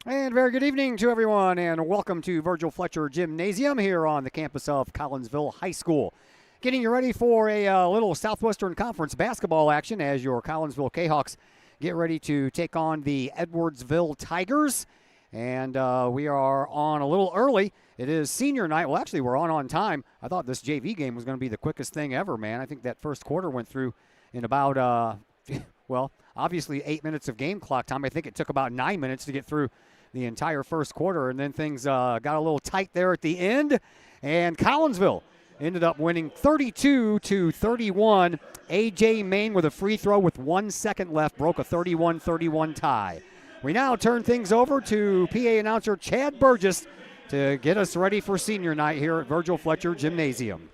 And very good evening to everyone, and welcome to Virgil Fletcher Gymnasium here on the campus of Collinsville High School. Getting you ready for a little Southwestern Conference basketball action as your Collinsville Kahawks get ready to take on the Edwardsville Tigers. And we are on a little early. It is senior night. Well, actually, we're on time. I thought this JV game was going to be the quickest thing ever, man. I think that first quarter went through in about, well, obviously 8 minutes of game clock time. I think it took about 9 minutes to get through the entire first quarter, and then things got a little tight there at the end, and Collinsville ended up winning 32-31. A.J. Main with a free throw with 1 second left broke a 31-31 tie. We now turn things over to PA announcer Chad Burgess to get us ready for senior night here at Virgil Fletcher Gymnasium.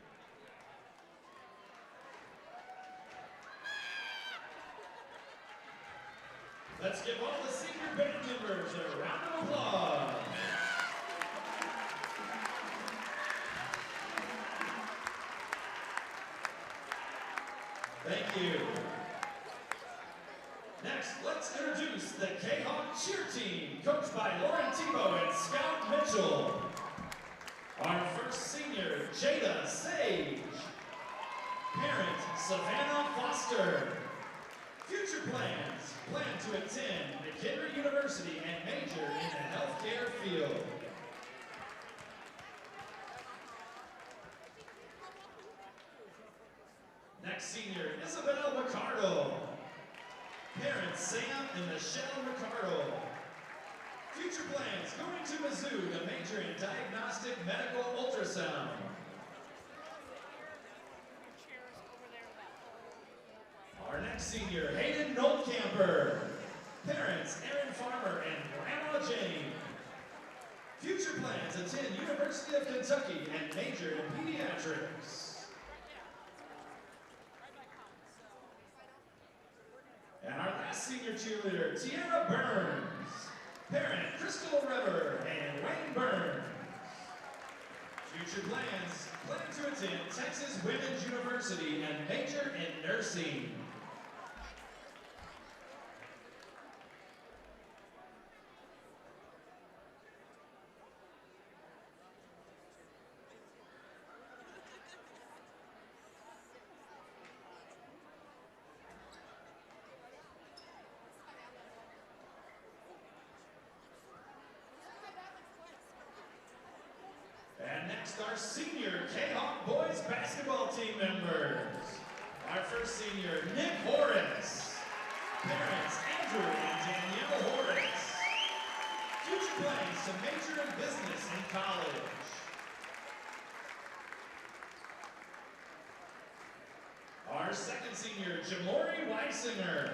Let's give all the senior band members a round of applause. Thank you. Next, let's introduce the Kahok cheer team, coached by Lauren Tebow and Scout Mitchell. Our first senior, Jada Sage. Parent, Savannah Foster. Future plans, plan to attend McHenry University and major in the healthcare field. Next senior, Isabel Ricardo. Parents, Sam and Michelle Ricardo. Future plans, going to Mizzou to major in diagnostic medical ultrasound. Our next senior, Hayden Noltkamper. Parents, Aaron Farmer and Grandma Jane. Future plans, attend University of Kentucky and major in pediatrics. And our last senior cheerleader, Tiara Burns. Parent, Crystal Rever and Wayne Burns. Future plans, plan to attend Texas Women's University and major in nursing. And next, our senior Kahok boys basketball team members. Our first senior, Nick Horace. Parents, Andrew and Danielle Horace. Future plans to major in business in college. Our second senior, Jamori Weisinger.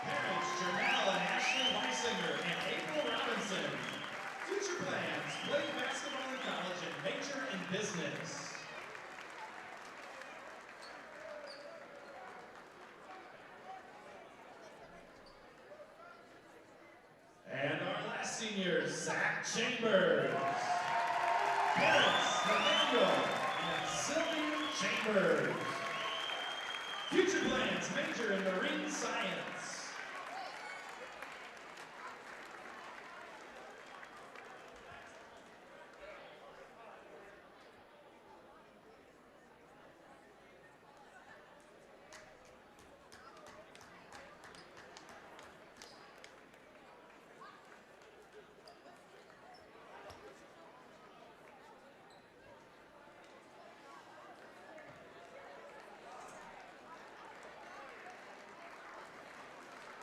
Parents, Janelle and Ashley Weisinger and April Robinson. Future plans, play basketball in college and major in business. And our last senior, Zach Chambers. Parents, Nathaniel and Sylvia Chambers. Future plans, major in marine science.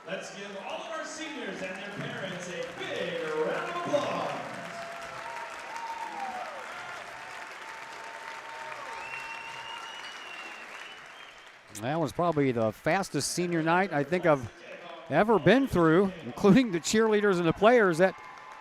Let's give all of our seniors and their parents a big round of applause. That was probably the fastest senior night I think I've ever been through, including the cheerleaders and the players. That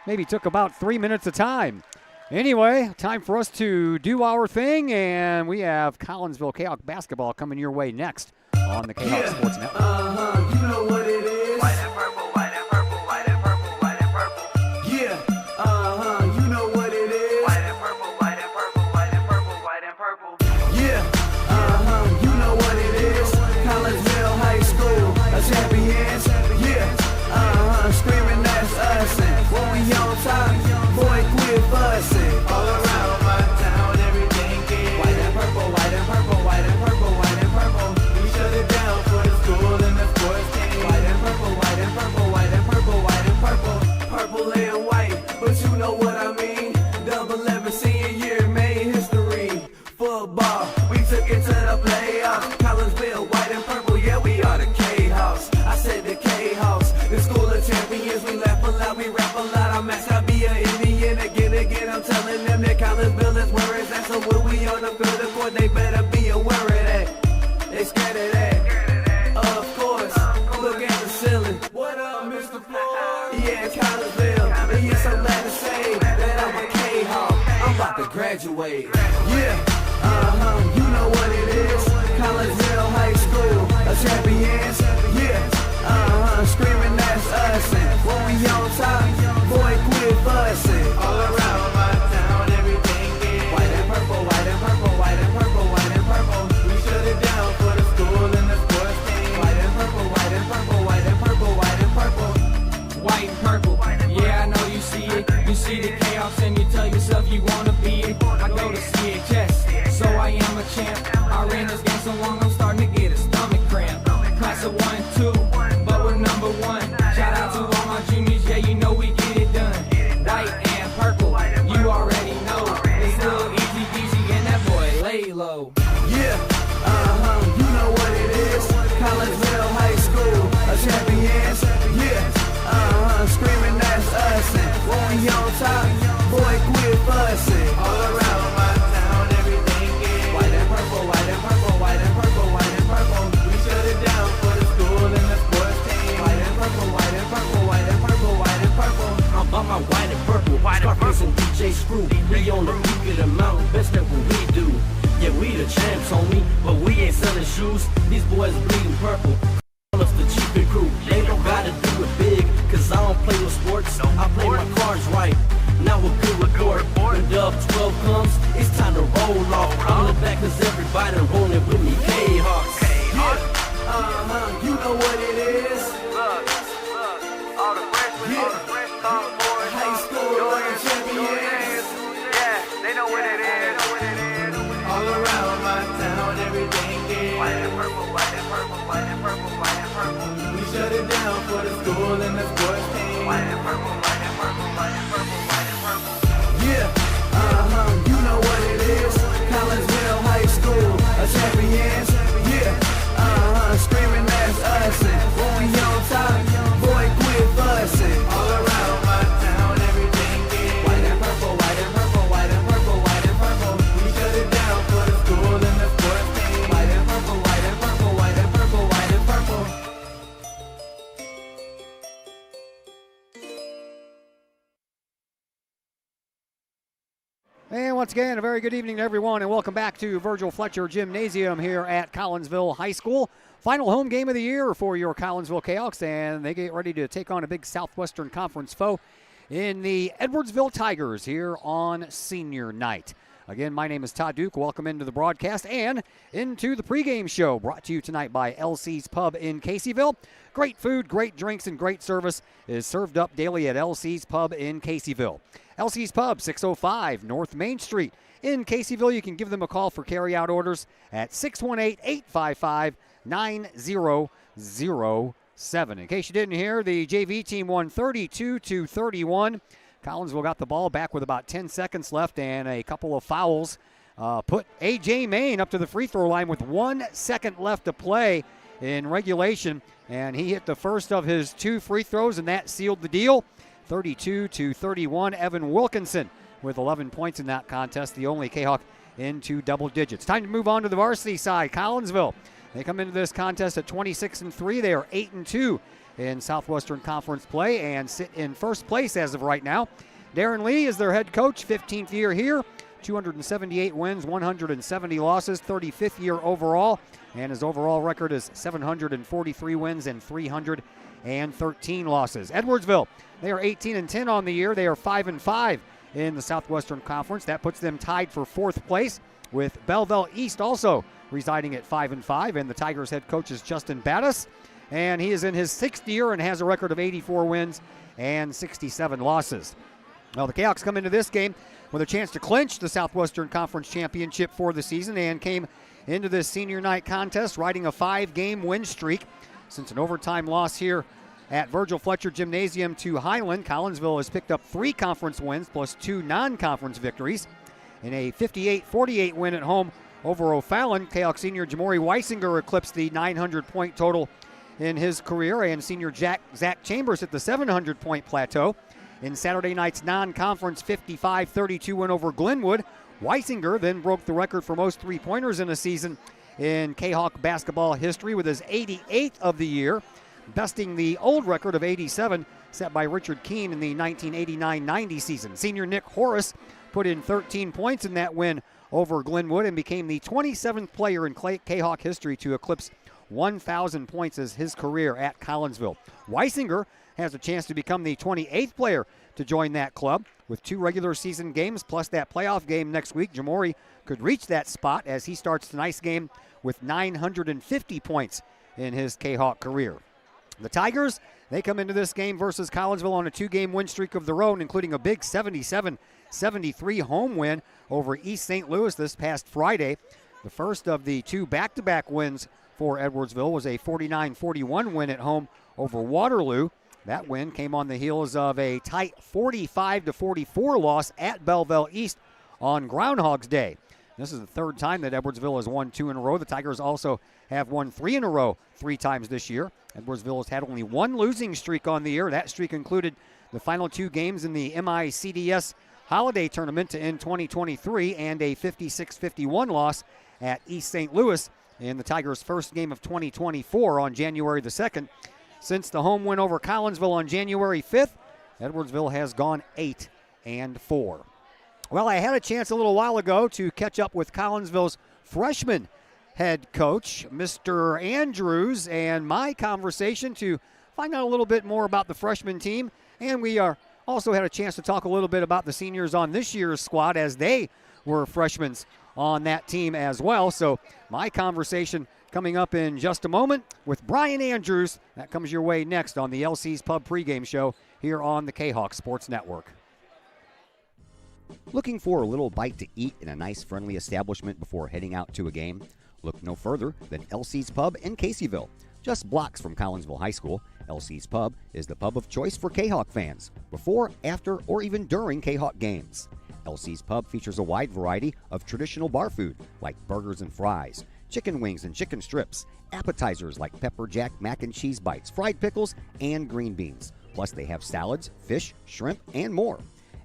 maybe took about 3 minutes of time. Anyway, time for us to do our thing, and we have Collinsville Kahok basketball coming your way next on the Kahok Sports Network. You know what it is. White and purple, white and purple, white and purple, white and purple. Yeah, you know what it is. White and purple, white and purple, white and purple, white and purple. Yeah, you know what it is. Collinsville High School, a champions. Yeah, screaming that's us. And what we mess, I'll be an Indian again. I'm telling them that Collinsville is where it's at. So when we on the field of court, they better be aware of that. They scared of that. Of course, look at the ceiling. What up, Mr. Floyd? Yeah, Collinsville. And yes, I'm glad to say that I'm a Kahok. I'm about to graduate. Yeah, you know what it is. Collinsville High School, a champions. Yeah, screaming that's us. And when we on top, boy, quit fussing. All around my town, everything is white and purple, white and purple, white and purple, white and purple. We shut it down for the school and the sports team. White and purple, white and purple, white and purple, white and purple. White and purple, yeah, I know you see it. You see the chaos and you tell yourself you wanna be it. I go to CHS, so I am a champ. I ran this game so long I'm starting to get a stomach cramp. Class of 1, 2, but we're number 1. Shout out to all my juniors, yeah, you know we get it done. White and purple, you already know. It's little easy peasy and that boy lay low. Yeah, you know what it is. Collinsville High School, a champions. Yeah, screaming that's us. And when we on top, boy, quit fussing. All around my town, everything is white and purple, white and purple, white and purple, white and purple. We shut it down for the school and the sports team. White and purple, white and purple, white and purple, white and purple. I'm on my white and purple, Scarface and DJ Screw. We on the peak of the mountain, best at what we do. Yeah, we the champs, homie, but we ain't selling shoes. These boys bleeding purple. Call us the cheapin' crew. They don't gotta do it big, cause I don't play with sports. I play my cards right. Now a good report. When Dub 12 comes, it's time to roll off. I'm in the back cause everybody rolling with me. K-Hawks. Yeah, you know what it is. Look, all the freshmen, sophomores, High school champions. yeah, they know what it is. All around my town, everything is White and purple, white and purple, white and purple, white and purple. we shut it down for the school and the sports team. White and purple, white and purple, white and purple, white and purple. Yeah, you know what it is. Collinsville High School, a champions. Yeah, screaming that's us. And when we on top, boy, quit fussing. All around my town, everything is white and purple, white and purple, white and purple, white and purple. We shut it down for the school and the sports team. White and purple, white and purple, white and purple, white and purple. And once again, a very good evening to everyone, and welcome back to Virgil Fletcher Gymnasium here at Collinsville High School. Final home game of the year for your Collinsville Kahawks, and they get ready to take on a big Southwestern Conference foe in the Edwardsville Tigers here on senior night. Again, my name is Todd Duke. Welcome into the broadcast and into the pregame show, brought to you tonight by LC's Pub in Caseyville. Great food, great drinks, and great service is served up daily at LC's Pub in Caseyville. LC's Pub, 605 North Main Street in Caseyville. You can give them a call for carry-out orders at 618-855-9007. In case you didn't hear, the JV team won 32-31. Collinsville got the ball back with about 10 seconds left, and a couple of fouls put A.J. Main up to the free throw line with 1 second left to play in regulation, and he hit the first of his 2 free throws, and that sealed the deal. 32-31. Evan Wilkinson with 11 points in that contest, the only Kahawk into double digits. Time to move on to the varsity side. Collinsville, they come into this contest at 26-3. They are 8-2 in Southwestern Conference play and sit in first place as of right now. Darren Lee is their head coach, 15th year here, 278 wins, 170 losses, 35th year overall, and his overall record is 743 wins and 313 losses. Edwardsville, they are 18-10 on the year. They are 5-5 in the Southwestern Conference. That puts them tied for 4th place, with Belleville East also residing at 5-5, and the Tigers head coach is Justin Battis, and he is in his 6th year and has a record of 84 wins and 67 losses. Well, the Kahawks come into this game with a chance to clinch the Southwestern Conference Championship for the season, and came into this senior night contest riding a 5-game win streak. Since an overtime loss here at Virgil Fletcher Gymnasium to Highland, Collinsville has picked up 3 conference wins plus 2 non-conference victories. In a 58-48 win at home over O'Fallon, Kahawk senior Jamori Weisinger eclipsed the 900-point total in his career, and senior Zach Chambers at the 700-point plateau. In Saturday night's non-conference 55-32 win over Glenwood, Weisinger then broke the record for most three-pointers in a season in Kahok basketball history with his 88th of the year, besting the old record of 87 set by Richard Keene in the 1989-90 season. Senior Nick Horace put in 13 points in that win over Glenwood and became the 27th player in Kahok history to eclipse 1,000 points as his career at Collinsville. Weisinger has a chance to become the 28th player to join that club. With 2 regular season games plus that playoff game next week, Jamori could reach that spot as he starts tonight's game with 950 points in his Kahok career. The Tigers, they come into this game versus Collinsville on a 2-game win streak of their own, including a big 77-73 home win over East St. Louis this past Friday. The first of the 2 back-to-back wins for Edwardsville was a 49-41 win at home over Waterloo. That win came on the heels of a tight 45-44 loss at Belleville East on Groundhog's Day. This is the 3rd time that Edwardsville has won 2 in a row. The Tigers also have won 3 in a row 3 times this year. Edwardsville has had only 1 losing streak on the year. That streak included the final 2 games in the MICDS Holiday Tournament in 2023 and a 56-51 loss at East St. Louis in the Tigers' first game of 2024 on January the 2nd. Since the home win over Collinsville on January 5th, Edwardsville has gone 8-4. Well, I had a chance a little while ago to catch up with Collinsville's freshman head coach, Mr. Andrews, and my conversation to find out a little bit more about the freshman team. And we also had a chance to talk a little bit about the seniors on this year's squad as they were freshmen on that team as well. So my conversation coming up in just a moment with Brian Andrews. That comes your way next on the LC's Pub pregame show here on the Kahok Sports Network. Looking for a little bite to eat in a nice friendly establishment before heading out to a game? Look no further than LC's Pub in Caseyville. Just blocks from Collinsville High School, LC's Pub is the pub of choice for Kahok fans, before, after, or even during Kahok games. LC's Pub features a wide variety of traditional bar food like burgers and fries, chicken wings and chicken strips, appetizers like pepper jack mac and cheese bites, fried pickles, and green beans. Plus they have salads, fish, shrimp, and more.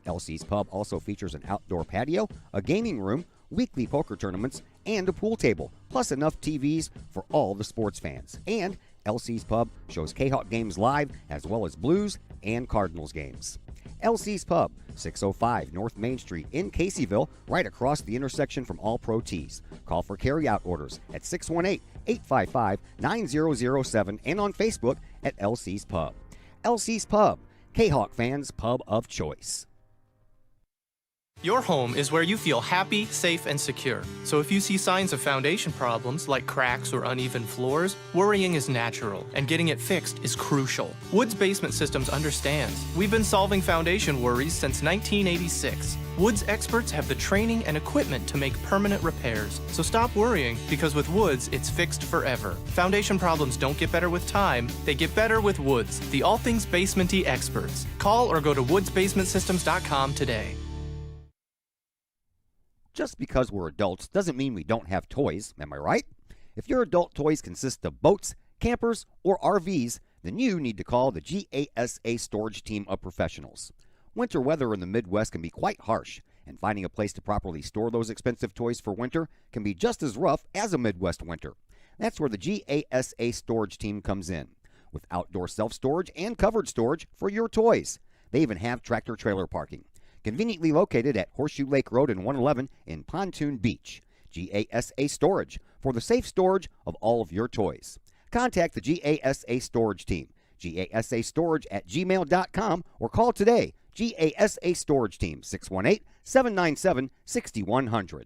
LC's Pub also features an outdoor patio, a gaming room, weekly poker tournaments, and a pool table, plus enough TVs for all the sports fans. And LC's Pub shows Kahok games live as well as Blues and Cardinals games. LC's Pub, 605 North Main Street in Caseyville, right across the intersection from All Pro Tees. Call for carry-out orders at 618-855-9007 and on Facebook at LC's Pub. LC's Pub, Kahok fans' pub of choice. Your home is where you feel happy, safe, and secure. So if you see signs of foundation problems like cracks or uneven floors, worrying is natural, and getting it fixed is crucial. Woods Basement Systems understands. We've been solving foundation worries since 1986. Woods experts have the training and equipment to make permanent repairs. So stop worrying, because with Woods, it's fixed forever. Foundation problems don't get better with time, they get better with Woods, the all things basement-y experts. Call or go to woodsbasementsystems.com today. Just because we're adults doesn't mean we don't have toys, am I right? If your adult toys consist of boats, campers, or RVs, then you need to call the GASA storage team of professionals. Winter weather in the Midwest can be quite harsh, and finding a place to properly store those expensive toys for winter can be just as rough as a Midwest winter. That's where the GASA storage team comes in, with outdoor self-storage and covered storage for your toys. They even have tractor-trailer parking. Conveniently located at Horseshoe Lake Road and 111 in Pontoon Beach. GASA Storage, for the safe storage of all of your toys. Contact the GASA Storage Team, gasastorage@gmail.com, or call today, GASA Storage Team, 618-797-6100.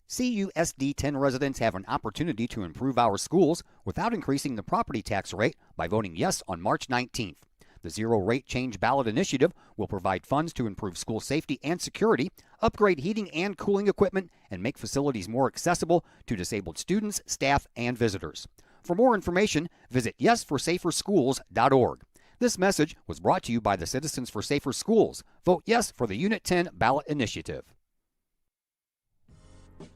CUSD 10 residents have an opportunity to improve our schools without increasing the property tax rate by voting yes on March 19th. The Zero Rate Change Ballot Initiative will provide funds to improve school safety and security, upgrade heating and cooling equipment, and make facilities more accessible to disabled students, staff, and visitors. For more information, visit yesforsaferschools.org. This message was brought to you by the Citizens for Safer Schools. Vote yes for the Unit 10 ballot initiative.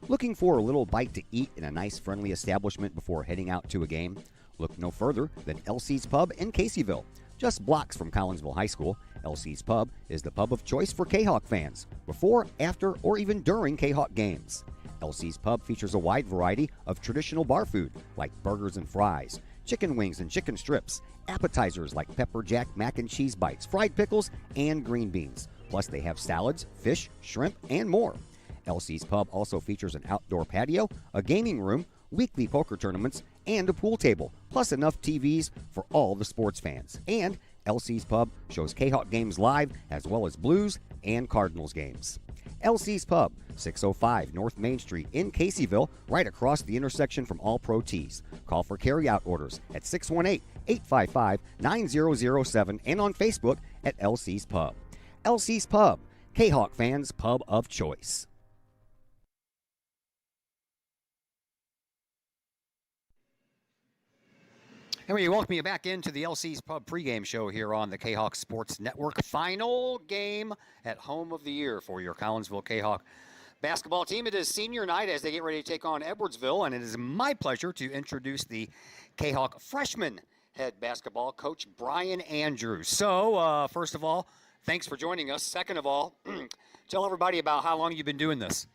Looking for a little bite to eat in a nice friendly establishment before heading out to a game? Look no further than LC's Pub in Caseyville. Just blocks from Collinsville High School, LC's Pub is the pub of choice for Kahok fans, before, after, or even during Kahok games. LC's Pub features a wide variety of traditional bar food like burgers and fries, chicken wings and chicken strips, appetizers like pepper jack mac and cheese bites, fried pickles, and green beans. Plus they have salads, fish, shrimp, and more. LC's Pub also features an outdoor patio, a gaming room, weekly poker tournaments, and a pool table, plus enough TVs for all the sports fans. And LC's Pub shows Kahok games live as well as Blues and Cardinals games. LC's Pub, 605 North Main Street in Caseyville, right across the intersection from All Pro Tees. Call for carry-out orders at 618-855-9007 and on Facebook at LC's Pub. LC's Pub, Kahok fans' pub of choice. And we welcome you back into the LC's Pub pregame show here on the Kahok Sports Network. Final game at home of the year for your Collinsville Kahok basketball team. It is senior night as they get ready to take on Edwardsville, and it is my pleasure to introduce the Kahok freshman head basketball coach, Brian Andrews. So, first of all, thanks for joining us. Second of all, tell everybody about how long you've been doing this.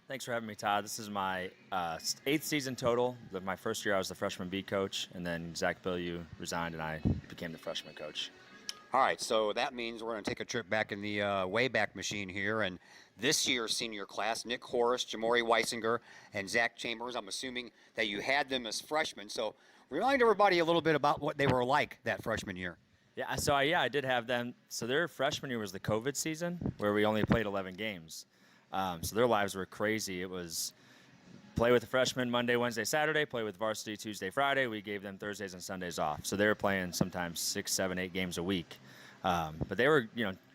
Thanks for having me, Todd. This is my 8th season total. My first year I was the freshman B coach, and then Zach Billieu resigned and I became the freshman coach. All right, so that means we're going to take a trip back in the Wayback Machine here. And this year's senior class, Nick Horace, Jamori Weisinger, and Zach Chambers, I'm assuming that you had them as freshmen. So remind everybody a little bit about what they were like that freshman year. Yeah, so I did have them. So their freshman year was the COVID season where we only played 11 games. So their lives were crazy. It was play with the freshmen Monday, Wednesday, Saturday, play with varsity Tuesday, Friday. We gave them Thursdays and Sundays off. So they were playing sometimes 6, 7, 8 games a week. But they were,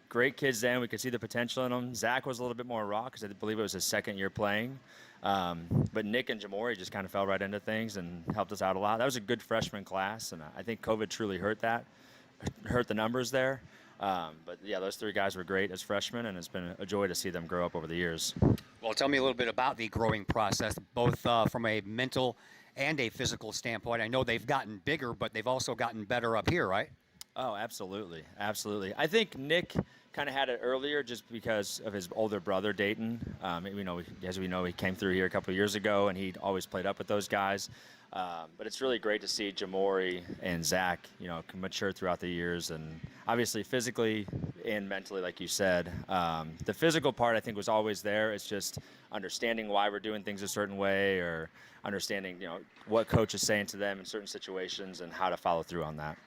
great kids then. We could see the potential in them. Zach was a little bit more raw because I believe it was his second year playing. But Nick and Jamori just kind of fell right into things and helped us out a lot. That was a good freshman class, and I think COVID truly hurt the numbers there. But yeah, those 3 guys were great as freshmen, and it's been a joy to see them grow up over the years. Well, tell me a little bit about the growing process, both from a mental and a physical standpoint. I know they've gotten bigger, but they've also gotten better up here, right? Oh, absolutely. Absolutely. I think Nick kind of had it earlier just because of his older brother, Dayton. As we know, he came through here a couple of years ago, and he'd always played up with those guys. But it's really great to see Jamori and Zach, mature throughout the years, and obviously physically and mentally, like you said. The physical part, I think, was always there. It's just understanding why we're doing things a certain way, or understanding, what coach is saying to them in certain situations and how to follow through on that.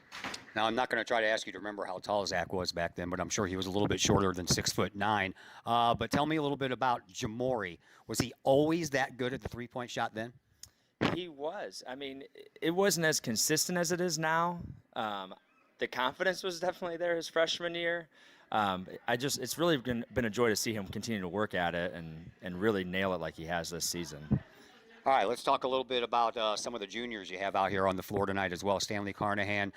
Now, I'm not going to try to ask you to remember how tall Zach was back then, but I'm sure he was a little bit shorter than 6'9". But tell me a little bit about Jamori. Was he always that good at the three-point shot then? He was. I mean, it wasn't as consistent as it is now. The confidence was definitely there his freshman year. It's really been a joy to see him continue to work at it and really nail it like he has this season. All right, let's talk a little bit about some of the juniors you have out here on the floor tonight as well. Stanley Carnahan,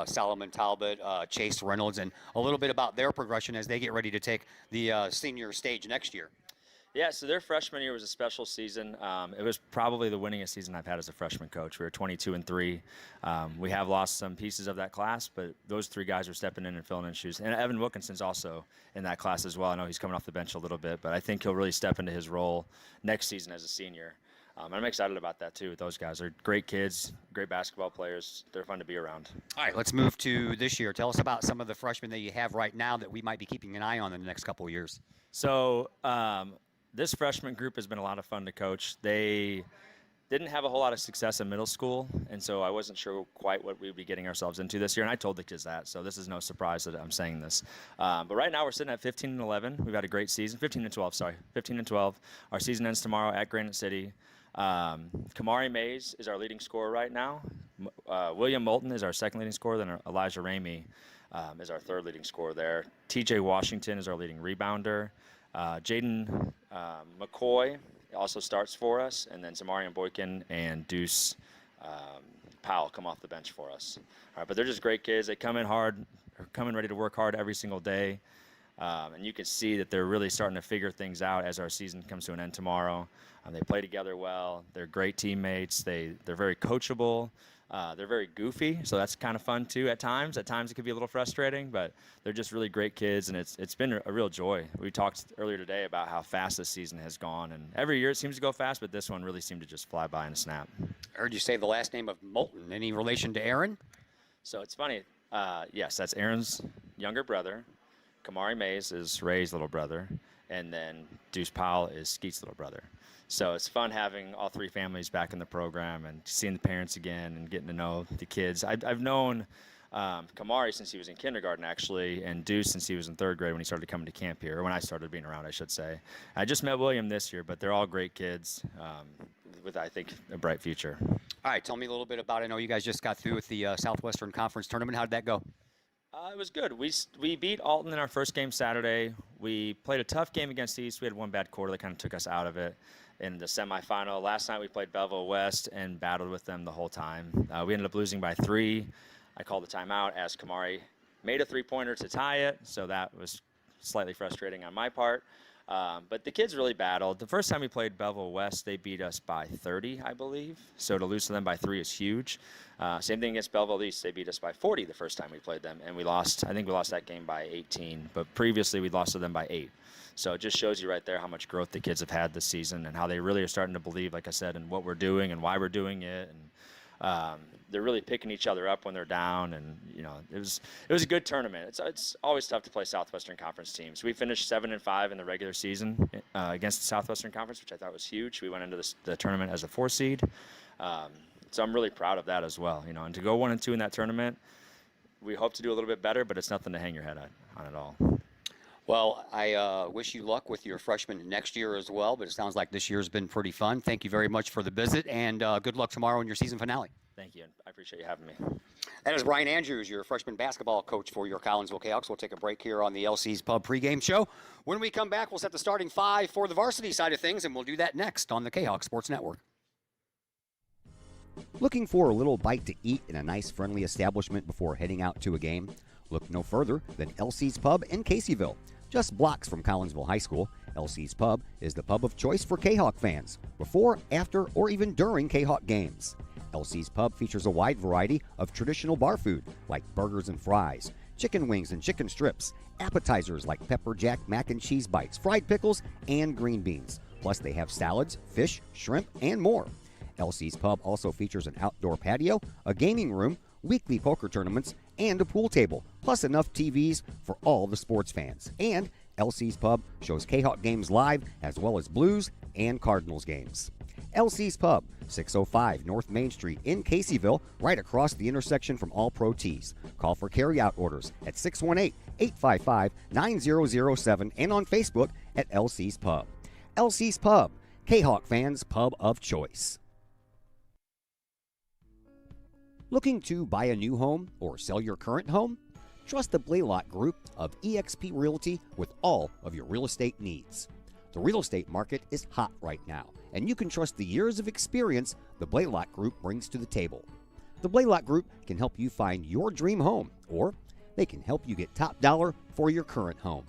Solomon Talbot, Chase Reynolds, and a little bit about their progression as they get ready to take the senior stage next year. Yeah, so their freshman year was a special season. It was probably the winningest season I've had as a freshman coach. We were 22-3. We have lost some pieces of that class, but those 3 guys are stepping in and filling in shoes. And Evan Wilkinson's also in that class as well. I know he's coming off the bench a little bit, but I think he'll really step into his role next season as a senior. I'm excited about that, too. Those guys are great kids, great basketball players. They're fun to be around. All right, let's move to this year. Tell us about some of the freshmen that you have right now that we might be keeping an eye on in the next couple of years. So this freshman group has been a lot of fun to coach. They didn't have a whole lot of success in middle school, and so I wasn't sure quite what we'd be getting ourselves into this year, and I told the kids that, so this is no surprise that I'm saying this. But right now we're sitting at 15-11. We've had a great season. 15-12. Our season ends tomorrow at Granite City. Kamari Mays is our leading scorer right now. William Moulton is our second leading scorer. Then Elijah Ramey is our third leading scorer there. TJ Washington is our leading rebounder. Jaden McCoy also starts for us. And then Zamarian Boykin and Deuce Powell come off the bench for us. All right, but they're just great kids. They come in hard, come in ready to work hard every single day. And you can see that they're really starting to figure things out as our season comes to an end tomorrow. They play together well. They're great teammates. They're very coachable. They're very goofy, so that's kind of fun too at times. At times it can be a little frustrating, but they're just really great kids, and it's been a real joy. We talked earlier today about how fast this season has gone, and every year it seems to go fast, but this one really seemed to just fly by in a snap. I heard you say the last name of Moulton. Any relation to Aaron? So it's funny. Yes, that's Aaron's younger brother. Kamari Mays is Ray's little brother, and then Deuce Powell is Skeet's little brother. So it's fun having all three families back in the program and seeing the parents again and getting to know the kids. I've known Kamari since he was in kindergarten, actually, and Deuce since he was in 3rd grade when he started coming to camp here, or when I started being around, I should say. I just met William this year, but they're all great kids with, I think, a bright future. All right, tell me a little bit about it. I know you guys just got through with the Southwestern Conference tournament. How did that go? It was good. We beat Alton in our first game Saturday. We played a tough game against East. We had one bad quarter that kind of took us out of it. In the semifinal last night, we played Belleville West and battled with them the whole time. We ended up losing by 3. I called the timeout as Kamari made a 3-pointer to tie it, so that was slightly frustrating on my part. But the kids really battled. The first time we played Belleville West, they beat us by 30, I believe. So to lose to them by 3 is huge. Same thing against Belleville East. They beat us by 40 the first time we played them, and we lost. I think we lost that game by 18. But previously, we lost to them by 8. So it just shows you right there how much growth the kids have had this season and how they really are starting to believe, like I said, in what we're doing and why we're doing it. And they're really picking each other up when they're down. And, you know, it was a good tournament. It's always tough to play Southwestern Conference teams. We finished 7-5 in the regular season against the Southwestern Conference, which I thought was huge. We went into the tournament as a 4 seed. So I'm really proud of that as well. You know, and to go 1-2 in that tournament, we hope to do a little bit better, but it's nothing to hang your head on at all. Well, I wish you luck with your freshman next year as well, but it sounds like this year's been pretty fun. Thank you very much for the visit, and good luck tomorrow in your season finale. Thank you, and I appreciate you having me. That is Brian Andrews, your freshman basketball coach for your Collinsville Kahawks. We'll take a break here on the LC's Pub pregame show. When we come back, we'll set the starting 5 for the varsity side of things, and we'll do that next on the Kahawk Sports Network. Looking for a little bite to eat in a nice, friendly establishment before heading out to a game? Look no further than LC's Pub in Caseyville. Just blocks from Collinsville High School, LC's Pub is the pub of choice for Kahawk fans, before, after, or even during Kahawk games. LC's Pub features a wide variety of traditional bar food like burgers and fries, chicken wings and chicken strips, appetizers like pepper jack mac and cheese bites, fried pickles, and green beans. Plus they have salads, fish, shrimp, and more. LC's Pub also features an outdoor patio, a gaming room, weekly poker tournaments, and a pool table, plus enough TVs for all the sports fans. And LC's Pub shows Kahawk games live, as well as Blues and Cardinals games. LC's Pub, 605 North Main Street in Caseyville, right across the intersection from All Pro Tees. Call for carryout orders at 618-855-9007 and on Facebook at LC's Pub. LC's Pub, Kahawk fans' pub of choice. Looking to buy a new home or sell your current home? Trust the Blaylock Group of eXp Realty with all of your real estate needs. The real estate market is hot right now, and you can trust the years of experience the Blaylock Group brings to the table. The Blaylock Group can help you find your dream home, or they can help you get top dollar for your current home.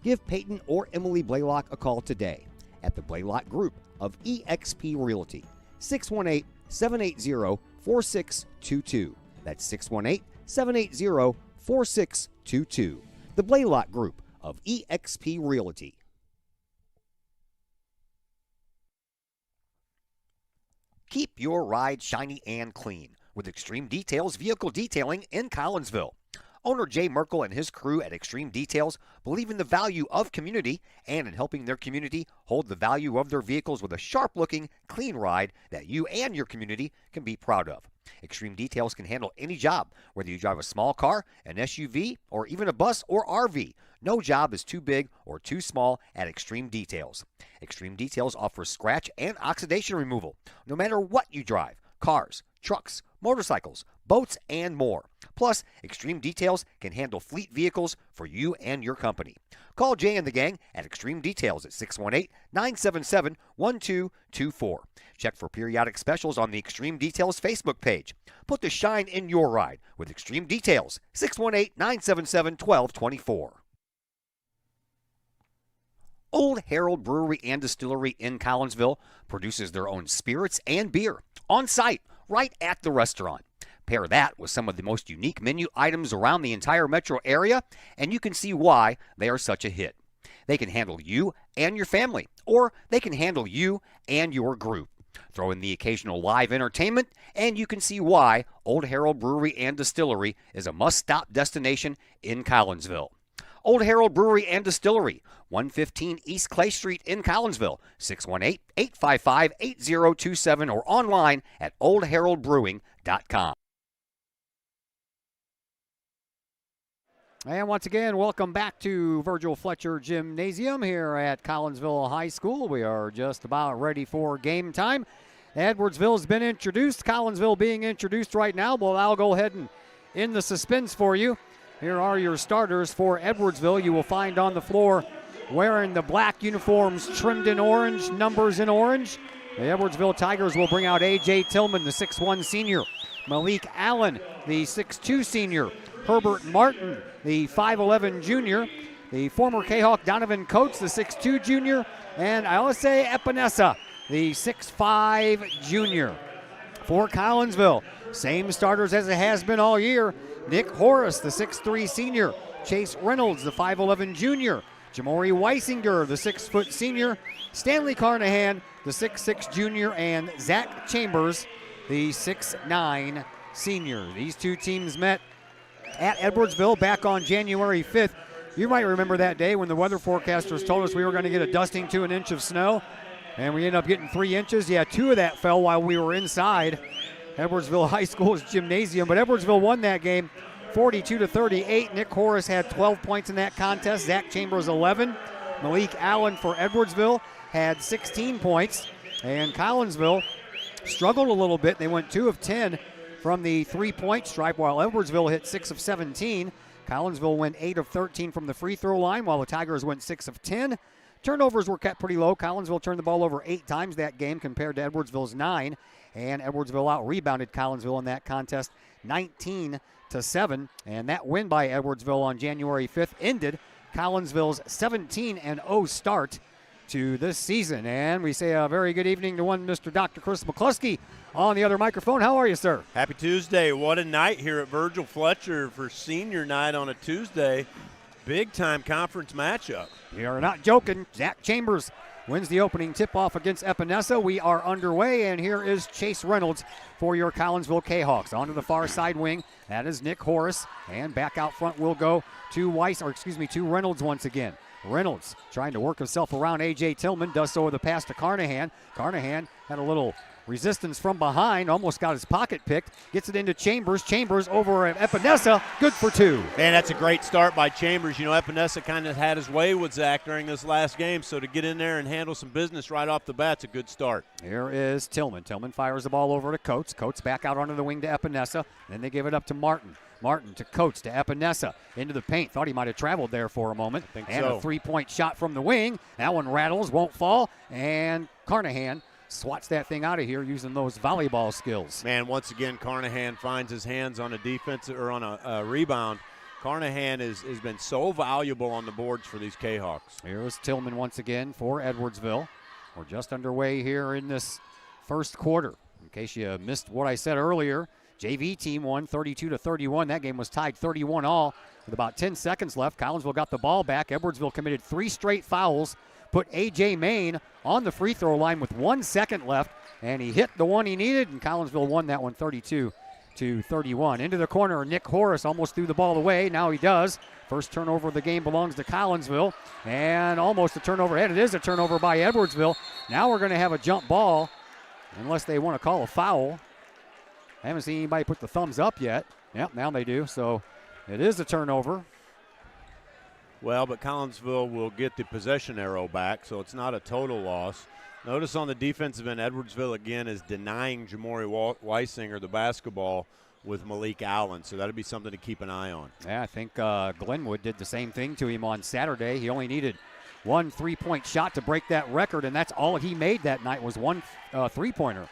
Give Peyton or Emily Blaylock a call today at the Blaylock Group of eXp Realty, 618-780-4622. That's 618-780-4622. The Blaylock Group of eXp Realty. Keep your ride shiny and clean with Extreme Details Vehicle Detailing in Collinsville. Owner Jay Merkel and his crew at Extreme Details believe in the value of community and in helping their community hold the value of their vehicles with a sharp-looking, clean ride that you and your community can be proud of. Extreme Details can handle any job, whether you drive a small car, an SUV, or even a bus or RV. No job is too big or too small at Extreme Details. Extreme Details offers scratch and oxidation removal, no matter what you drive: cars, trucks, motorcycles, boats, and more. Plus, Extreme Details can handle fleet vehicles for you and your company. Call Jay and the gang at Extreme Details at 618-977-1224. Check for periodic specials on the Extreme Details Facebook page. Put the shine in your ride with Extreme Details, 618-977-1224. Old Herald Brewery and Distillery in Collinsville produces their own spirits and beer on site, right at the restaurant. Pair that with some of the most unique menu items around the entire metro area, and you can see why they are such a hit. They can handle you and your family, or they can handle you and your group. Throw in the occasional live entertainment, and you can see why Old Herald Brewery and Distillery is a must-stop destination in Collinsville. Old Herald Brewery and Distillery, 115 East Clay Street in Collinsville, 618-855-8027, or online at oldheraldbrewing.com. And once again, welcome back to Virgil Fletcher Gymnasium here at Collinsville High School. We are just about ready for game time. Edwardsville has been introduced. Collinsville being introduced right now. Well, I'll go ahead and end the suspense for you. Here are your starters for Edwardsville. You will find on the floor wearing the black uniforms trimmed in orange, numbers in orange. The Edwardsville Tigers will bring out A.J. Tillman, the 6'1 senior. Malik Allen, the 6'2 senior. Herbert Martin, the 5'11 junior. The former Kahok Donovan Coates, the 6'2 junior. And I always say Epinesa, the 6'5 junior. For Collinsville, same starters as it has been all year. Nick Horace, the 6'3 senior. Chase Reynolds, the 5'11 junior. Jamori Weisinger, the 6' senior. Stanley Carnahan, the 6'6 junior. And Zach Chambers, the 6'9 senior. These two teams met at Edwardsville back on January 5th. You might remember that day when the weather forecasters told us we were going to get a dusting to an inch of snow, and we ended up getting 3 inches. Yeah, 2 of that fell while we were inside Edwardsville High School's gymnasium, but Edwardsville won that game 42-38. Nick Horace had 12 points in that contest. Zach Chambers 11. Malik Allen for Edwardsville had 16 points, and Collinsville struggled a little bit. They went 2 of 10 from the three-point stripe, while Edwardsville hit 6 of 17. Collinsville went 8 of 13 from the free throw line, while the Tigers went 6 of 10. Turnovers were kept pretty low. Collinsville turned the ball over 8 times that game compared to Edwardsville's 9, and Edwardsville out-rebounded Collinsville in that contest 19-7. And that win by Edwardsville on January 5th ended Collinsville's 17-0 start to this season. And we say a very good evening to one Mr. Dr. Chris McCluskey on the other microphone. How are you, sir? Happy Tuesday. What a night here at Virgil Fletcher for senior night on a Tuesday. Big-time conference matchup. We are not joking. Zach Chambers wins the opening tip-off against Epinesa. We are underway, and here is Chase Reynolds for your Collinsville Kahawks. Onto the far side wing, that is Nick Horace, and back out front will go to Reynolds once again. Reynolds trying to work himself around A.J. Tillman, does so with a pass to Carnahan. Carnahan had a little resistance from behind, almost got his pocket picked, gets it into Chambers. Chambers over at Epinesa, good for 2. Man, that's a great start by Chambers. You know, Epinesa kind of had his way with Zach during this last game, so to get in there and handle some business right off the bat's a good start. Here is Tillman. Tillman fires the ball over to Coates. Coates back out onto the wing to Epinesa. Then they give it up to Martin. Martin to Coates to Epinesa into the paint. Thought he might have traveled there for a moment. And a three-point shot from the wing. That one rattles, won't fall. And Carnahan swats that thing out of here using those volleyball skills. Man, once again, Carnahan finds his hands on a defense or on a rebound. Carnahan has been so valuable on the boards for these Kahawks. Here's Tillman once again for Edwardsville. We're just underway here in this first quarter. In case you missed what I said earlier, JV team won 32-31. That game was tied 31-all with about 10 seconds left. Collinsville got the ball back. Edwardsville committed 3 straight fouls, put A.J. Main on the free throw line with 1 second left, and he hit the one he needed, and Collinsville won that one 32-31. Into the corner, Nick Horace almost threw the ball away. Now he does. First turnover of the game belongs to Collinsville, and almost a turnover. And it is a turnover by Edwardsville. Now we're going to have a jump ball, unless they want to call a foul. I haven't seen anybody put the thumbs up yet. Yep, now they do. So it is a turnover. Well, but Collinsville will get the possession arrow back, so it's not a total loss. Notice on the defensive end, Edwardsville again is denying Jamori Weisinger the basketball with Malik Allen, so that'll be something to keep an eye on. Yeah, I think Glenwood did the same thing to him on Saturday. He only needed 1 3-point shot to break that record, and that's all he made that night was 1 3-pointer.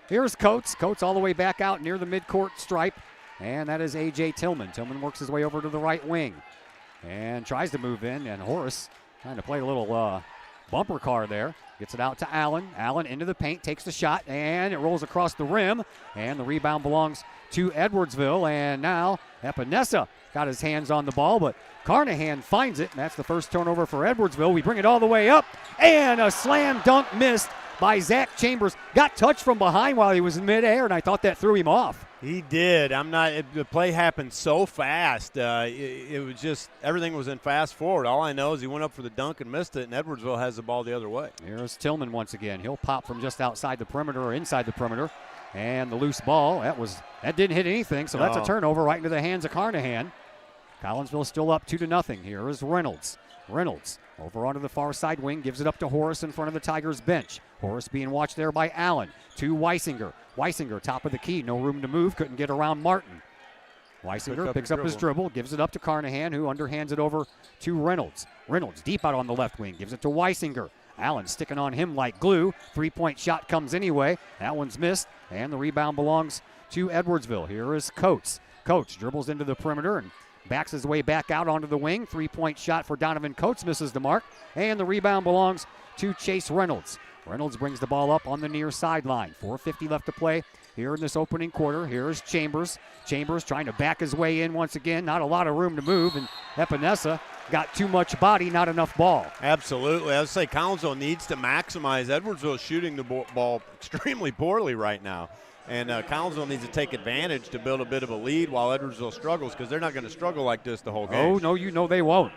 Here's Coates. Coates all the way back out near the midcourt stripe, and that is A.J. Tillman. Tillman works his way over to the right wing and tries to move in, and Horace trying to play a little bumper car there. Gets it out to Allen. Allen into the paint, takes the shot, and it rolls across the rim. And the rebound belongs to Edwardsville. And now Epinesa got his hands on the ball, but Carnahan finds it, and that's the first turnover for Edwardsville. We bring it all the way up, and a slam dunk missed by Zach Chambers. Got touched from behind while he was in midair, and I thought that threw him off. He did. The play happened so fast. It was just everything was in fast forward. All I know is he went up for the dunk and missed it, and Edwardsville has the ball the other way. Here's Tillman once again. He'll pop from just outside the perimeter or inside the perimeter. And the loose ball, that didn't hit anything, so that's a turnover right into the hands of Carnahan. Collinsville still up 2-0. Here is Reynolds. Reynolds over onto the far side wing, gives it up to Horace in front of the Tigers bench. Horace being watched there by Allen. To Weisinger. Weisinger, top of the key, no room to move, couldn't get around Martin. Weisinger picks up his dribble, gives it up to Carnahan, who underhands it over to Reynolds. Reynolds deep out on the left wing, gives it to Weisinger. Allen sticking on him like glue. Three-point shot comes anyway. That one's missed, and the rebound belongs to Edwardsville. Here is Coates. Coates dribbles into the perimeter and backs his way back out onto the wing. Three-point shot for Donovan Coates misses the mark, and the rebound belongs to Chase Reynolds. Reynolds brings the ball up on the near sideline. 4:50 left to play here in this opening quarter. Here is Chambers. Chambers trying to back his way in once again. Not a lot of room to move, and Epinesa got too much body, not enough ball. Absolutely. I would say Collinsville needs to maximize. Edwardsville shooting the ball extremely poorly right now. And Collinsville needs to take advantage to build a bit of a lead while Edwardsville struggles, because they're not going to struggle like this the whole game. Oh, no, you know they won't.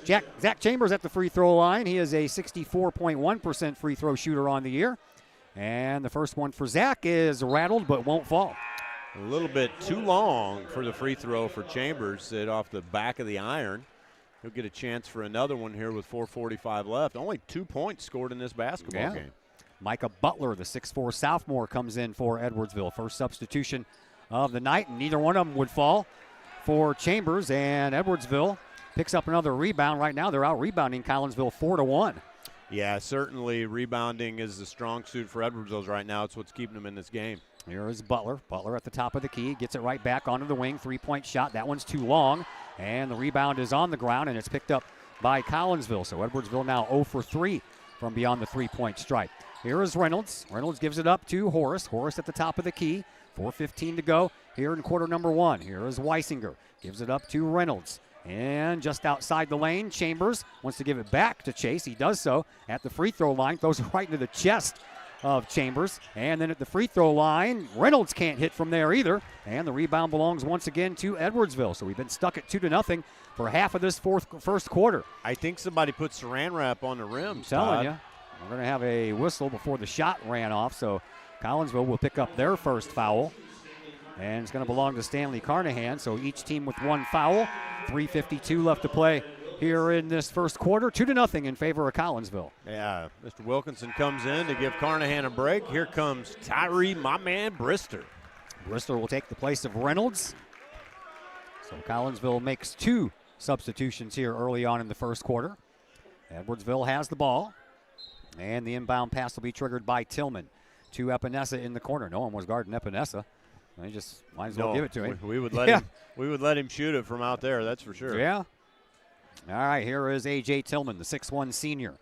Zach Chambers at the free throw line. He is a 64.1% free throw shooter on the year. And the first one for Zach is rattled but won't fall. A little bit too long for the free throw for Chambers. It off the back of the iron. He'll get a chance for another one here with 4:45 left. Only 2 points scored in this basketball game. Micah Butler, the 6'4 sophomore, comes in for Edwardsville. First substitution of the night, and neither one of them would fall for Chambers. And Edwardsville picks up another rebound. Right now they're out rebounding Collinsville 4-1. Yeah, certainly rebounding is the strong suit for Edwardsville right now. It's what's keeping them in this game. Here is Butler. Butler at the top of the key. Gets it right back onto the wing. Three-point shot. That one's too long. And the rebound is on the ground, and it's picked up by Collinsville. So Edwardsville now 0 for 3 from beyond the three-point stripe. Here is Reynolds. Reynolds gives it up to Horace. Horace at the top of the key. 4:15 to go here in quarter number one. Here is Weisinger. Gives it up to Reynolds. And just outside the lane, Chambers wants to give it back to Chase. He does so at the free throw line. Throws it right into the chest of Chambers. And then at the free throw line, Reynolds can't hit from there either. And the rebound belongs once again to Edwardsville. So we've been stuck at 2-0 for half of this first quarter. I think somebody put saran wrap on the rims. I'm telling you. We're going to have a whistle before the shot ran off. So Collinsville will pick up their first foul. And it's going to belong to Stanley Carnahan. So each team with one foul. 3:52 left to play here in this first quarter. 2-0 in favor of Collinsville. Yeah, Mr. Wilkinson comes in to give Carnahan a break. Here comes Tyree, my man, Brister. Brister will take the place of Reynolds. So Collinsville makes two substitutions here early on in the first quarter. Edwardsville has the ball. And the inbound pass will be triggered by Tillman to Epinesa in the corner. No one was guarding Epinesa. They just might as well give it to him. We would let him. We would let him shoot it from out there. That's for sure. Yeah. All right. Here is A.J. Tillman, the 6'1 senior.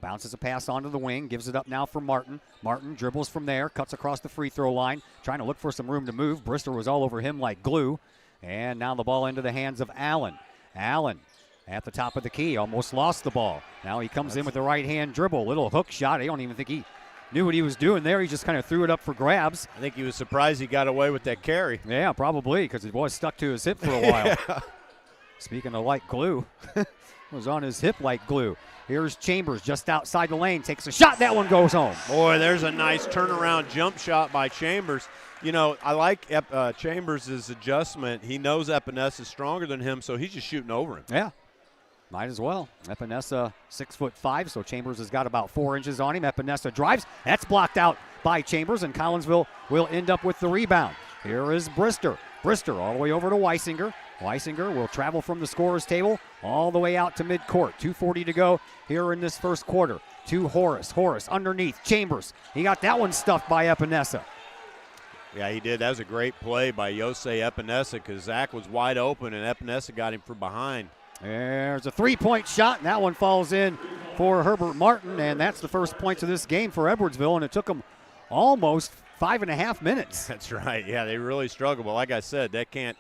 Bounces a pass onto the wing. Gives it up now for Martin. Martin dribbles from there. Cuts across the free throw line. Trying to look for some room to move. Brister was all over him like glue. And now the ball into the hands of Allen. Allen at the top of the key. Almost lost the ball. Now he comes in with the right-hand dribble. Little hook shot. I don't even think he knew what he was doing there. He just kind of threw it up for grabs. I think he was surprised he got away with that carry. Yeah, probably, because it was stuck to his hip for a while. Yeah. Speaking of like glue, it was on his hip like glue. Here's Chambers just outside the lane. Takes a shot. That one goes home. Boy, there's a nice turnaround jump shot by Chambers. You know, I like Chambers' adjustment. He knows Epinesa is stronger than him, so he's just shooting over him. Yeah. Might as well. Epinesa 6'5", so Chambers has got about 4 inches on him. Epinesa drives. That's blocked out by Chambers, and Collinsville will end up with the rebound. Here is Brister. Brister all the way over to Weisinger. Weisinger will travel from the scorer's table all the way out to midcourt. 2:40 to go here in this first quarter. To Horace. Horace underneath. Chambers. He got that one stuffed by Epinesa. Yeah, he did. That was a great play by Yosei Epinesa because Zach was wide open and Epinesa got him from behind. There's a three-point shot, and that one falls in for Herbert Martin, and that's the first points of this game for Edwardsville, and it took them almost 5.5 minutes. That's right. Yeah, they really struggle. But like I said, that can't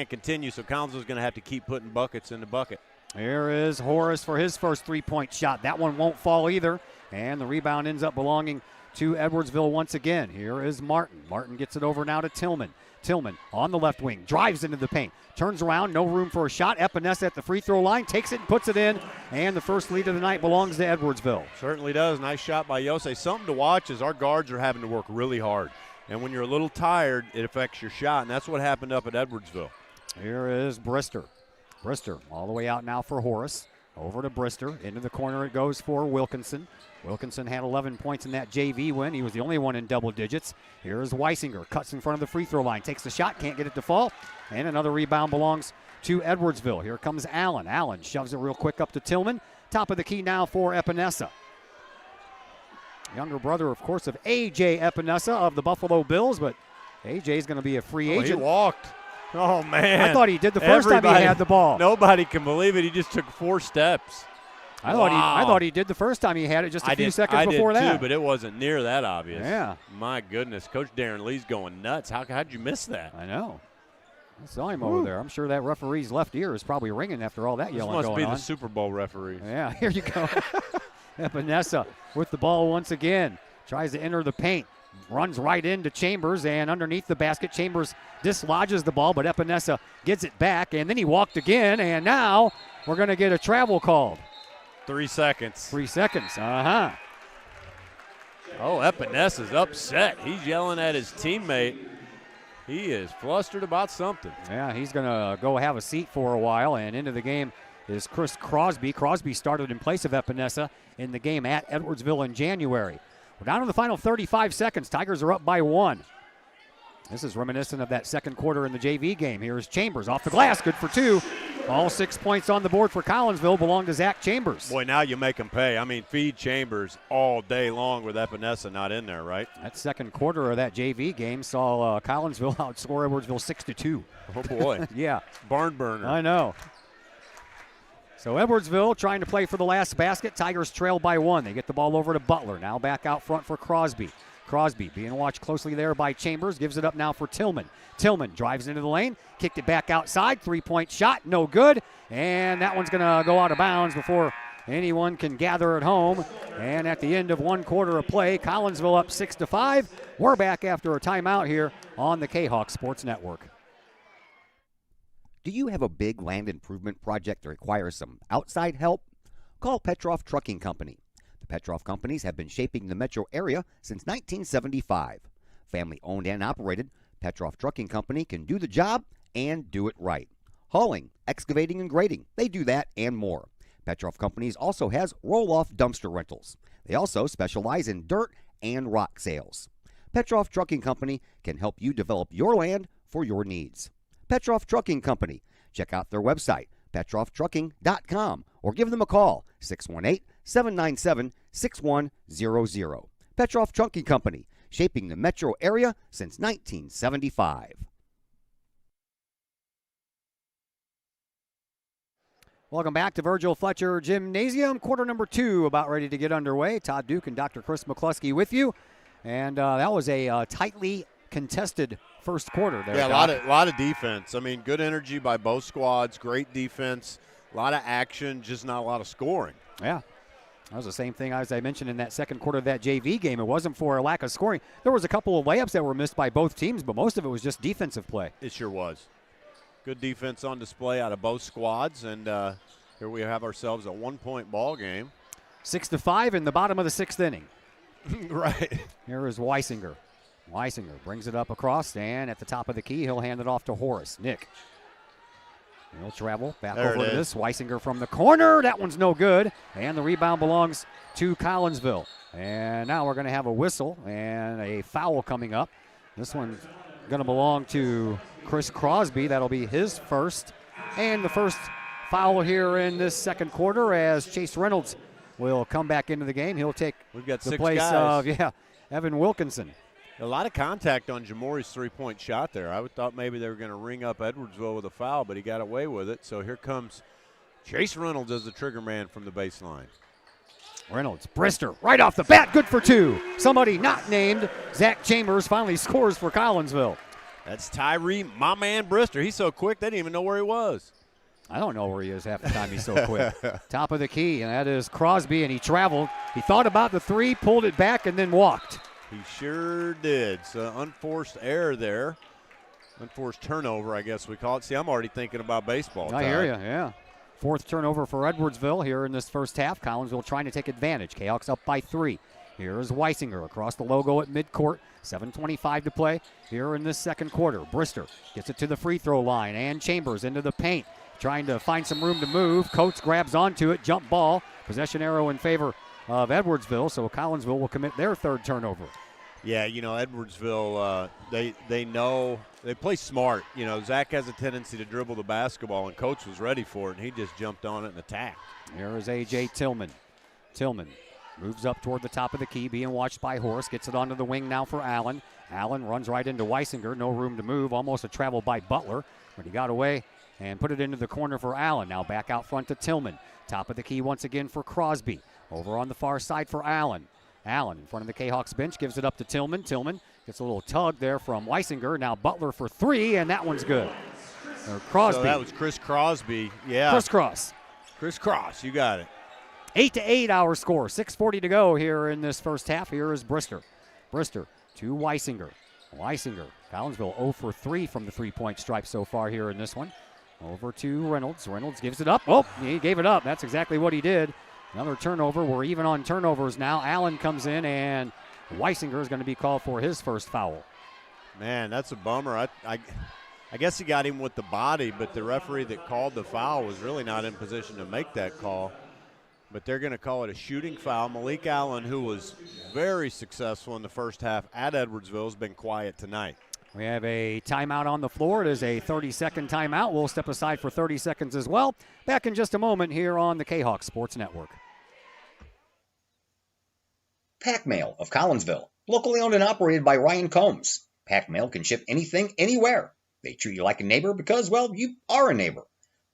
continue, so Collinsville's going to have to keep putting buckets in the bucket. Here is Horace for his first three-point shot. That one won't fall either, and the rebound ends up belonging to Edwardsville once again. Here is Martin. Martin gets it over now to Tillman. Tillman on the left wing, drives into the paint, turns around, no room for a shot. Epinesa at the free throw line, takes it and puts it in, and the first lead of the night belongs to Edwardsville. Certainly does. Nice shot by Yosei. Something to watch is our guards are having to work really hard, and when you're a little tired, it affects your shot, and that's what happened up at Edwardsville. Here is Brister. Brister all the way out now for Horace. Over to Brister. Into the corner it goes for Wilkinson. Wilkinson had 11 points in that JV win. He was the only one in double digits. Here's Weisinger. Cuts in front of the free throw line. Takes the shot. Can't get it to fall. And another rebound belongs to Edwardsville. Here comes Allen. Allen shoves it real quick up to Tillman. Top of the key now for Epinesa. Younger brother, of course, of A.J. Epinesa of the Buffalo Bills, but A.J. is going to be a free agent. He walked. Oh, man. I thought he did the first time he had the ball. Nobody can believe it. He just took 4 steps. I thought he did the first time he had it just a few seconds before that. I did too, but it wasn't near that obvious. Yeah. My goodness. Coach Darren Lee's going nuts. How'd you miss that? I know. I saw him over there. I'm sure that referee's left ear is probably ringing after all that yelling going on. This must be the Super Bowl referees. Yeah, here you go. Epinesa with the ball once again. Tries to enter the paint. Runs right into Chambers, and underneath the basket, Chambers dislodges the ball, but Epinesa gets it back, and then he walked again, and now we're going to get a travel called. 3 seconds. 3 seconds, uh-huh. Oh, Epinesa's upset. He's yelling at his teammate. He is flustered about something. Yeah, he's going to go have a seat for a while, and into the game is Chris Crosby. Crosby started in place of Epinesa in the game at Edwardsville in January. We're down to the final 35 seconds. Tigers are up by 1. This is reminiscent of that second quarter in the JV game. Here's Chambers off the glass, good for 2. All 6 points on the board for Collinsville belong to Zach Chambers. Boy, now you make him pay. I mean, feed Chambers all day long with Epinesa not in there, right? That second quarter of that JV game saw Collinsville outscore Edwardsville 6-2. Oh, boy. Yeah. Barn burner. I know. So Edwardsville trying to play for the last basket. Tigers trail by 1. They get the ball over to Butler. Now back out front for Crosby. Crosby being watched closely there by Chambers. Gives it up now for Tillman. Tillman drives into the lane. Kicked it back outside. 3-point shot. No good. And that one's going to go out of bounds before anyone can gather at home. And at the end of 1 quarter of play, Collinsville up 6-5. We're back after a timeout here on the Kahok Sports Network. Do you have a big land improvement project that requires some outside help? Call Petroff Trucking Company. The Petroff Companies have been shaping the metro area since 1975. Family owned and operated, Petroff Trucking Company can do the job and do it right. Hauling, excavating, and grading, they do that and more. Petroff Companies also has roll-off dumpster rentals. They also specialize in dirt and rock sales. Petroff Trucking Company can help you develop your land for your needs. Petroff Trucking Company. Check out their website, petrofftrucking.com, or give them a call, 618-797-6100. Petroff Trucking Company, shaping the metro area since 1975. Welcome back to Virgil Fletcher Gymnasium. Quarter number 2 about ready to get underway. Todd Duke and Dr. Chris McCluskey with you. And that was a tightly contested first quarter there. Yeah, a lot of defense. I mean, good energy by both squads, great defense, a lot of action, just not a lot of scoring. Yeah. That was the same thing as I mentioned in that second quarter of that JV game. It wasn't for a lack of scoring. There was a couple of layups that were missed by both teams, but most of it was just defensive play. It sure was. Good defense on display out of both squads, and here we have ourselves a 1-point ball game. 6-5 in the bottom of the 6th inning. Right. Here is Weisinger. Weisinger brings it up across, and at the top of the key, he'll hand it off to Horace. Nick. He'll travel back there over to this. Weisinger from the corner. That one's no good. And the rebound belongs to Collinsville. And now we're going to have a whistle and a foul coming up. This one's going to belong to Chris Crosby. That'll be his first. And the first foul here in this second quarter as Chase Reynolds will come back into the game. He'll take the place of Evan Wilkinson. A lot of contact on Jamori's 3-point shot there. I thought maybe they were going to ring up Edwardsville with a foul, but he got away with it. So here comes Chase Reynolds as the trigger man from the baseline. Reynolds, Brister, right off the bat, good for 2. Somebody not named Zach Chambers finally scores for Collinsville. That's Tyree, my man Brister. He's so quick, they didn't even know where he was. I don't know where he is half the time, he's so quick. Top of the key, and that is Crosby, and he traveled. He thought about the 3, pulled it back, and then walked. He sure did. So unforced error there. Unforced turnover, I guess we call it. See, I'm already thinking about baseball. I hear you, yeah. 4th turnover for Edwardsville here in this first half. Collinsville trying to take advantage. Kahok's up by 3. Here is Weisinger across the logo at midcourt. 7:25 to play here in this second quarter. Brister gets it to the free throw line, and Chambers into the paint, trying to find some room to move. Coates grabs onto it, jump ball. Possession arrow in favor of Edwardsville, so Collinsville will commit their 3rd turnover. Yeah, Edwardsville, they know, they play smart. Zach has a tendency to dribble the basketball, and Coach was ready for it, and he just jumped on it and attacked. Here is A.J. Tillman. Tillman moves up toward the top of the key, being watched by Horace. Gets it onto the wing now for Allen. Allen runs right into Weisinger. No room to move. Almost a travel by Butler, but he got away and put it into the corner for Allen. Now back out front to Tillman. Top of the key once again for Crosby. Over on the far side for Allen. Allen in front of the Kahawks bench gives it up to Tillman. Tillman gets a little tug there from Weisinger. Now Butler for 3, and that one's good. Crosby. So that was Chris Crosby. Yeah. Chris Cross, you got it. 8-8 our score. 6:40 to go here in this first half. Here is Brister. Brister to Weisinger. Weisinger. Collinsville 0 for 3 from the three-point stripe so far here in this one. Over to Reynolds. Reynolds gives it up. Oh, he gave it up. That's exactly what he did. Another turnover. We're even on turnovers now. Allen comes in, and Weisinger is going to be called for his first foul. Man, that's a bummer. I guess he got him with the body, but the referee that called the foul was really not in position to make that call. But they're going to call it a shooting foul. Malik Allen, who was very successful in the first half at Edwardsville, has been quiet tonight. We have a timeout on the floor. It is a 30-second timeout. We'll step aside for 30 seconds as well. Back in just a moment here on the Kahawk Sports Network. Pack Mail of Collinsville, locally owned and operated by Ryan Combs. Pack Mail can ship anything, anywhere. They treat you like a neighbor because, well, you are a neighbor.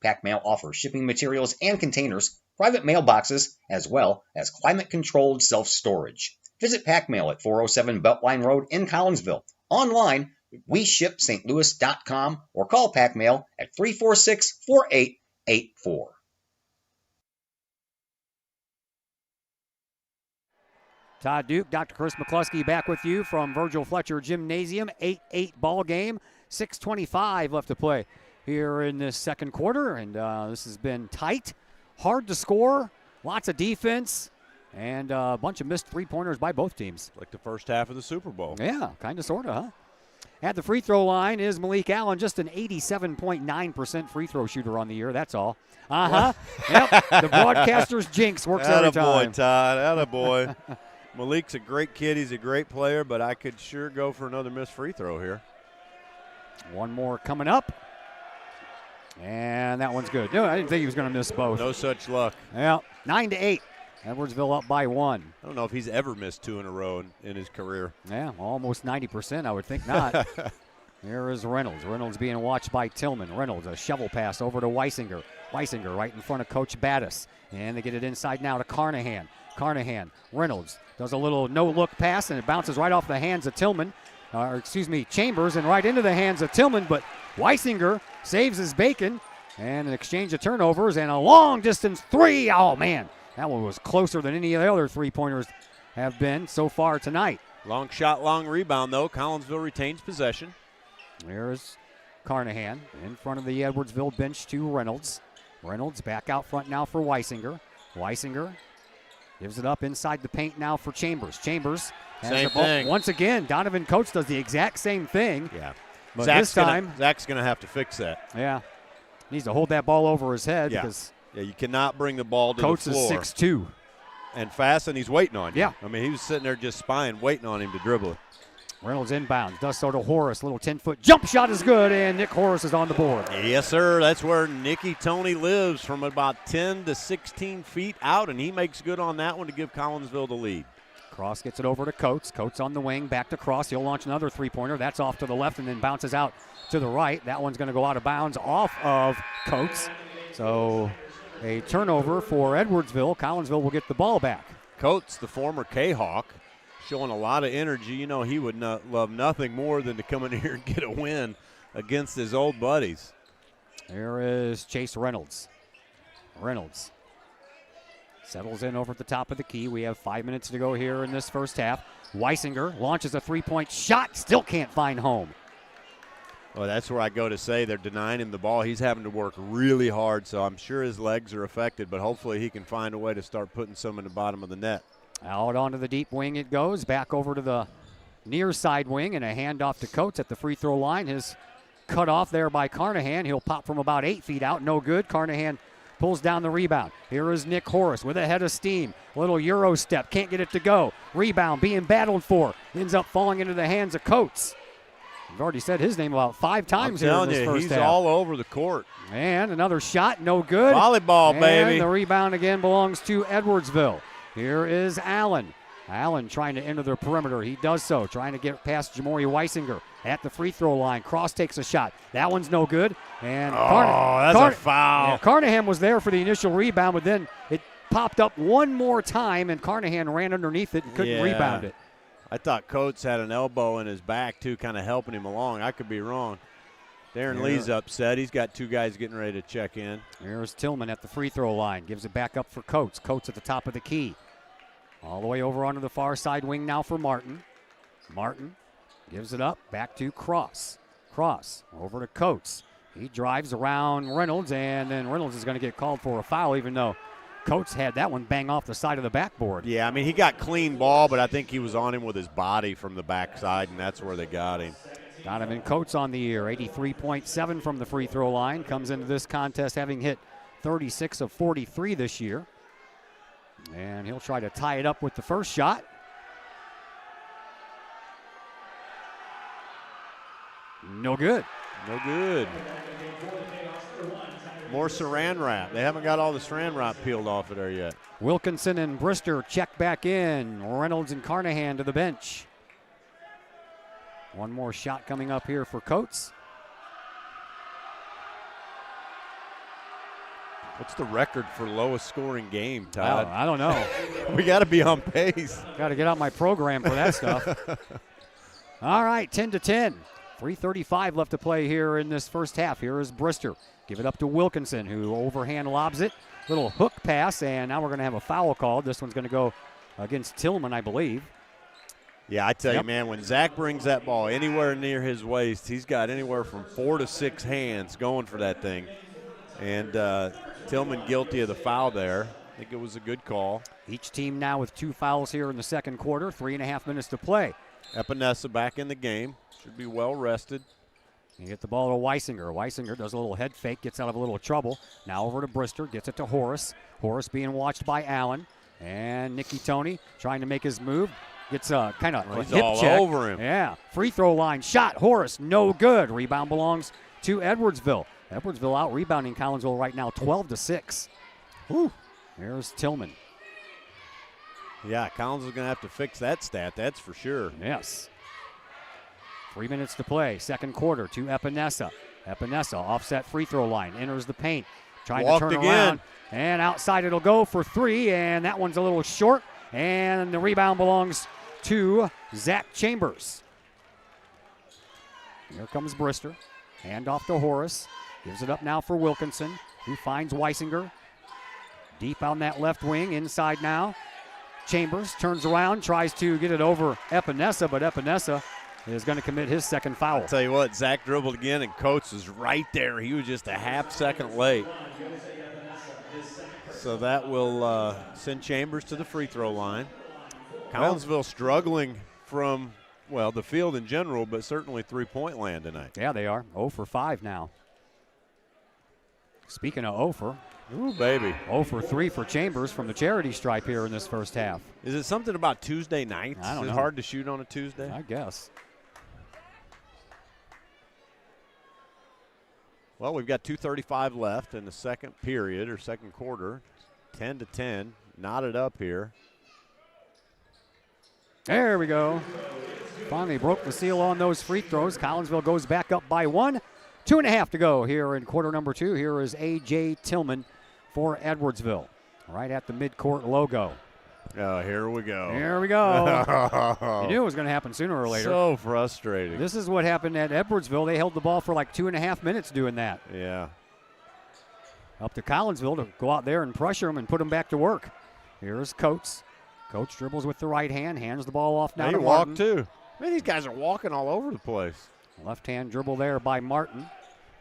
Pack Mail offers shipping materials and containers, private mailboxes, as well as climate-controlled self-storage. Visit Pack Mail at 407 Beltline Road in Collinsville. Online, WeShipSt.Louis.com or call Pack Mail at 346-4884. Todd Duke, Dr. Chris McCluskey back with you from Virgil Fletcher Gymnasium. 8-8 ball game. 6:25 left to play here in this second quarter, and this has been tight, hard to score, lots of defense, and a bunch of missed three-pointers by both teams. Like the first half of the Super Bowl. Yeah, kind of, sort of, huh? At the free throw line is Malik Allen, just an 87.9% free throw shooter on the year, that's all. Yep, the broadcaster's jinx works every time. Attaboy, Todd, attaboy. Malik's a great kid, he's a great player, but I could sure go for another missed free throw here. One more coming up. And that one's good. No, I didn't think he was going to miss both. No such luck. Yeah, 9-8. Edwardsville up by 1. I don't know if he's ever missed 2 in a row in his career. Yeah, almost 90%. I would think not. Here is Reynolds. Reynolds being watched by Tillman. Reynolds, a shovel pass over to Weisinger. Weisinger right in front of Coach Battis. And they get it inside now to Carnahan. Carnahan, Reynolds does a little no-look pass, and it bounces right off the hands of Tillman. Chambers, and right into the hands of Tillman, but Weisinger saves his bacon, and an exchange of turnovers, and a long-distance 3. Oh, man, that one was closer than any of the other three-pointers have been so far tonight. Long shot, long rebound, though. Collinsville retains possession. There's Carnahan in front of the Edwardsville bench to Reynolds. Reynolds back out front now for Weisinger. Weisinger gives it up inside the paint now for Chambers. Chambers has same the ball. thing. Once again, Donovan Coates does the exact same thing. Yeah. But Zach's this time, Zach's going to have to fix that. Yeah. Needs to hold that ball over his head. Yeah. Because you cannot bring the ball to Coates the floor. is 6'2". And fast, and he's waiting on you. Yeah. I mean, he was sitting there just spying, waiting on him to dribble it. Reynolds inbounds, does so to Horace. Little 10-foot jump shot is good, and Nick Horace is on the board. Yes, sir. That's where Nicky Tony lives, from about 10 to 16 feet out, and he makes good on that one to give Collinsville the lead. Cross gets it over to Coates. Coates on the wing, back to Cross. He'll launch another three-pointer. That's off to the left and then bounces out to the right. That one's going to go out of bounds off of Coates. So a turnover for Edwardsville. Collinsville will get the ball back. Coates, the former Kahok, showing a lot of energy. You know, he would love nothing more than to come in here and get a win against his old buddies. There is Chase Reynolds. Reynolds settles in over at the top of the key. We have 5 minutes to go here in this first half. Weisinger launches a three-point shot, still can't find home. Well, that's where I go to say they're denying him the ball. He's having to work really hard, so I'm sure his legs are affected, but hopefully he can find a way to start putting some in the bottom of the net. Out onto the deep wing it goes, back over to the near side wing, and a handoff to Coates at the free throw line. His cut off there by Carnahan. He'll pop from about 8 feet out, no good. Carnahan pulls down the rebound. Here is Nick Horace with a head of steam. Little Euro step, can't get it to go. Rebound being battled for. Ends up falling into the hands of Coates. I've already said his name about 5 times here in this first he's half. all over the court. And another shot, no good. Volleyball, and baby. The rebound again belongs to Edwardsville. Here is Allen. Allen trying to enter the perimeter. He does so, trying to get past Jamori Weisinger at the free throw line. Cross takes a shot. That one's no good. And that's a foul. Yeah, Carnahan was there for the initial rebound, but then it popped up one more time, and Carnahan ran underneath it and couldn't rebound it. I thought Coates had an elbow in his back, too, kind of helping him along. I could be wrong. Darren Lee's upset. He's got 2 guys getting ready to check in. Here's Tillman at the free throw line. Gives it back up for Coates. Coates at the top of the key. All the way over onto the far side wing now for Martin. Martin gives it up. Back to Cross. Cross over to Coates. He drives around Reynolds, and then Reynolds is going to get called for a foul, even though Coates had that one bang off the side of the backboard. Yeah, I mean, he got clean ball, but I think he was on him with his body from the backside, and that's where they got him. Donovan Coates on the year, 83.7 from the free throw line. Comes into this contest having hit 36 of 43 this year. And he'll try to tie it up with the first shot. No good. No good. More saran wrap. They haven't got all the saran wrap peeled off of there yet. Wilkinson and Brister check back in. Reynolds and Carnahan to the bench. One more shot coming up here for Coates. What's the record for lowest scoring game, Todd? I don't know. We got to be on pace. Got to get out my program for that stuff. All right, 10-10. 3:35 left to play here in this first half. Here is Brister. Give it up to Wilkinson, who overhand lobs it. Little hook pass, and now we're going to have a foul called. This one's going to go against Tillman, I believe. Yeah, I tell you, man, when Zach brings that ball anywhere near his waist, he's got anywhere from 4 to 6 hands going for that thing. And Tillman guilty of the foul there. I think it was a good call. Each team now with 2 fouls here in the second quarter. 3.5 minutes to play. Epinesa back in the game. Should be well rested. You get the ball to Weisinger. Weisinger does a little head fake, gets out of a little trouble. Now over to Brister, gets it to Horace. Horace being watched by Allen. And Nicky Tony trying to make his move. Gets a kind of he's hip all check. over him. Yeah. Free throw line shot. Horace, no good. Rebound belongs to Edwardsville. Edwardsville out rebounding Collinsville right now 12-6. Whew. There's Tillman. Yeah, Collinsville's going to have to fix that stat, that's for sure. Yes. 3 minutes to play. Second quarter to Epinesa. Epinesa offset free throw line. Enters the paint. Trying Walked to turn again. around. And outside it'll go for 3. And that one's a little short. And the rebound belongs to Zach Chambers. Here comes Brister. Hand off to Horace. Gives it up now for Wilkinson, who finds Weisinger. Deep on that left wing. Inside now. Chambers turns around, tries to get it over Epinesa, but Epinesa is going to commit his second foul. I'll tell you what, Zach dribbled again, and Coates was right there. He was just a half second late. So that will send Chambers to the free throw line. Collinsville struggling from, well, the field in general, but certainly three-point land tonight. Yeah, they are. 0 for 5 now. Speaking of 0 for, ooh, baby. 0 for 3 for Chambers from the charity stripe here in this first half. Is it something about Tuesday nights? I don't Is know. it hard to shoot on a Tuesday? I guess. Well, we've got 2:35 left in the second period or second quarter. 10-10, knotted up here. There we go. Finally broke the seal on those free throws. Collinsville goes back up by 1. 2.5 to go here in quarter number 2. Here is A.J. Tillman for Edwardsville. Right at the midcourt logo. Oh, here we go. Here we go. You knew it was going to happen sooner or later. So frustrating. This is what happened at Edwardsville. They held the ball for like 2.5 minutes doing that. Yeah. Up to Collinsville to go out there and pressure them and put them back to work. Here's Coates. Coates dribbles with the right hand, hands the ball off now They to walk Martin. too. Man, these guys are walking all over the place. Left hand dribble there by Martin.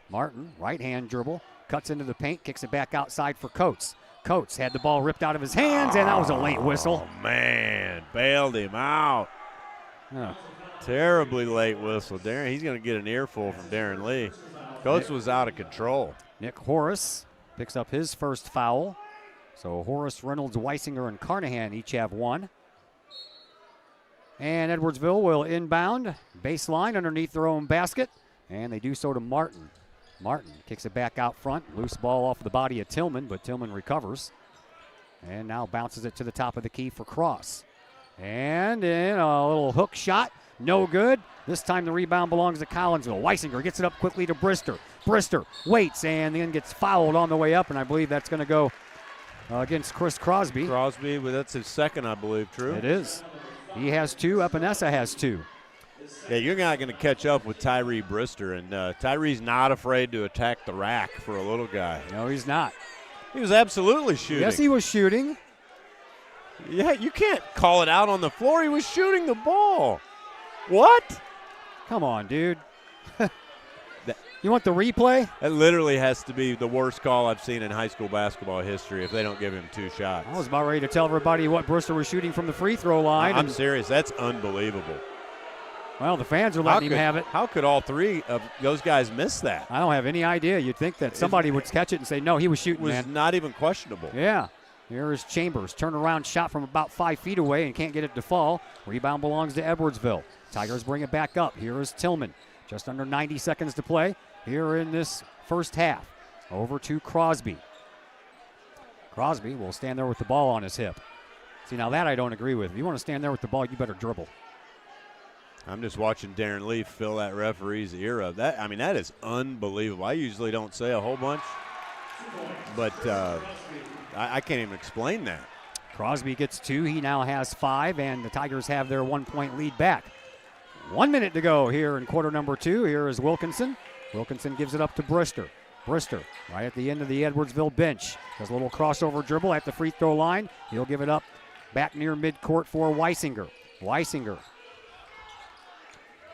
Martin, right hand dribble, cuts into the paint, kicks it back outside for Coates. Coates had the ball ripped out of his hands, and that was a late whistle. Oh, man, bailed him out. Yeah. Terribly late whistle. Darren, he's going to get an earful from Darren Lee. Coates was out of control. Nick Horace picks up his first foul. So Horace, Reynolds, Weisinger, and Carnahan each have one. And Edwardsville will inbound, baseline underneath their own basket, and they do so to Martin. Martin kicks it back out front, loose ball off the body of Tillman, but Tillman recovers. And now bounces it to the top of the key for Cross. And in a little hook shot, no good. This time the rebound belongs to Collinsville. Weisinger gets it up quickly to Brister. Brister waits and then gets fouled on the way up, and I believe that's going to go against Chris Crosby. Crosby, but that's his second, I believe, true? It is. He has two. Epinesa has two. Yeah, you're not going to catch up with Tyree Brister, and Tyree's not afraid to attack the rack for a little guy. No, he's not. He was absolutely shooting. Yes, he was shooting. Yeah, you can't call it out on the floor. He was shooting the ball. What? Come on, dude. You want the replay? That literally has to be the worst call I've seen in high school basketball history if they don't give him two shots. I was about ready to tell everybody what Brister was shooting from the free throw line. I'm serious. That's unbelievable. Well, the fans are letting him have it. How could all three of those guys miss that? I don't have any idea. You'd think that somebody would catch it and say, no, he was shooting, It was man. not even questionable. Yeah. Here is Chambers. Turnaround shot from about 5 feet away and can't get it to fall. Rebound belongs to Edwardsville. Tigers bring it back up. Here is Tillman. Just under 90 seconds to play here in this first half. Over to Crosby. Crosby will stand there with the ball on his hip. See, now that I don't agree with. If you want to stand there with the ball, you better dribble. I'm just watching Darren Lee fill that referee's ear up. That is unbelievable. I usually don't say a whole bunch, but I can't even explain that. Crosby gets 2. He now has 5, and the Tigers have their 1-point lead back. 1 minute to go here in quarter number 2. Here is Wilkinson. Wilkinson gives it up to Brister. Brister right at the end of the Edwardsville bench. Does a little crossover dribble at the free throw line. He'll give it up back near midcourt for Weisinger. Weisinger.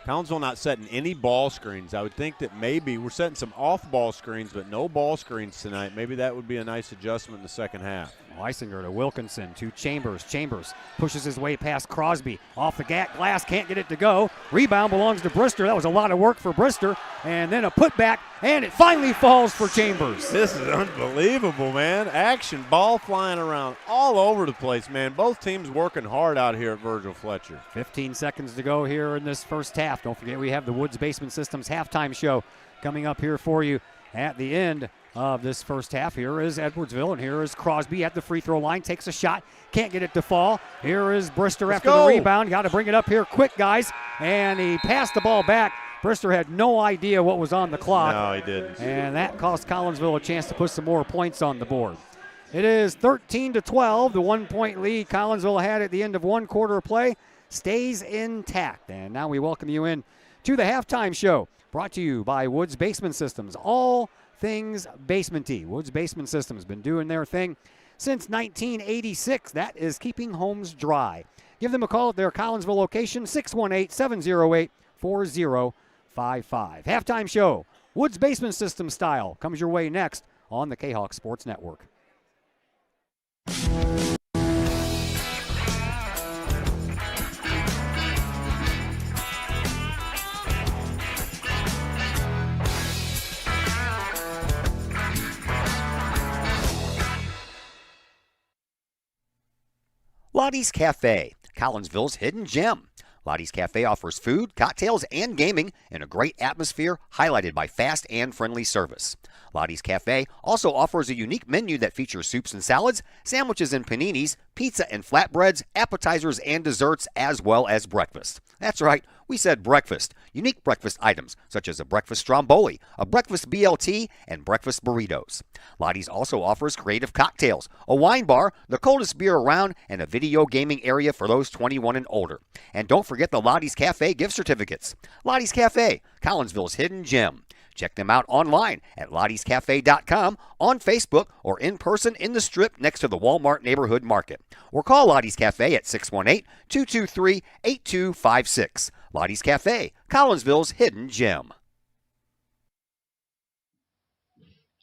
Collinsville not setting any ball screens. I would think that maybe we're setting some off-ball screens, but no ball screens tonight. Maybe that would be a nice adjustment in the second half. Weisinger to Wilkinson to Chambers. Chambers pushes his way past Crosby. Off the glass, can't get it to go. Rebound belongs to Brister. That was a lot of work for Brister. And then a putback, and it finally falls for Chambers. This is unbelievable, man. Action, ball flying around all over the place, man. Both teams working hard out here at Virgil Fletcher. 15 seconds to go here in this first half. Don't forget we have the Woods Basement Systems halftime show coming up here for you at the end of this first half. Here is Edwardsville, and here is Crosby at the free throw line. Takes a shot, can't get it to fall. Here is Brister after the rebound. Got to bring it up here quick, guys. And he passed the ball back. Brister had no idea what was on the clock. No, he didn't. And that cost Collinsville a chance to put some more points on the board. It is 13-12. The 1-point lead Collinsville had at the end of one quarter of play stays intact. And now we welcome you in to the halftime show, brought to you by Woods Basement Systems. All things basement-y. Woods Basement Systems been doing their thing since 1986. That is keeping homes dry. Give them a call at their Collinsville location, 618-708-4055. Halftime show, Woods Basement Systems style, comes your way next on the Kahok Sports Network. Lottie's Cafe, Collinsville's hidden gem. Lottie's Cafe offers food, cocktails, and gaming in a great atmosphere highlighted by fast and friendly service. Lottie's Cafe also offers a unique menu that features soups and salads, sandwiches and paninis, pizza and flatbreads, appetizers and desserts, as well as breakfast. That's right, we said breakfast. Unique breakfast items such as a breakfast stromboli, a breakfast BLT, and breakfast burritos. Lottie's also offers creative cocktails, a wine bar, the coldest beer around, and a video gaming area for those 21 and older. And don't forget the Lottie's Cafe gift certificates. Lottie's Cafe, Collinsville's hidden gem. Check them out online at lottiescafe.com, on Facebook, or in person in the Strip next to the Walmart Neighborhood Market. Or call Lottie's Cafe at 618-223-8256. Lottie's Cafe, Collinsville's hidden gem.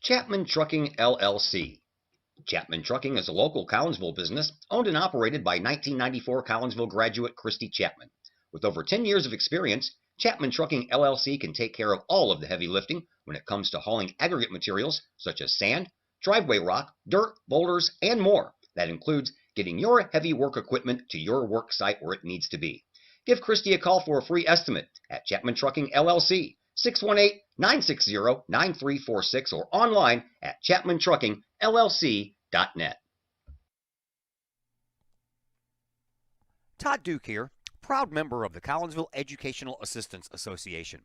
Chapman Trucking, LLC. Chapman Trucking is a local Collinsville business owned and operated by 1994 Collinsville graduate Christy Chapman. With over 10 years of experience, Chapman Trucking LLC can take care of all of the heavy lifting when it comes to hauling aggregate materials such as sand, driveway rock, dirt, boulders, and more. That includes getting your heavy work equipment to your work site where it needs to be. Give Christy a call for a free estimate at Chapman Trucking LLC, 618-960-9346, or online at chapmantruckingllc.net. Todd Duke here, proud member of the Collinsville Educational Assistance Association.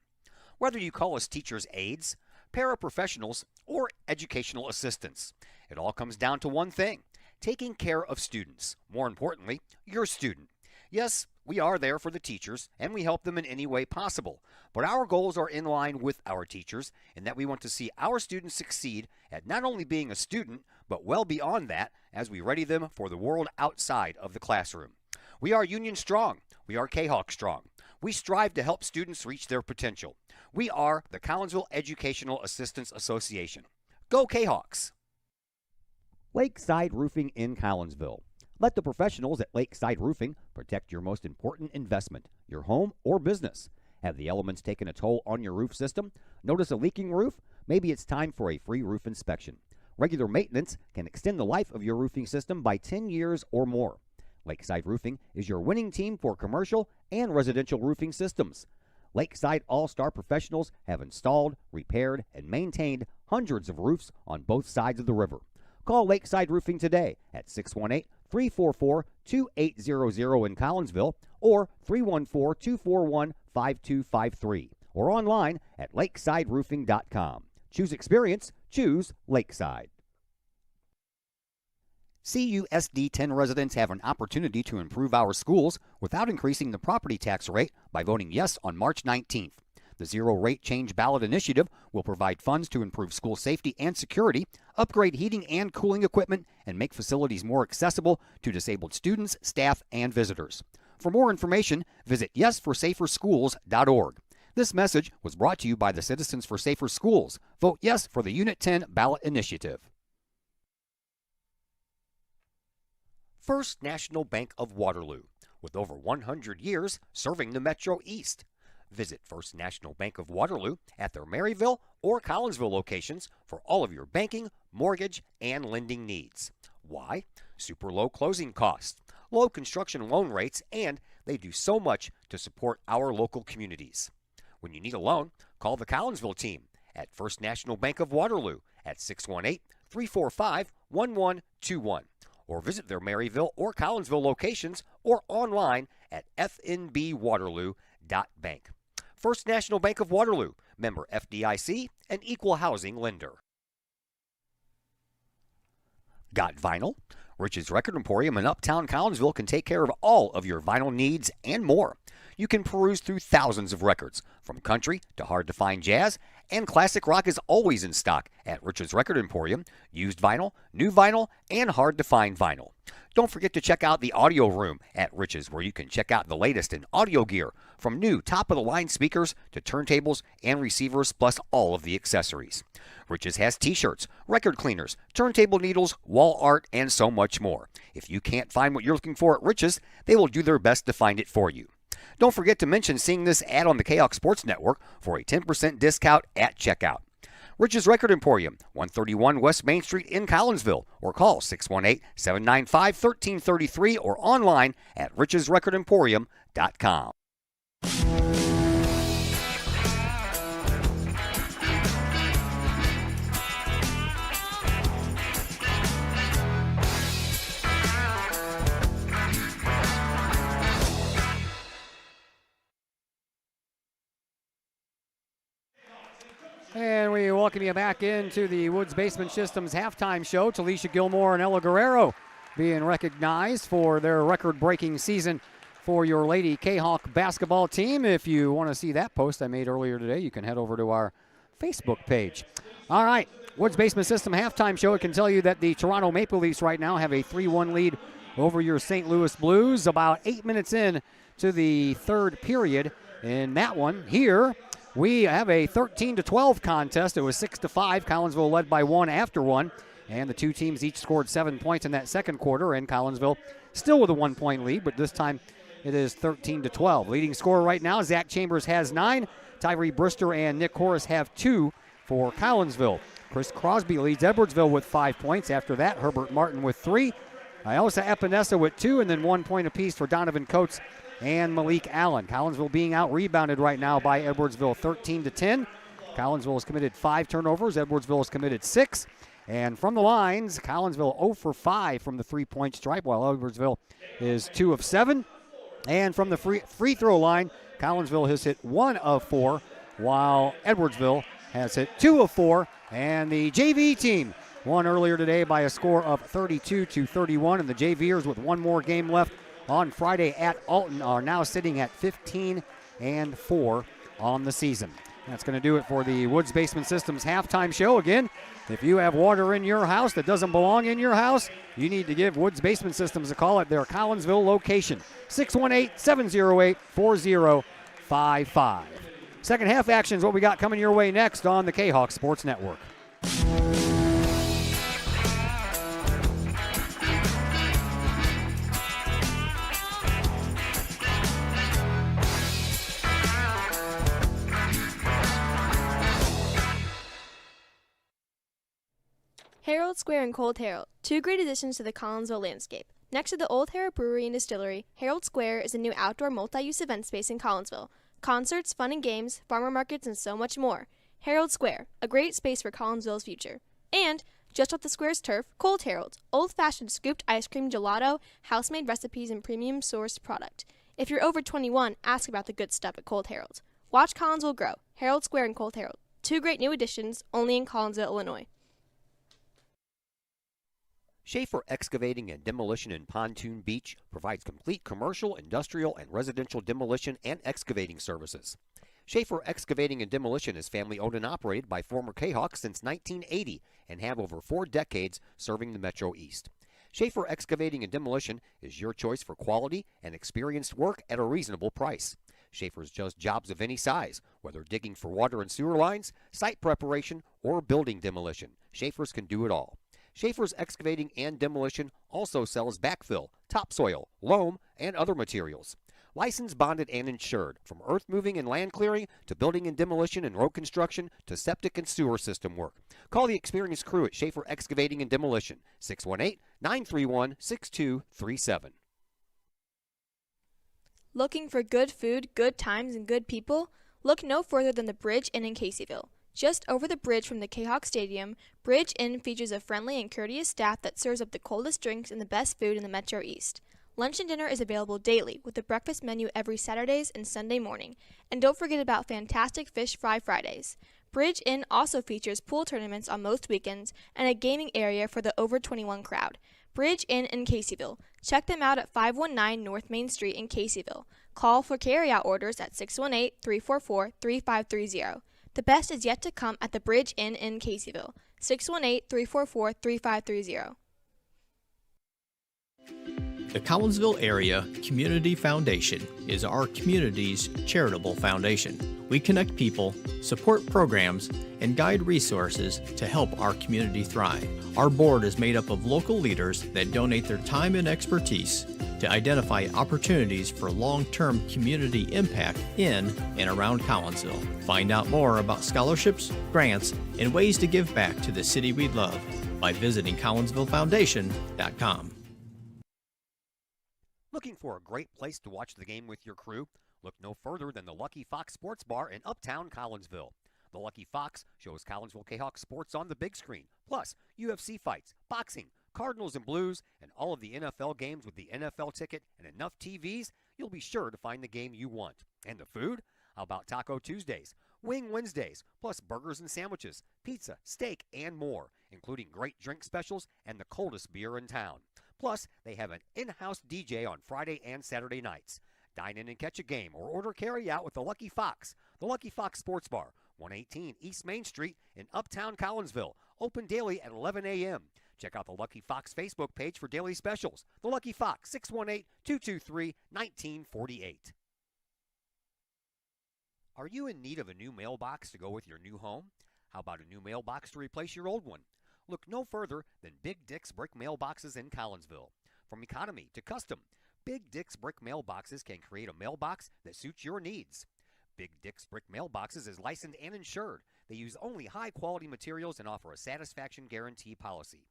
Whether you call us teachers' aides, paraprofessionals, or educational assistants, it all comes down to one thing: taking care of students. More importantly, your student. Yes, we are there for the teachers, and we help them in any way possible. But our goals are in line with our teachers, in that we want to see our students succeed at not only being a student, but well beyond that as we ready them for the world outside of the classroom. We are Union strong. We are Kahok strong. We strive to help students reach their potential. We are the Collinsville Educational Assistance Association. Go Kahawks! Lakeside Roofing in Collinsville. Let the professionals at Lakeside Roofing protect your most important investment, your home or business. Have the elements taken a toll on your roof system? Notice a leaking roof? Maybe it's time for a free roof inspection. Regular maintenance can extend the life of your roofing system by 10 years or more. Lakeside Roofing is your winning team for commercial and residential roofing systems. Lakeside All-Star professionals have installed, repaired, and maintained hundreds of roofs on both sides of the river. Call Lakeside Roofing today at 618-344-2800 in Collinsville or 314-241-5253 or online at lakesideroofing.com. Choose experience, choose Lakeside. CUSD 10 residents have an opportunity to improve our schools without increasing the property tax rate by voting yes on March 19th. The Zero Rate Change Ballot Initiative will provide funds to improve school safety and security, upgrade heating and cooling equipment, and make facilities more accessible to disabled students, staff, and visitors. For more information, visit yesforsaferschools.org. This message was brought to you by the Citizens for Safer Schools. Vote yes for the Unit 10 ballot initiative. First National Bank of Waterloo, with over 100 years serving the Metro East. Visit First National Bank of Waterloo at their Maryville or Collinsville locations for all of your banking, mortgage, and lending needs. Why? Super low closing costs, low construction loan rates, and they do so much to support our local communities. When you need a loan, call the Collinsville team at First National Bank of Waterloo at 618-345-1121. Or visit their Maryville or Collinsville locations or online at fnbwaterloo.bank. First National Bank of Waterloo, member FDIC, and equal housing lender. Got vinyl? Rich's Record Emporium in Uptown Collinsville can take care of all of your vinyl needs and more. You can peruse through thousands of records, from country to hard-to-find jazz, and classic rock is always in stock at Rich's Record Emporium, used vinyl, new vinyl, and hard-to-find vinyl. Don't forget to check out the audio room at Rich's, where you can check out the latest in audio gear, from new top-of-the-line speakers to turntables and receivers, plus all of the accessories. Rich's has t-shirts, record cleaners, turntable needles, wall art, and so much more. If you can't find what you're looking for at Rich's, they will do their best to find it for you. Don't forget to mention seeing this ad on the Kahok Sports Network for a 10% discount at checkout. Rich's Record Emporium, 131 West Main Street in Collinsville, or call 618-795-1333 or online at richesrecordemporium.com. And we welcome you back into the Woods Basement Systems halftime show. Talisha Gilmore and Ella Guerrero being recognized for their record-breaking season for your Lady Kahok basketball team. If you want to see that post I made earlier today, you can head over to our Facebook page. All right, Woods Basement System halftime show. I can tell you that the Toronto Maple Leafs right now have a 3-1 lead over your St. Louis Blues. About 8 minutes in to the third period. In that one here, we have a 13-12 contest. It was 6-5. Collinsville led by 1 after 1. And the two teams each scored 7 points in that second quarter. And Collinsville still with a 1-point lead, but this time it is 13-12. Leading scorer right now, Zach Chambers has 9. Tyree Brister and Nick Horace have 2 for Collinsville. Chris Crosby leads Edwardsville with 5 points. After that, Herbert Martin with 3. Iosa Epinesa with 2, and then 1 point apiece for Donovan Coates and Malik Allen. Collinsville being out-rebounded right now by Edwardsville 13-10. Collinsville has committed 5 turnovers. Edwardsville has committed 6. And from the lines, Collinsville 0 for 5 from the three-point stripe, while Edwardsville is 2 of 7. And from the free throw line, Collinsville has hit 1 of 4, while Edwardsville has hit 2 of 4. And the JV team won earlier today by a score of 32-31. And the JVers, with one more game left on Friday at Alton, are now sitting at 15-4 on the season. That's going to do it for the Woods Basement Systems halftime show. Again, if you have water in your house that doesn't belong in your house, you need to give Woods Basement Systems a call at their Collinsville location, 618-708-4055. Second half action is what we got coming your way next on the Kahok Sports Network. Herald Square and Cold Herald, 2 great additions to the Collinsville landscape. Next to the Old Herald Brewery and Distillery, Herald Square is a new outdoor multi-use event space in Collinsville. Concerts, fun and games, farmer markets, and so much more. Herald Square, a great space for Collinsville's future. And, just off the square's turf, Cold Herald, old-fashioned scooped ice cream gelato, house-made recipes, and premium-sourced product. If you're over 21, ask about the good stuff at Cold Herald. Watch Collinsville grow. Herald Square and Cold Herald, 2 great new additions, only in Collinsville, Illinois. Schaefer Excavating and Demolition in Pontoon Beach provides complete commercial, industrial, and residential demolition and excavating services. Schaefer Excavating and Demolition is family owned and operated by former Kahawks since 1980 and have over 4 decades serving the Metro East. Schaefer Excavating and Demolition is your choice for quality and experienced work at a reasonable price. Schaefer's does jobs of any size, whether digging for water and sewer lines, site preparation, or building demolition. Schaefer's can do it all. Schaefer's Excavating and Demolition also sells backfill, topsoil, loam, and other materials. Licensed, bonded, and insured, from earth moving and land clearing to building and demolition and road construction to septic and sewer system work. Call the experienced crew at Schaefer Excavating and Demolition, 618-931-6237. Looking for good food, good times, and good people? Look no further than the Bridge Inn in Caseyville. Just over the bridge from the Kahok Stadium, Bridge Inn features a friendly and courteous staff that serves up the coldest drinks and the best food in the Metro East. Lunch and dinner is available daily, with a breakfast menu every Saturdays and Sunday morning. And don't forget about fantastic fish fry Fridays. Bridge Inn also features pool tournaments on most weekends and a gaming area for the over 21 crowd. Bridge Inn in Caseyville. Check them out at 519 North Main Street in Caseyville. Call for carryout orders at 618-344-3530. The best is yet to come at the Bridge Inn in Caseyville, 618-344-3530. The Collinsville Area Community Foundation is our community's charitable foundation. We connect people, support programs, and guide resources to help our community thrive. Our board is made up of local leaders that donate their time and expertise to identify opportunities for long-term community impact in and around Collinsville. Find out more about scholarships, grants, and ways to give back to the city we love by visiting CollinsvilleFoundation.com. Looking for a great place to watch the game with your crew? Look no further than the Lucky Fox Sports Bar in Uptown Collinsville. The Lucky Fox shows Collinsville Kahawk sports on the big screen, plus UFC fights, boxing, Cardinals and Blues, and all of the NFL games with the NFL ticket and enough TVs, you'll be sure to find the game you want. And the food? How about Taco Tuesdays? Wing Wednesdays, plus burgers and sandwiches, pizza, steak, and more, including great drink specials and the coldest beer in town. Plus, they have an in-house DJ on Friday and Saturday nights. Dine in and catch a game or order carry-out with the Lucky Fox. The Lucky Fox Sports Bar, 118 East Main Street in Uptown Collinsville. Open daily at 11 a.m. Check out the Lucky Fox Facebook page for daily specials. The Lucky Fox, 618-223-1948. Are you in need of a new mailbox to go with your new home? How about a new mailbox to replace your old one? Look no further than Big Dick's Brick Mailboxes in Collinsville. From economy to custom, Big Dick's Brick Mailboxes can create a mailbox that suits your needs. Big Dick's Brick Mailboxes is licensed and insured. They use only high-quality materials and offer a satisfaction guarantee policy.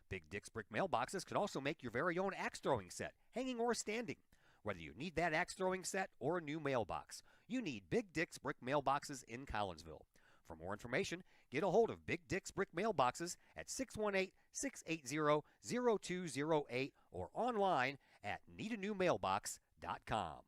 Big Dick's Brick Mailboxes can also make your very own axe throwing set, hanging or standing. Whether you need that axe throwing set or a new mailbox, you need Big Dick's Brick Mailboxes in Collinsville. For more information, get a hold of Big Dick's Brick Mailboxes at 618-680-0208 or online at needanewmailbox.com.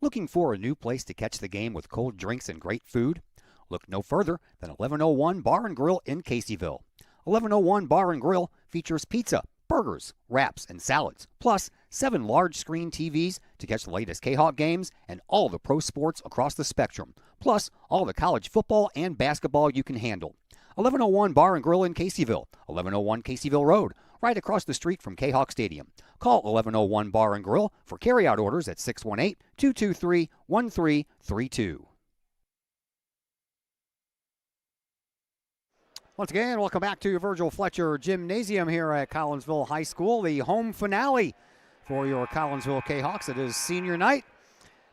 Looking for a new place to catch the game with cold drinks and great food? Look no further than 1101 Bar and Grill in Caseyville. 1101 Bar and Grill features pizza, burgers, wraps, and salads, plus 7 large screen TVs to catch the latest Kahok games and all the pro sports across the spectrum, plus all the college football and basketball you can handle. 1101 Bar and Grill in Caseyville, 1101 Caseyville Road, right across the street from Kahok Stadium. Call 1101 Bar and Grill for carryout orders at 618-223-1332. Once again, welcome back to Virgil Fletcher Gymnasium here at Collinsville High School, the home finale for your Collinsville Kahawks. It is senior night,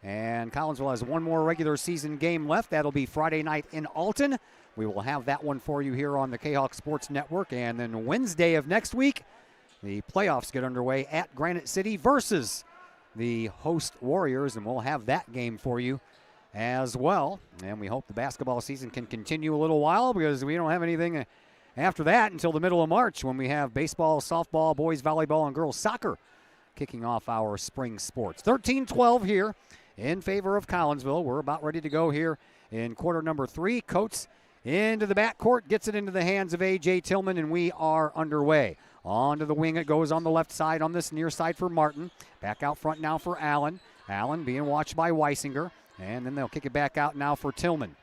and Collinsville has one more regular season game left. That'll be Friday night in Alton. We will have that one for you here on the Kahawk Sports Network. And then Wednesday of next week, the playoffs get underway at Granite City versus the host Warriors, and we'll have that game for you as well. And we hope the basketball season can continue a little while, because we don't have anything after that until the middle of March, when we have baseball, softball, boys volleyball, and girls soccer kicking off our spring sports. 13-12 here in favor of Collinsville. We're about ready to go here in quarter number 3. Coates into the backcourt, gets it into the hands of A.J. Tillman, and we are underway. On to the wing it goes on the left side, on this near side for Martin. Back out front now for Allen. Allen being watched by Weisinger. And then they'll kick it back out now for Tillman.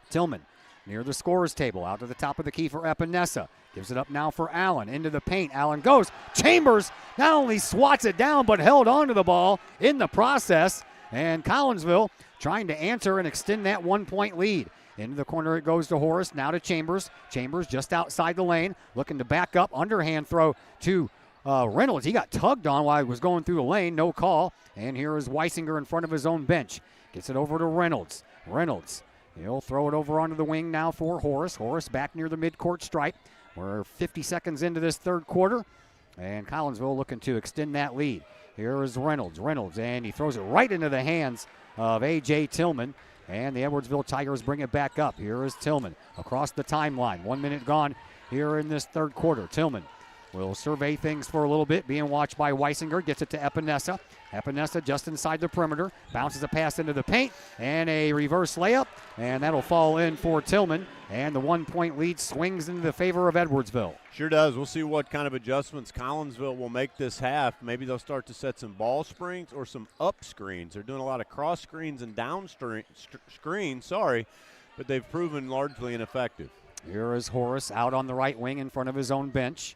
Tillman near the scorer's table, out to the top of the key for Epinesa. Gives it up now for Allen, into the paint. Allen goes. Chambers not only swats it down, but held on to the ball in the process. And Collinsville trying to answer and extend that 1-point lead. Into the corner it goes to Horace, now to Chambers. Chambers just outside the lane, looking to back up. Underhand throw to Reynolds. He got tugged on while he was going through the lane, no call. And here is Weisinger in front of his own bench. Gets it over to Reynolds. Reynolds, he'll throw it over onto the wing now for Horace. Horace back near the midcourt stripe. We're 50 seconds into this third quarter, and Collinsville looking to extend that lead. Here is Reynolds. Reynolds, and he throws it right into the hands of A.J. Tillman, and the Edwardsville Tigers bring it back up. Here is Tillman across the timeline. 1 minute gone here in this third quarter. Tillman will survey things for a little bit, being watched by Weisinger. Gets it to Epinesa. Epinesa just inside the perimeter. Bounces a pass into the paint, and a reverse layup, and that'll fall in for Tillman. And the 1-point lead swings into the favor of Edwardsville. Sure does. We'll see what kind of adjustments Collinsville will make this half. Maybe they'll start to set some ball screens or some up screens. They're doing a lot of cross screens and down screens, but they've proven largely ineffective. Here is Horace out on the right wing in front of his own bench.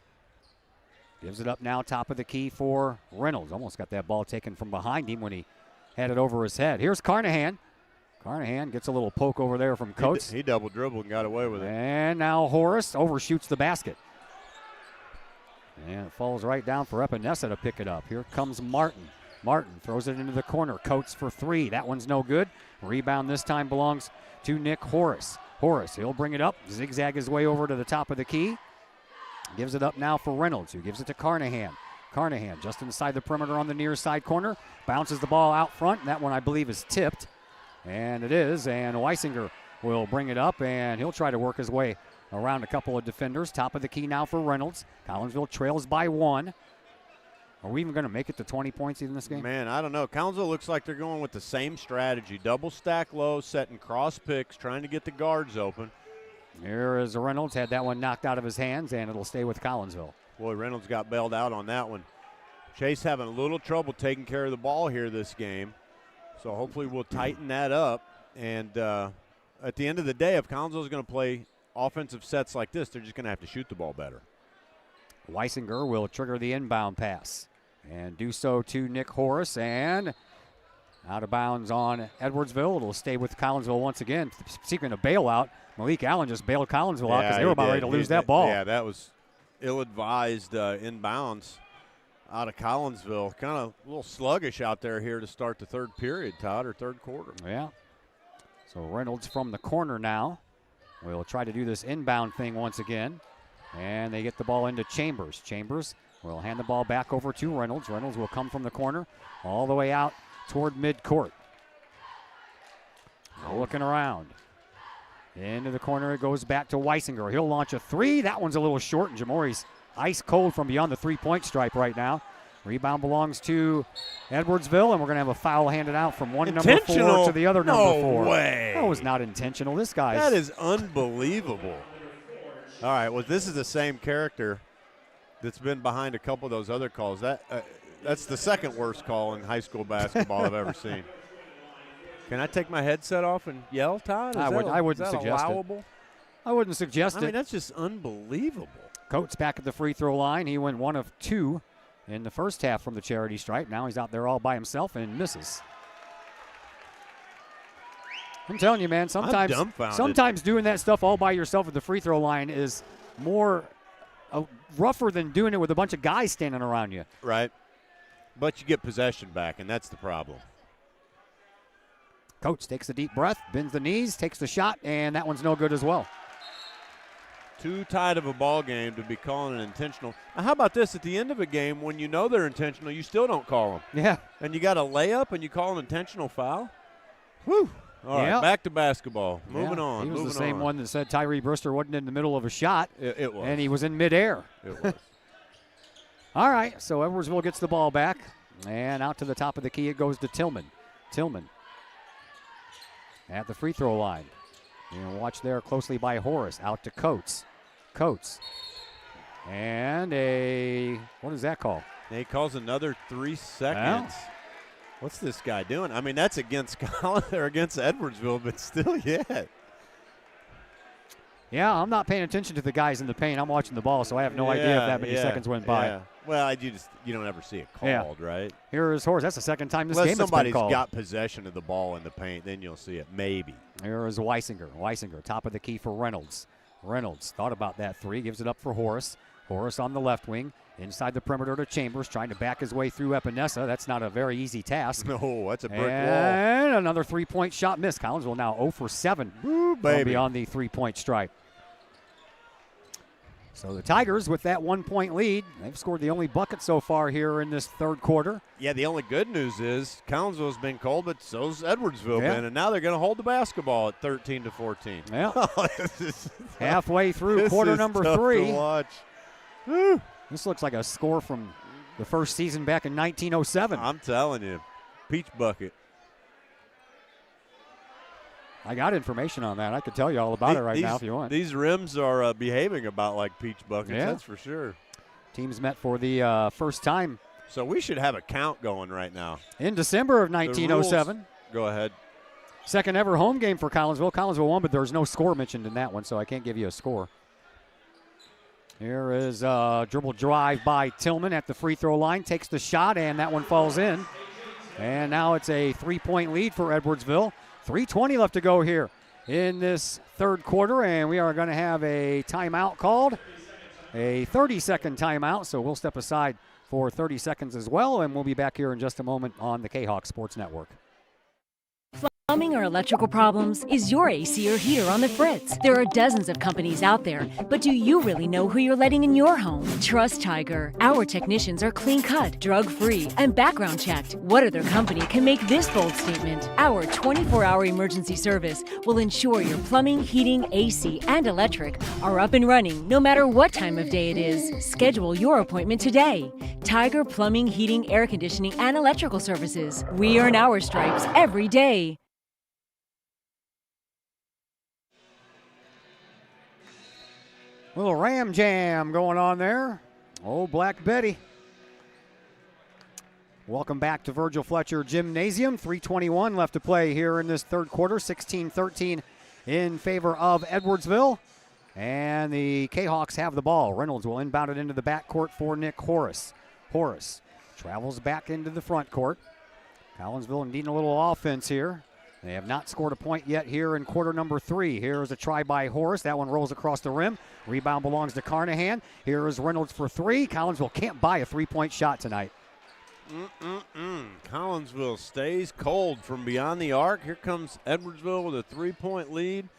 Gives it up now, top of the key for Reynolds. Almost got that ball taken from behind him when he had it over his head. Here's Carnahan. Carnahan gets a little poke over there from Coates. He double dribbled and got away with it. And now Horace overshoots the basket. And it falls right down for Epinesa to pick it up. Here comes Martin. Martin throws it into the corner. Coates for 3. That one's no good. Rebound this time belongs to Nick Horace. Horace, he'll bring it up, zigzag his way over to the top of the key. Gives it up now for Reynolds, who gives it to Carnahan. Carnahan just inside the perimeter on the near side corner. Bounces the ball out front, and that one I believe is tipped. And it is, and Weisinger will bring it up, and he'll try to work his way around a couple of defenders. Top of the key now for Reynolds. Collinsville trails by 1. Are we even going to make it to 20 points in this game? Man, I don't know. Collinsville looks like they're going with the same strategy. Double stack low, setting cross picks, trying to get the guards open. Here is Reynolds. Had that one knocked out of his hands, and it'll stay with Collinsville. Boy, Reynolds got bailed out on that one. Chase having a little trouble taking care of the ball here this game. So hopefully we'll tighten that up. And at the end of the day, if Collinsville is going to play offensive sets like this, they're just going to have to shoot the ball better. Weisinger will trigger the inbound pass and do so to Nick Horace, and out of bounds on Edwardsville. It'll stay with Collinsville once again. Seeking a bailout, Malik Allen just bailed Collinsville out because they were about ready to lose that ball. Yeah, that was ill-advised inbounds out of Collinsville. Kind of a little sluggish out there here to start the third period, Todd, or third quarter. Yeah. So Reynolds from the corner now. We'll try to do this inbound thing once again. And they get the ball into Chambers. Chambers will hand the ball back over to Reynolds. Reynolds will come from the corner all the way out toward midcourt. Looking around. Into the corner, it goes back to Weisinger. He'll launch a three. That one's a little short, and Jamori's ice cold from beyond the three-point stripe right now. Rebound belongs to Edwardsville, and we're going to have a foul handed out from one number 4 to the other number 4. No way. That was not intentional. This guy's. That is unbelievable. All right, well, this is the same character that's been behind a couple of those other calls. That's the second worst call in high school basketball I've ever seen. Can I take my headset off and yell, Todd? I wouldn't is that suggest allowable? it. I wouldn't suggest it. I mean, that's just unbelievable. Coates back at the free throw line. He went 1 of 2 in the first half from the charity stripe. Now he's out there all by himself and misses. I'm telling you, man, sometimes doing that stuff all by yourself at the free throw line is more rougher than doing it with a bunch of guys standing around you. Right. But you get possession back, and that's the problem. Coates takes a deep breath, bends the knees, takes the shot, and that one's no good as well. Too tight of a ball game to be calling an intentional. Now, how about this? At the end of a game, when you know they're intentional, you still don't call them. Yeah. And you got a layup and you call an intentional foul? Whew. All right, back to basketball. Moving on. He was the same one that said Tyree Brister wasn't in the middle of a shot. It was. And he was in midair. It was. All right, so Edwardsville gets the ball back. And out to the top of the key it goes to Tillman. Tillman at the free throw line. And watch there closely by Horace. Out to Coates. Coates. And what is that call? He calls another 3 seconds. Well, what's this guy doing? I mean, that's against against Edwardsville, but still, yeah. Yeah, I'm not paying attention to the guys in the paint. I'm watching the ball, so I have no idea if that many seconds went by. Yeah. Well, you don't ever see it called, right? Here is Horace. That's the second time this Unless game has been called. somebody's got possession of the ball in the paint, then you'll see it, maybe. Here is Weisinger. Weisinger, top of the key for Reynolds. Reynolds thought about that three, gives it up for Horace. Horace on the left wing, inside the perimeter to Chambers, trying to back his way through Epinesa. That's not a very easy task. No, that's a brick wall. And another three-point shot missed. Collinsville now 0 for 7 beyond the three-point stripe. So the Tigers with that 1-point lead. They've scored the only bucket so far here in this third quarter. Yeah, the only good news is Collinsville's been cold, but so's Edwardsville been, and now they're going to hold the basketball at 13-14. Yeah. Halfway through quarter number 3. To watch. This looks like a score from the first season back in 1907. I'm telling you, peach bucket. I got information on that. I could tell you all about it right now if you want. These rims are behaving about like peach buckets, that's for sure. Teams met for the first time. So we should have a count going right now. In December of 1907. Go ahead. Second ever home game for Collinsville. Collinsville won, but there's no score mentioned in that one, so I can't give you a score. Here is a dribble drive by Tillman at the free throw line. Takes the shot, and that one falls in. And now it's a 3-point lead for Edwardsville. 3:20 left to go here in this third quarter, and we are going to have a timeout called, a 30-second timeout, so we'll step aside for 30 seconds as well, and we'll be back here in just a moment on the Kahok Sports Network. Plumbing or electrical problems? Is your AC or heater on the fritz? There are dozens of companies out there, but do you really know who you're letting in your home? Trust Tiger. Our technicians are clean-cut, drug-free, and background checked. What other company can make this bold statement? Our 24-hour emergency service will ensure your plumbing, heating, AC, and electric are up and running no matter what time of day it is. Schedule your appointment today. Tiger Plumbing, Heating, Air Conditioning, and Electrical Services. We earn our stripes every day. Little ram jam going on there. Oh, Black Betty. Welcome back to Virgil Fletcher Gymnasium. 3:21 left to play here in this third quarter. 16-13 in favor of Edwardsville. And the Kahawks have the ball. Reynolds will inbound it into the backcourt for Nick Horace. Horace travels back into the front court. Collinsville needing a little offense here. They have not scored a point yet here in quarter number 3. Here is a try by Horace. That one rolls across the rim. Rebound belongs to Carnahan. Here is Reynolds for 3. Collinsville can't buy a three-point shot tonight. Collinsville stays cold from beyond the arc. Here comes Edwardsville with a 3-point lead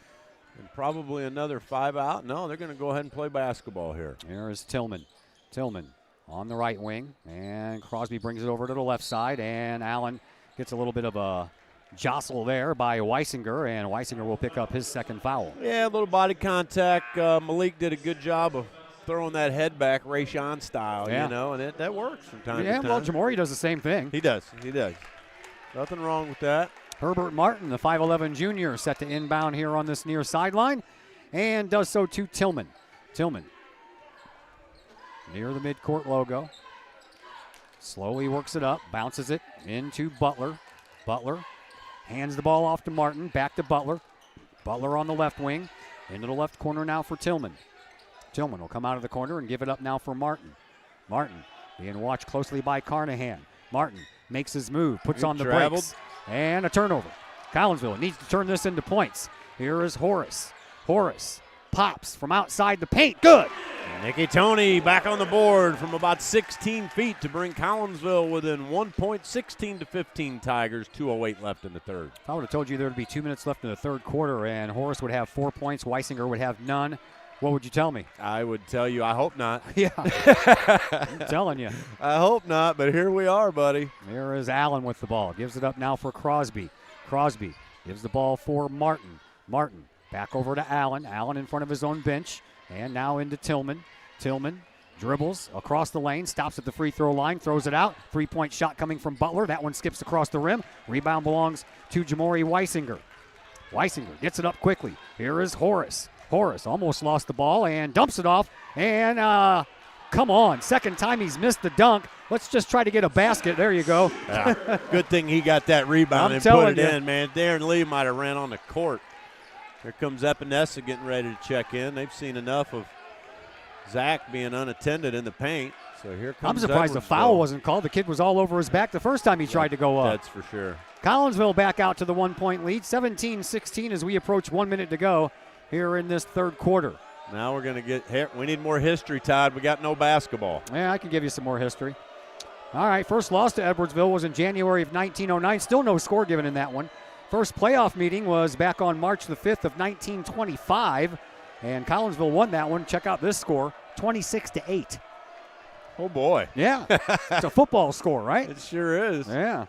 and probably another 5 out. No, they're going to go ahead and play basketball here. Here is Tillman. Tillman on the right wing, and Crosby brings it over to the left side, and Allen gets a little bit of a jostle there by Weisinger, and Weisinger will pick up his second foul. Yeah, a little body contact. Malik did a good job of throwing that head back Rayshawn style, you know, and that works from time to time. Yeah, well, Jamori does the same thing. He does. Nothing wrong with that. Herbert Martin, the 5'11 junior, set to inbound here on this near sideline, and does so to Tillman. Tillman near the midcourt logo. Slowly works it up, bounces it into Butler. Butler hands the ball off to Martin, back to Butler. Butler on the left wing, into the left corner now for Tillman. Tillman will come out of the corner and give it up now for Martin. Martin being watched closely by Carnahan. Martin makes his move, puts on the brakes, and a turnover. Collinsville needs to turn this into points. Here is Horace. Horace pops from outside the paint. Good. Nicky Tony back on the board from about 16 feet to bring Collinsville within 1 point, 16-15 Tigers, 2:08 left in the third. I would have told you there would be 2 minutes left in the third quarter, and Horace would have 4 points. Weisinger would have none. What would you tell me? I would tell you, I hope not. Yeah. I'm telling you. I hope not, but here we are, buddy. There is Allen with the ball. Gives it up now for Crosby. Crosby gives the ball for Martin. Martin back over to Allen. Allen in front of his own bench. And now into Tillman. Tillman dribbles across the lane, stops at the free throw line, throws it out. 3-point shot coming from Butler. That one skips across the rim. Rebound belongs to Jamori Weisinger. Weisinger gets it up quickly. Here is Horace. Horace almost lost the ball and dumps it off. And come on, second time he's missed the dunk. Let's just try to get a basket. There you go. Yeah. Good thing he got that rebound and put it in, man. Darren Lee might have ran on the court. Here comes Epinesa getting ready to check in. They've seen enough of Zach being unattended in the paint. So here comes I'm surprised the foul wasn't called. The kid was all over his back the first time he tried to go up. That's for sure. Collinsville back out to the 1-point lead. 17-16 as we approach 1 minute to go here in this third quarter. Now we're going to get – we need more history, Todd. We got no basketball. Yeah, I can give you some more history. All right, first loss to Edwardsville was in January of 1909. Still no score given in that one. First playoff meeting was back on March the 5th of 1925, and Collinsville won that one. Check out this score, 26-8. Oh, boy. Yeah, it's a football score, right? It sure is. Yeah.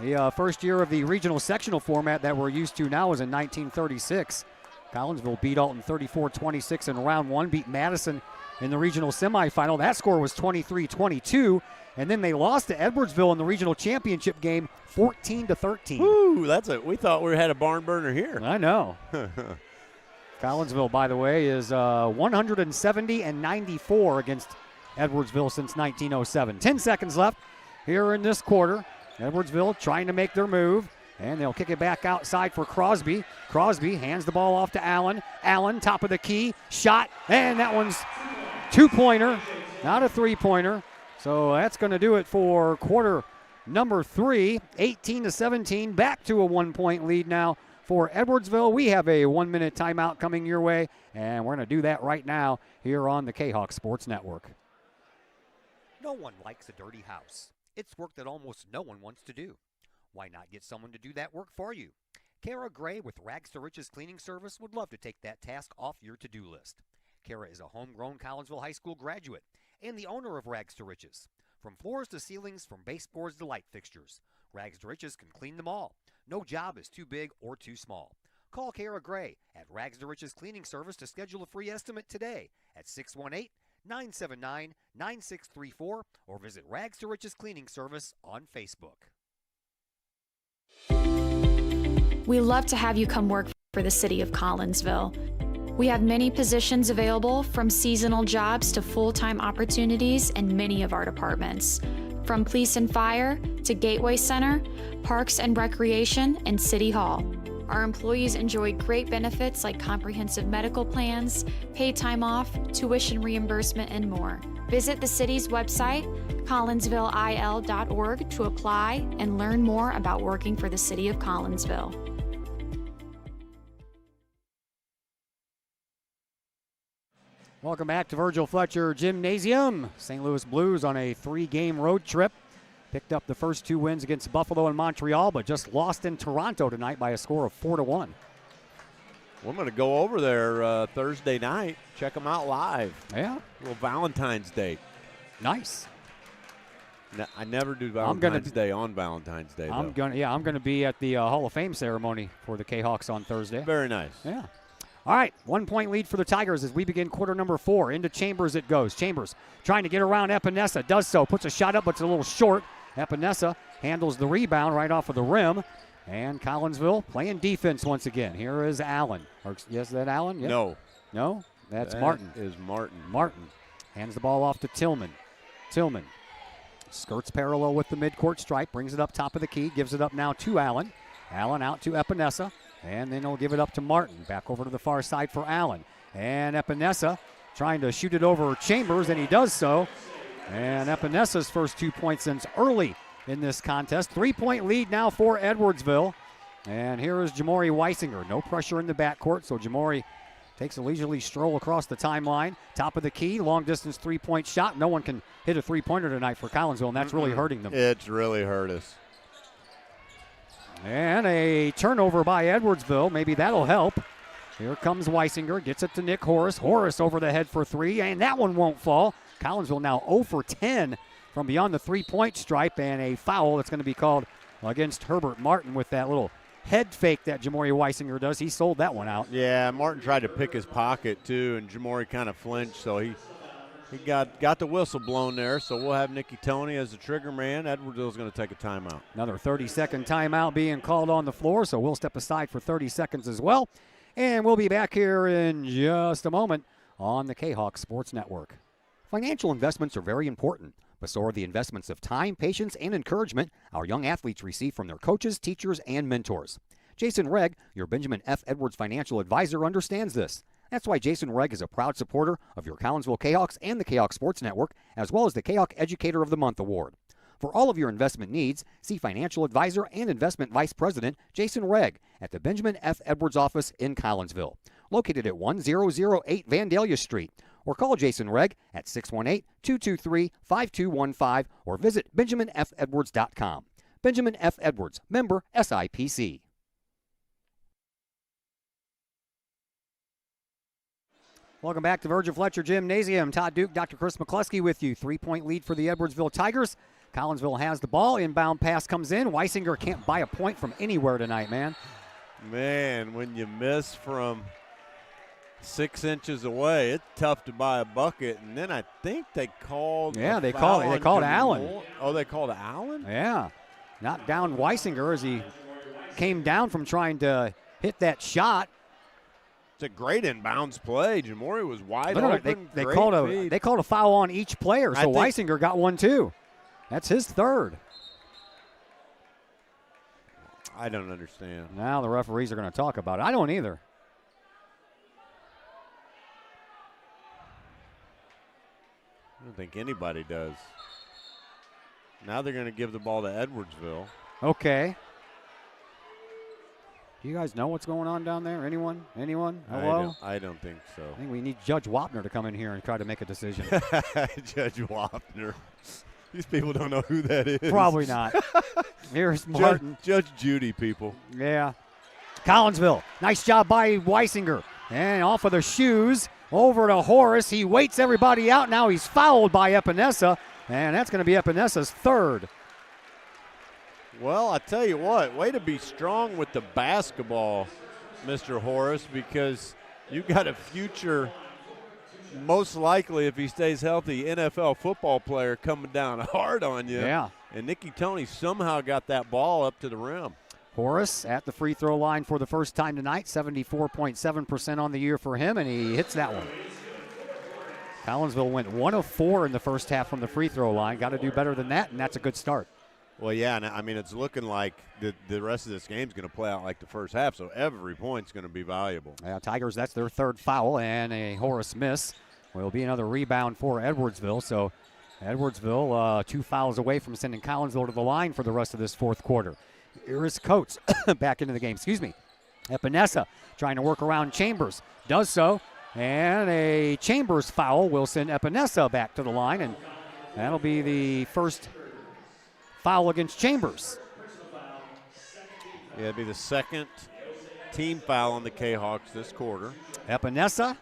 The first year of the regional sectional format that we're used to now was in 1936. Collinsville beat Alton 34-26 in round one, beat Madison in the regional semifinal. That score was 23-22, and then they lost to Edwardsville in the regional championship game 14-13. Woo, we thought we had a barn burner here. I know. Collinsville, by the way, is 170-94 against Edwardsville since 1907. 10 seconds left here in this quarter. Edwardsville trying to make their move, and they'll kick it back outside for Crosby. Crosby hands the ball off to Allen. Allen, top of the key, shot, and that one's two-pointer, not a three-pointer. So that's going to do it for quarter number 3, 18-17, back to a 1-point lead now for Edwardsville. We have a 1-minute timeout coming your way, and we're going to do that right now here on the Kahok Sports Network. No one likes a dirty house. It's work that almost no one wants to do. Why not get someone to do that work for you? Kara Gray with Rags to Riches Cleaning Service would love to take that task off your to-do list. Kara is a homegrown Collinsville High School graduate and the owner of Rags to Riches. From floors to ceilings, from baseboards to light fixtures, Rags to Riches can clean them all. No job is too big or too small. Call Kara Gray at Rags to Riches Cleaning Service to schedule a free estimate today at 618-979-9634 or visit Rags to Riches Cleaning Service on Facebook. We love to have you come work for the city of Collinsville. We have many positions available, from seasonal jobs to full-time opportunities in many of our departments. From police and fire to Gateway Center, Parks and Recreation, and City Hall. Our employees enjoy great benefits like comprehensive medical plans, paid time off, tuition reimbursement, and more. Visit the city's website, collinsvilleil.org, to apply and learn more about working for the city of Collinsville. Welcome back to Virgil Fletcher Gymnasium. St. Louis Blues on a 3-game road trip. Picked up the first 2 wins against Buffalo and Montreal, but just lost in Toronto tonight by a score of 4-1. We're going to go over there Thursday night. Check them out live. Yeah. A little Valentine's Day. Nice. I never do Valentine's Day on Valentine's Day. I'm gonna be at the Hall of Fame ceremony for the Kahawks on Thursday. Very nice. Yeah. All right, 1-point lead for the Tigers as we begin quarter number 4. Into Chambers it goes. Chambers trying to get around Epinesa. Does so. Puts a shot up, but it's a little short. Epinesa handles the rebound right off of the rim. And Collinsville playing defense once again. Here is Allen. Yes, is that Allen? Yep. No. No? That's that Martin. Is Martin. Martin hands the ball off to Tillman. Tillman skirts parallel with the midcourt stripe, brings it up top of the key, gives it up now to Allen. Allen out to Epinesa, and then he'll give it up to Martin. Back over to the far side for Allen. And Epinesa trying to shoot it over Chambers, and he does so. And Epinesa's first 2 points since early in this contest. 3-point lead now for Edwardsville. And here is Jamori Weisinger. No pressure in the backcourt, so Jamori takes a leisurely stroll across the timeline. Top of the key, long-distance three-point shot. No one can hit a three-pointer tonight for Collinsville, and that's really hurting them. It's really hurt us. And a turnover by Edwardsville. Maybe that'll help. Here comes Weisinger. Gets it to Nick Horace. Horace over the head for 3, and that one won't fall. Collinsville now 0 for 10 from beyond the three-point stripe, and a foul that's going to be called against Herbert Martin with that little head fake that Jamori Weisinger does. He sold that one out. Yeah, Martin tried to pick his pocket too, and Jamori kind of flinched, so he got the whistle blown there. So we'll have Nicky Tony as the trigger man. Edwardsville's going to take a timeout. Another 30-second timeout being called on the floor, so we'll step aside for 30 seconds as well. And we'll be back here in just a moment on the Kahok Sports Network. Financial investments are very important, but so are the investments of time, patience, and encouragement our young athletes receive from their coaches, teachers, and mentors. Jason Regg, your Benjamin F. Edwards financial advisor, understands this. That's why Jason Regg is a proud supporter of your Collinsville Kahawks and the Kahok Sports Network, as well as the Kahok Educator of the Month Award. For all of your investment needs, see financial advisor and investment vice president Jason Regg at the Benjamin F. Edwards office in Collinsville, located at 1008 Vandalia Street, or call Jason Regg at 618-223-5215 or visit benjaminfedwards.com. Benjamin F. Edwards, member SIPC. Welcome back to Virgil Fletcher Gymnasium. Todd Duke, Dr. Chris McCluskey with you. 3-point lead for the Edwardsville Tigers. Collinsville has the ball. Inbound pass comes in. Weisinger can't buy a point from anywhere tonight, man. Man, when you miss from 6 inches away, it's tough to buy a bucket. And then I think they called. Yeah, they called Allen. Oh, they called Allen? Yeah. Knocked down Weisinger as he came down from trying to hit that shot. It's a great inbounds play. Jamori was wide open. They called a foul on each player, so Weisinger got one too. That's his third. I don't understand. Now the referees are going to talk about it. I don't either. I don't think anybody does. Now they're going to give the ball to Edwardsville. Okay. Do you guys know what's going on down there? Anyone? Hello? I don't think so. I think we need Judge Wapner to come in here and try to make a decision. Judge Wapner. These people don't know who that is. Probably not. Here's Martin. Judge Judy, people. Yeah. Collinsville. Nice job by Weisinger. And off of the shoes. Over to Horace. He waits everybody out. Now he's fouled by Epinesa. And that's going to be Epinesa's third. Well, I tell you what, way to be strong with the basketball, Mr. Horace, because you got a future, most likely, if he stays healthy, NFL football player coming down hard on you. Yeah. And Nicky Tony somehow got that ball up to the rim. Horace at the free throw line for the first time tonight, 74.7% on the year for him, and he hits that one. Collinsville went 1 of 4 in the first half from the free throw line. Got to do better than that, and that's a good start. Well, yeah, and I mean, it's looking like the rest of this game is going to play out like the first half, so every point's going to be valuable. Yeah, Tigers, that's their third foul, and a Horace miss. Will be another rebound for Edwardsville, so Edwardsville 2 fouls away from sending Collinsville to the line for the rest of this fourth quarter. Here is Coates back into the game. Epinesa trying to work around Chambers. Does so. And a Chambers foul will send Epinesa back to the line. And that'll be the first foul against Chambers. Yeah, it'll be the second team foul on the Kahawks this quarter. Epinesa,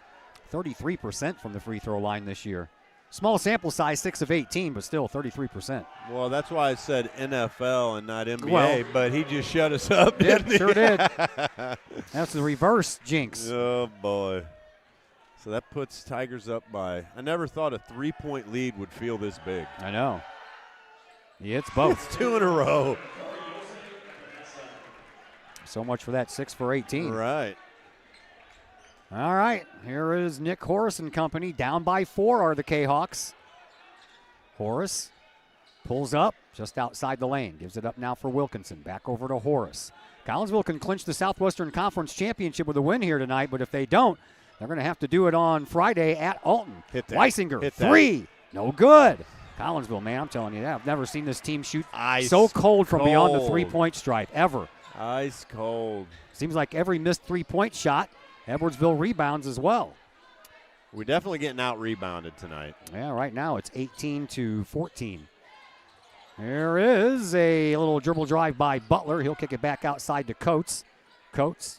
33% from the free throw line this year. Small sample size, 6 of 18, but still 33%. Well, that's why I said NFL and not NBA, Well, but he just shut us up, didn't he? Sure did. That's the reverse jinx. Oh, boy. So that puts Tigers up by, I never thought a 3-point lead would feel this big. I know. He hits both. It's 2 in a row. So much for that 6 for 18. Right. All right, here is Nick Horace and company. Down by 4 are the Kahawks. Horace pulls up just outside the lane. Gives it up now for Wilkinson. Back over to Horace. Collinsville can clinch the Southwestern Conference Championship with a win here tonight, but if they don't, they're going to have to do it on Friday at Alton. Hit that. Weisinger, Hit that. 3. No good. Collinsville, man, I'm telling you that. I've never seen this team shoot Ice so cold from beyond the cold. three-point stripe, ever. Ice cold. Seems like every missed three-point shot, Edwardsville rebounds as well. We're definitely getting out-rebounded tonight. Yeah, right now it's 18-14. There is a little dribble drive by Butler. He'll kick it back outside to Coates. Coates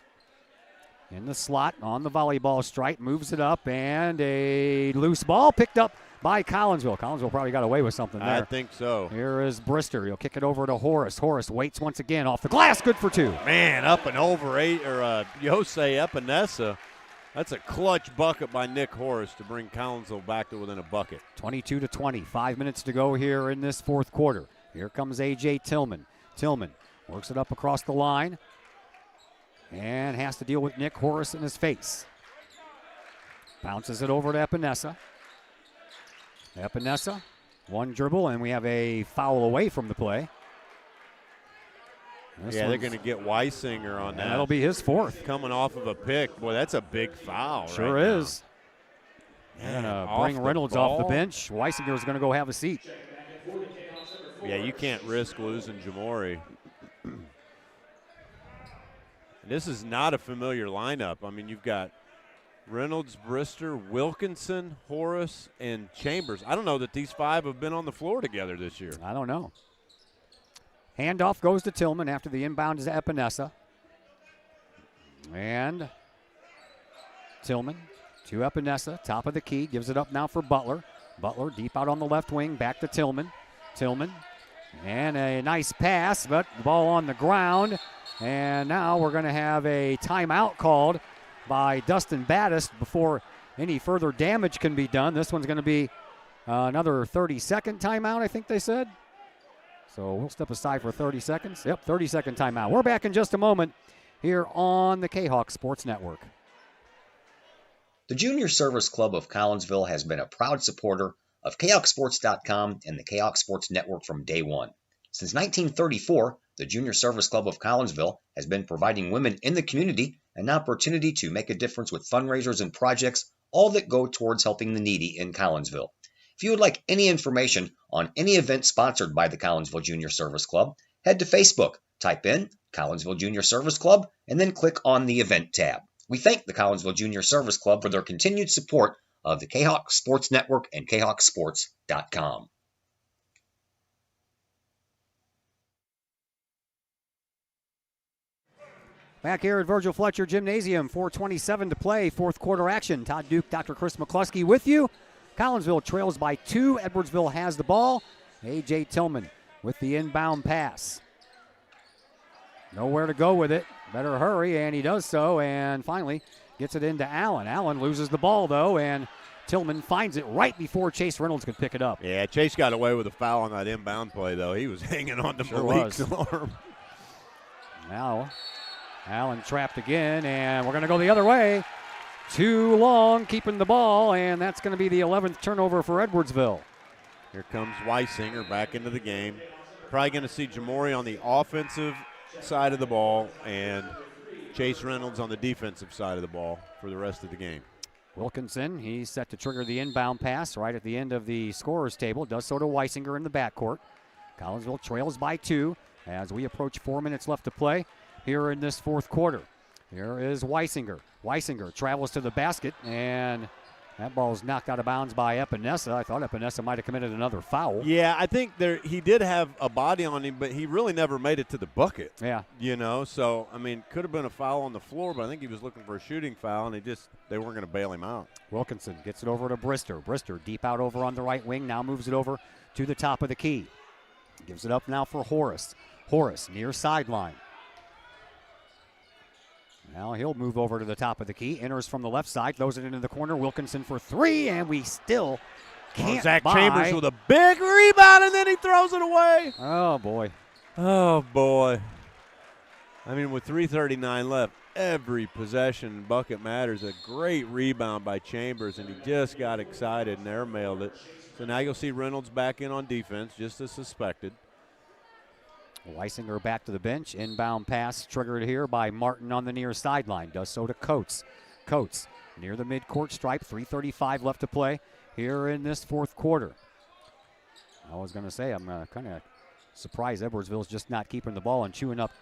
in the slot on the volleyball stripe, moves it up, and a loose ball picked up by Collinsville. Collinsville probably got away with something there. I think so. Here is Brister. He'll kick it over to Horace. Horace waits once again off the glass. Good for 2. Man, up and over 8, or Jose Epinesa. That's a clutch bucket by Nick Horace to bring Collinsville back to within a bucket. 22-20. 5 minutes to go here in this fourth quarter. Here comes A.J. Tillman. Tillman works it up across the line and has to deal with Nick Horace in his face. Bounces it over to Epinesa. Epinesa, one dribble, and we have a foul away from the play. They're going to get Weisinger on that. That'll be his 4th. Coming off of a pick. Boy, that's a big foul. Sure right is. Now. They're Man, going to bring the Reynolds off the ball. bench. Weisinger is going to go have a seat. Yeah, you can't risk losing Jamori. This is not a familiar lineup. I mean, you've got Reynolds, Brister, Wilkinson, Horace, and Chambers. I don't know that these 5 have been on the floor together this year. I don't know. Handoff goes to Tillman after the inbound is Epinesa. And Tillman to Epinesa, top of the key, gives it up now for Butler. Butler deep out on the left wing, back to Tillman. Tillman, and a nice pass, but the ball on the ground. And now we're going to have a timeout called by Dustin Baddist before any further damage can be done. This one's going to be another 30-second timeout, I think they said. So we'll step aside for 30 seconds. Yep, 30-second timeout. We're back in just a moment here on the Kahok Sports Network. The Junior Service Club of Collinsville has been a proud supporter of KahokSports.com and the Kahok Sports Network from day one. Since 1934, the Junior Service Club of Collinsville has been providing women in the community an opportunity to make a difference with fundraisers and projects, all that go towards helping the needy in Collinsville. If you would like any information on any event sponsored by the Collinsville Junior Service Club, head to Facebook, type in Collinsville Junior Service Club, and then click on the event tab. We thank the Collinsville Junior Service Club for their continued support of the Kahok Sports Network and KahokSports.com. Back here at Virgil Fletcher Gymnasium, 4:27 to play, fourth quarter action. Todd Duke, Dr. Chris McCluskey with you. Collinsville trails by 2. Edwardsville has the ball. A.J. Tillman with the inbound pass. Nowhere to go with it. Better hurry, and he does so, and finally gets it into Allen. Allen loses the ball, though, and Tillman finds it right before Chase Reynolds could pick it up. Yeah, Chase got away with a foul on that inbound play, though. He was hanging on to Malik's arm. Now, Allen trapped again, and we're going to go the other way. Too long keeping the ball, and that's going to be the 11th turnover for Edwardsville. Here comes Weisinger back into the game. Probably going to see Jamori on the offensive side of the ball and Chase Reynolds on the defensive side of the ball for the rest of the game. Wilkinson, he's set to trigger the inbound pass right at the end of the scorer's table. Does so to Weisinger in the backcourt. Collinsville trails by 2 as we approach 4 minutes left to play here in this fourth quarter. Here is Weisinger. Weisinger travels to the basket, and that ball's knocked out of bounds by Epinesa. I thought Epinesa might have committed another foul. Yeah, I think he did have a body on him, but he really never made it to the bucket. Yeah. You know, so, I mean, could have been a foul on the floor, but I think he was looking for a shooting foul, and they weren't going to bail him out. Wilkinson gets it over to Brister. Brister deep out over on the right wing, now moves it over to the top of the key. Gives it up now for Horace. Horace near sideline. Now he'll move over to the top of the key, enters from the left side, throws it into the corner. Wilkinson for 3, and we still can't Zach buy. Chambers with a big rebound, and then he throws it away. Oh, boy. Oh, boy. I mean, with 3:39 left, every possession bucket matters. A great rebound by Chambers, and he just got excited and airmailed it. So now you'll see Reynolds back in on defense, just as suspected. Weisinger back to the bench. Inbound pass triggered here by Martin on the near sideline. Does so to Coates. Coates near the midcourt stripe. 3:35 left to play here in this fourth quarter. I was going to say, I'm kind of surprised Edwardsville's just not keeping the ball and chewing up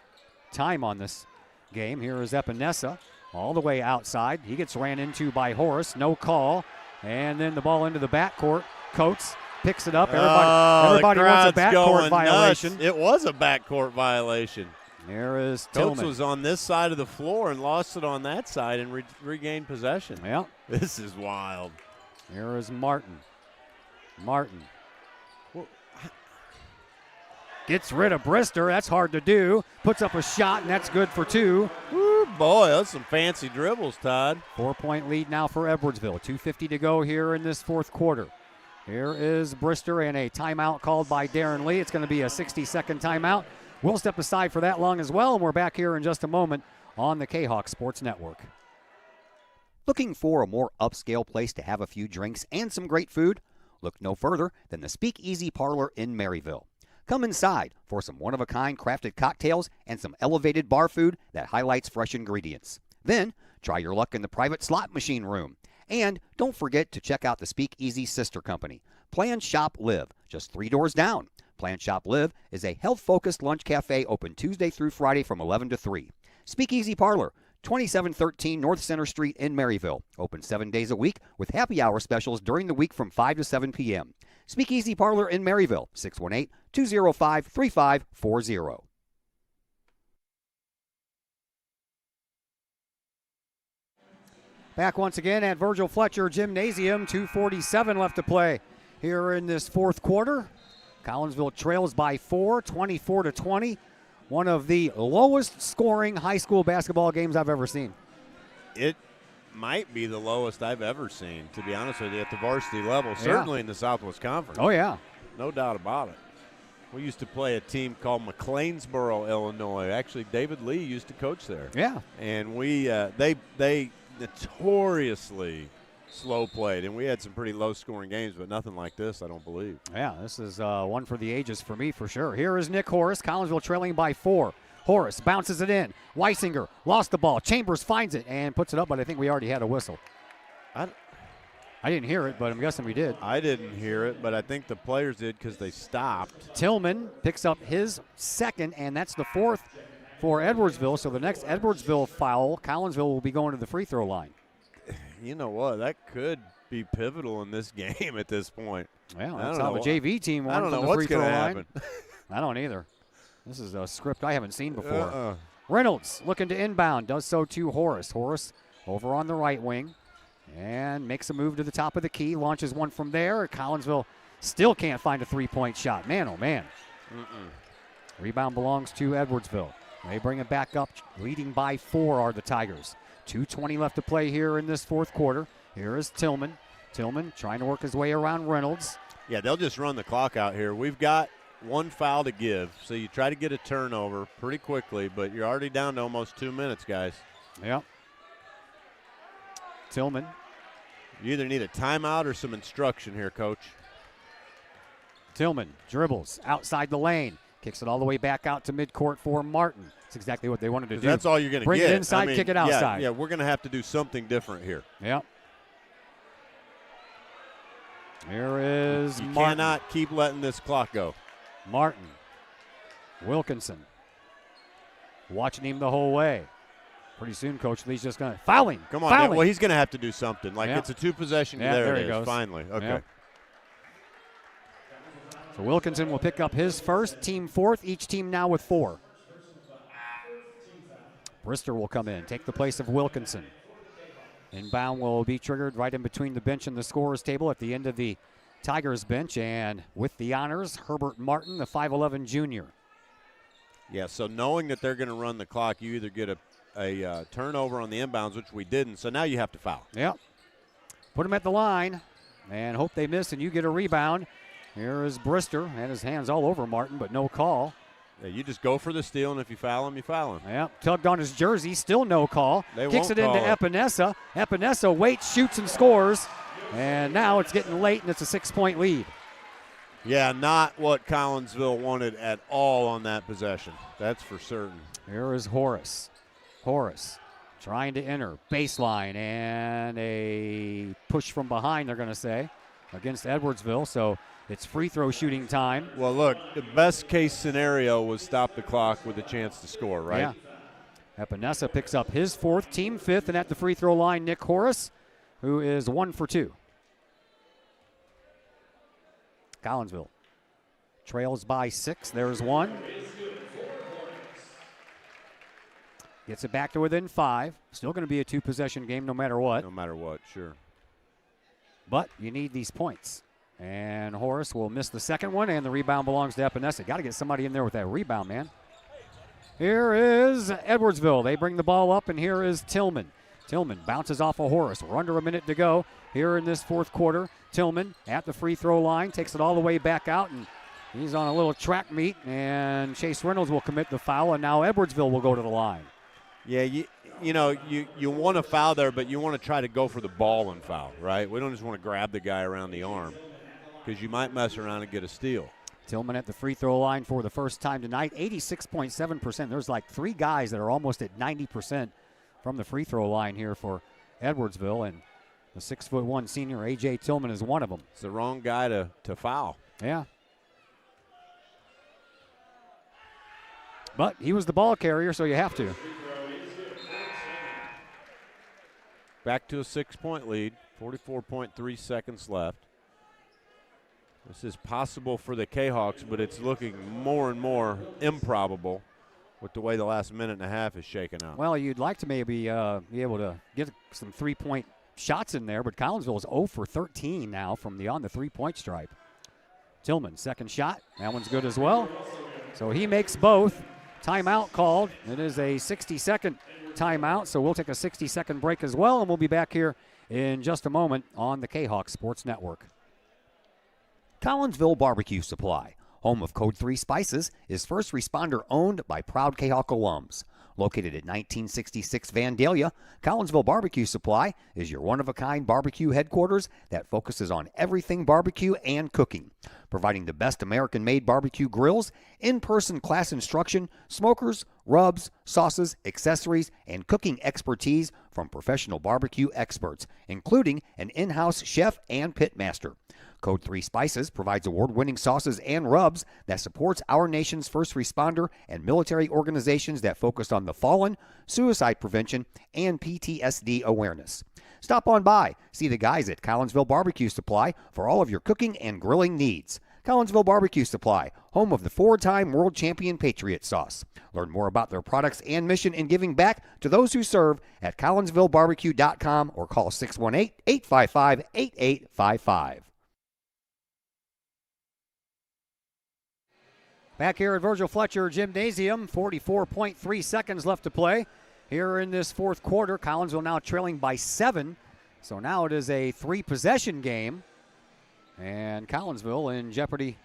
time on this game. Here is Epinesa all the way outside. He gets ran into by Horace. No call. And then the ball into the backcourt. Coates picks it up. Everybody wants a backcourt violation. Nuts. It was a backcourt violation. There is Coates Tillman. was on this side of the floor and lost it on that side and regained possession. Yeah. This is wild. Here is Martin. Martin gets rid of Brister. That's hard to do. Puts up a shot, and that's good for 2. Ooh, boy, that's some fancy dribbles, Todd. 4-point lead now for Edwardsville. 2:50 to go here in this fourth quarter. Here is Brister and a timeout called by Darren Lee. It's going to be a 60-second timeout. We'll step aside for that long as well, and we're back here in just a moment on the Kahok Sports Network. Looking for a more upscale place to have a few drinks and some great food? Look no further than the Speakeasy Parlor in Maryville. Come inside for some one-of-a-kind crafted cocktails and some elevated bar food that highlights fresh ingredients. Then, try your luck in the private slot machine room. And don't forget to check out the Speakeasy sister company, Plan Shop Live, just 3 doors down. Plan Shop Live is a health-focused lunch cafe open Tuesday through Friday from 11 to 3. Speakeasy Parlor, 2713 North Center Street in Maryville. Open 7 days a week with happy hour specials during the week from 5 to 7 p.m. Speakeasy Parlor in Maryville, 618-205-3540. Back once again at Virgil Fletcher Gymnasium. 2:47 left to play here in this fourth quarter. Collinsville trails by 4, 24-20. One of the lowest scoring high school basketball games I've ever seen. It might be the lowest I've ever seen, to be honest with you, at the varsity level, certainly in the Southwest Conference. Oh, yeah. No doubt about it. We used to play a team called McLeansboro, Illinois. Actually, David Lee used to coach there. Yeah. And they notoriously slow played, and we had some pretty low scoring games, but nothing like this, I don't believe. Yeah, this is one for the ages for me for sure. Here is Nick Horace. Collinsville trailing by 4. Horace bounces it in. Weisinger lost the ball. Chambers finds it and puts it up, but I think we already had a whistle. I didn't hear it, but I'm guessing we did. I didn't hear it, but I think the players did because they stopped. Tillman picks up his second, and that's the 4th for Edwardsville. So the next Edwardsville foul, Collinsville will be going to the free throw line. You know what? That could be pivotal in this game at this point. Well, that's how the JV team won from the free throw line. I don't either. This is a script I haven't seen before. Reynolds looking to inbound, does so to Horace. Horace over on the right wing and makes a move to the top of the key, launches one from there. Collinsville still can't find a three-point shot. Man, oh man. Rebound belongs to Edwardsville. They bring it back up, leading by 4 are the Tigers. 2:20 left to play here in this fourth quarter. Here is Tillman. Tillman trying to work his way around Reynolds. Yeah, they'll just run the clock out here. We've got one foul to give, so you try to get a turnover pretty quickly, but you're already down to almost 2 minutes, guys. Yep. Tillman. You either need a timeout or some instruction here, Coach. Tillman dribbles outside the lane, kicks it all the way back out to midcourt for Martin. That's exactly what they wanted to do. That's all you're going to get. Bring it inside, kick it outside. Yeah, we're going to have to do something different here. Yep. Here is You Martin. cannot keep letting this clock go. Martin. Wilkinson. Watching him the whole way. Pretty soon, Coach Lee's just going to foul him. Come on. Foul Yeah, him. well, he's going to have to do something. Like, Yeah. it's a two-possession. Yeah, there there it he is, goes. finally. Okay. Yeah. So Wilkinson will pick up his first, team fourth, each team now with 4. Brister will come in, take the place of Wilkinson. Inbound will be triggered right in between the bench and the scorer's table at the end of the Tigers bench. And with the honors, Herbert Martin, the 5'11 junior. Yeah, so knowing that they're going to run the clock, you either get a turnover on the inbounds, which we didn't, so now you have to foul. Yep. Put him at the line and hope they miss and you get a rebound. Here is Brister, had his hands all over Martin, but no call. Yeah, you just go for the steal, and if you foul him, you foul him. Yep, tugged on his jersey, still no call. They Kicks won't it into call it. Epinesa. Epinesa waits, shoots, and scores. And now it's getting late, and it's a 6-point lead. Yeah, not what Collinsville wanted at all on that possession. That's for certain. Here is Horace. Horace trying to enter. Baseline and a push from behind, they're going to say, against Edwardsville. So it's free throw shooting time. Well, look, the best case scenario was stop the clock with a chance to score, right? Yeah. Epinesa picks up his 4th, team 5th, and at the free throw line, Nick Horace, who is 1 for 2. Collinsville trails by 6. There's 1. Gets it back to within 5. Still going to be a 2-possession game no matter what. No matter what, sure. But you need these points. And Horace will miss the second one, and the rebound belongs to Epinesa. Got to get somebody in there with that rebound, man. Here is Edwardsville. They bring the ball up, and here is Tillman. Tillman bounces off of Horace. We're under a minute to go here in this fourth quarter. Tillman at the free throw line, takes it all the way back out, and he's on a little track meet, and Chase Reynolds will commit the foul, and now Edwardsville will go to the line. Yeah, you want to foul there, but you want to try to go for the ball and foul, right? We don't just want to grab the guy around the arm because you might mess around and get a steal. Tillman at the free throw line for the first time tonight, 86.7%. There's like 3 guys that are almost at 90% from the free throw line here for Edwardsville, and the 6'1" senior A.J. Tillman is one of them. It's the wrong guy to foul. Yeah. But he was the ball carrier, so you have to. Back to a 6-point lead, 44.3 seconds left. This is possible for the Kahawks, but it's looking more and more improbable with the way the last minute and a half is shaking out. Well, you'd like to maybe be able to get some 3-point shots in there, but Collinsville is 0 for 13 now from on the 3-point stripe. Tillman, second shot. That one's good as well. So he makes both. Timeout called. It is a 60-second timeout, so we'll take a 60-second break as well, and we'll be back here in just a moment on the Kahok Sports Network. Collinsville Barbecue Supply, home of Code 3 Spices, is first responder owned by proud Kahok alums. Located at 1966 Vandalia, Collinsville Barbecue Supply is your one-of-a-kind barbecue headquarters that focuses on everything barbecue and cooking, providing the best American-made barbecue grills, in-person class instruction, smokers, rubs, sauces, accessories, and cooking expertise from professional barbecue experts, including an in-house chef and pit master. Code 3 Spices provides award-winning sauces and rubs that supports our nation's first responder and military organizations that focus on the fallen, suicide prevention, and PTSD awareness. Stop on by, see the guys at Collinsville Barbecue Supply for all of your cooking and grilling needs. Collinsville Barbecue Supply, home of the 4-time world champion Patriot Sauce. Learn more about their products and mission in giving back to those who serve at collinsvillebarbecue.com or call 618-855-8855. Back here at Virgil Fletcher Gymnasium, 44.3 seconds left to play. Here in this fourth quarter, Collinsville now trailing by 7. So now it is a 3-possession game. And Collinsville in jeopardy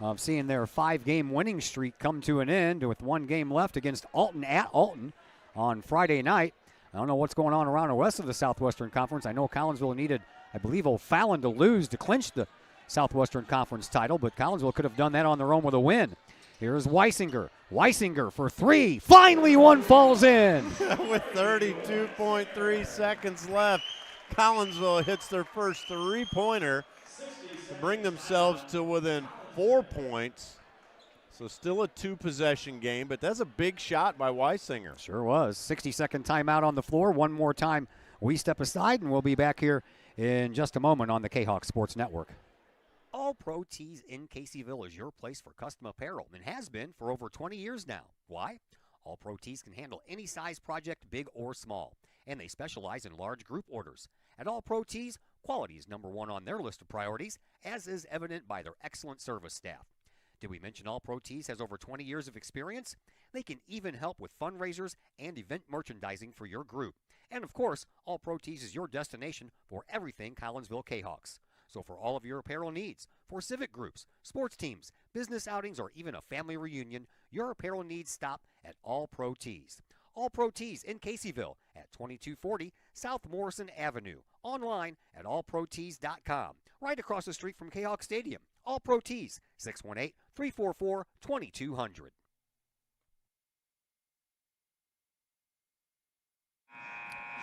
of seeing their 5-game winning streak come to an end with 1 game left against Alton at Alton on Friday night. I don't know what's going on around the rest of the Southwestern Conference. I know Collinsville needed, I believe, O'Fallon to lose to clinch the Southwestern Conference title, but Collinsville could have done that on their own with a win. Here's Weisinger. Weisinger for 3. Finally, one falls in. With 32.3 seconds left, Collinsville hits their first 3-pointer to bring themselves to within 4 points. So still a 2-possession game, but that's a big shot by Weisinger. Sure was. 60-second timeout on the floor. One more time we step aside, and we'll be back here in just a moment on the Kahok Sports Network. All Pro Tees in Caseyville is your place for custom apparel and has been for over 20 years now. Why? All Pro Tees can handle any size project, big or small, and they specialize in large group orders. At All Pro Tees, quality is number 1 on their list of priorities, as is evident by their excellent service staff. Did we mention All Pro Tees has over 20 years of experience? They can even help with fundraisers and event merchandising for your group. And of course, All Pro Tees is your destination for everything Collinsville Kahawks. So for all of your apparel needs, for civic groups, sports teams, business outings, or even a family reunion, your apparel needs stop at All Pro Tees. All Pro Tees in Caseyville at 2240 South Morrison Avenue. Online at allprotees.com. Right across the street from Kahok Stadium. All Pro Tees, 618-344-2200.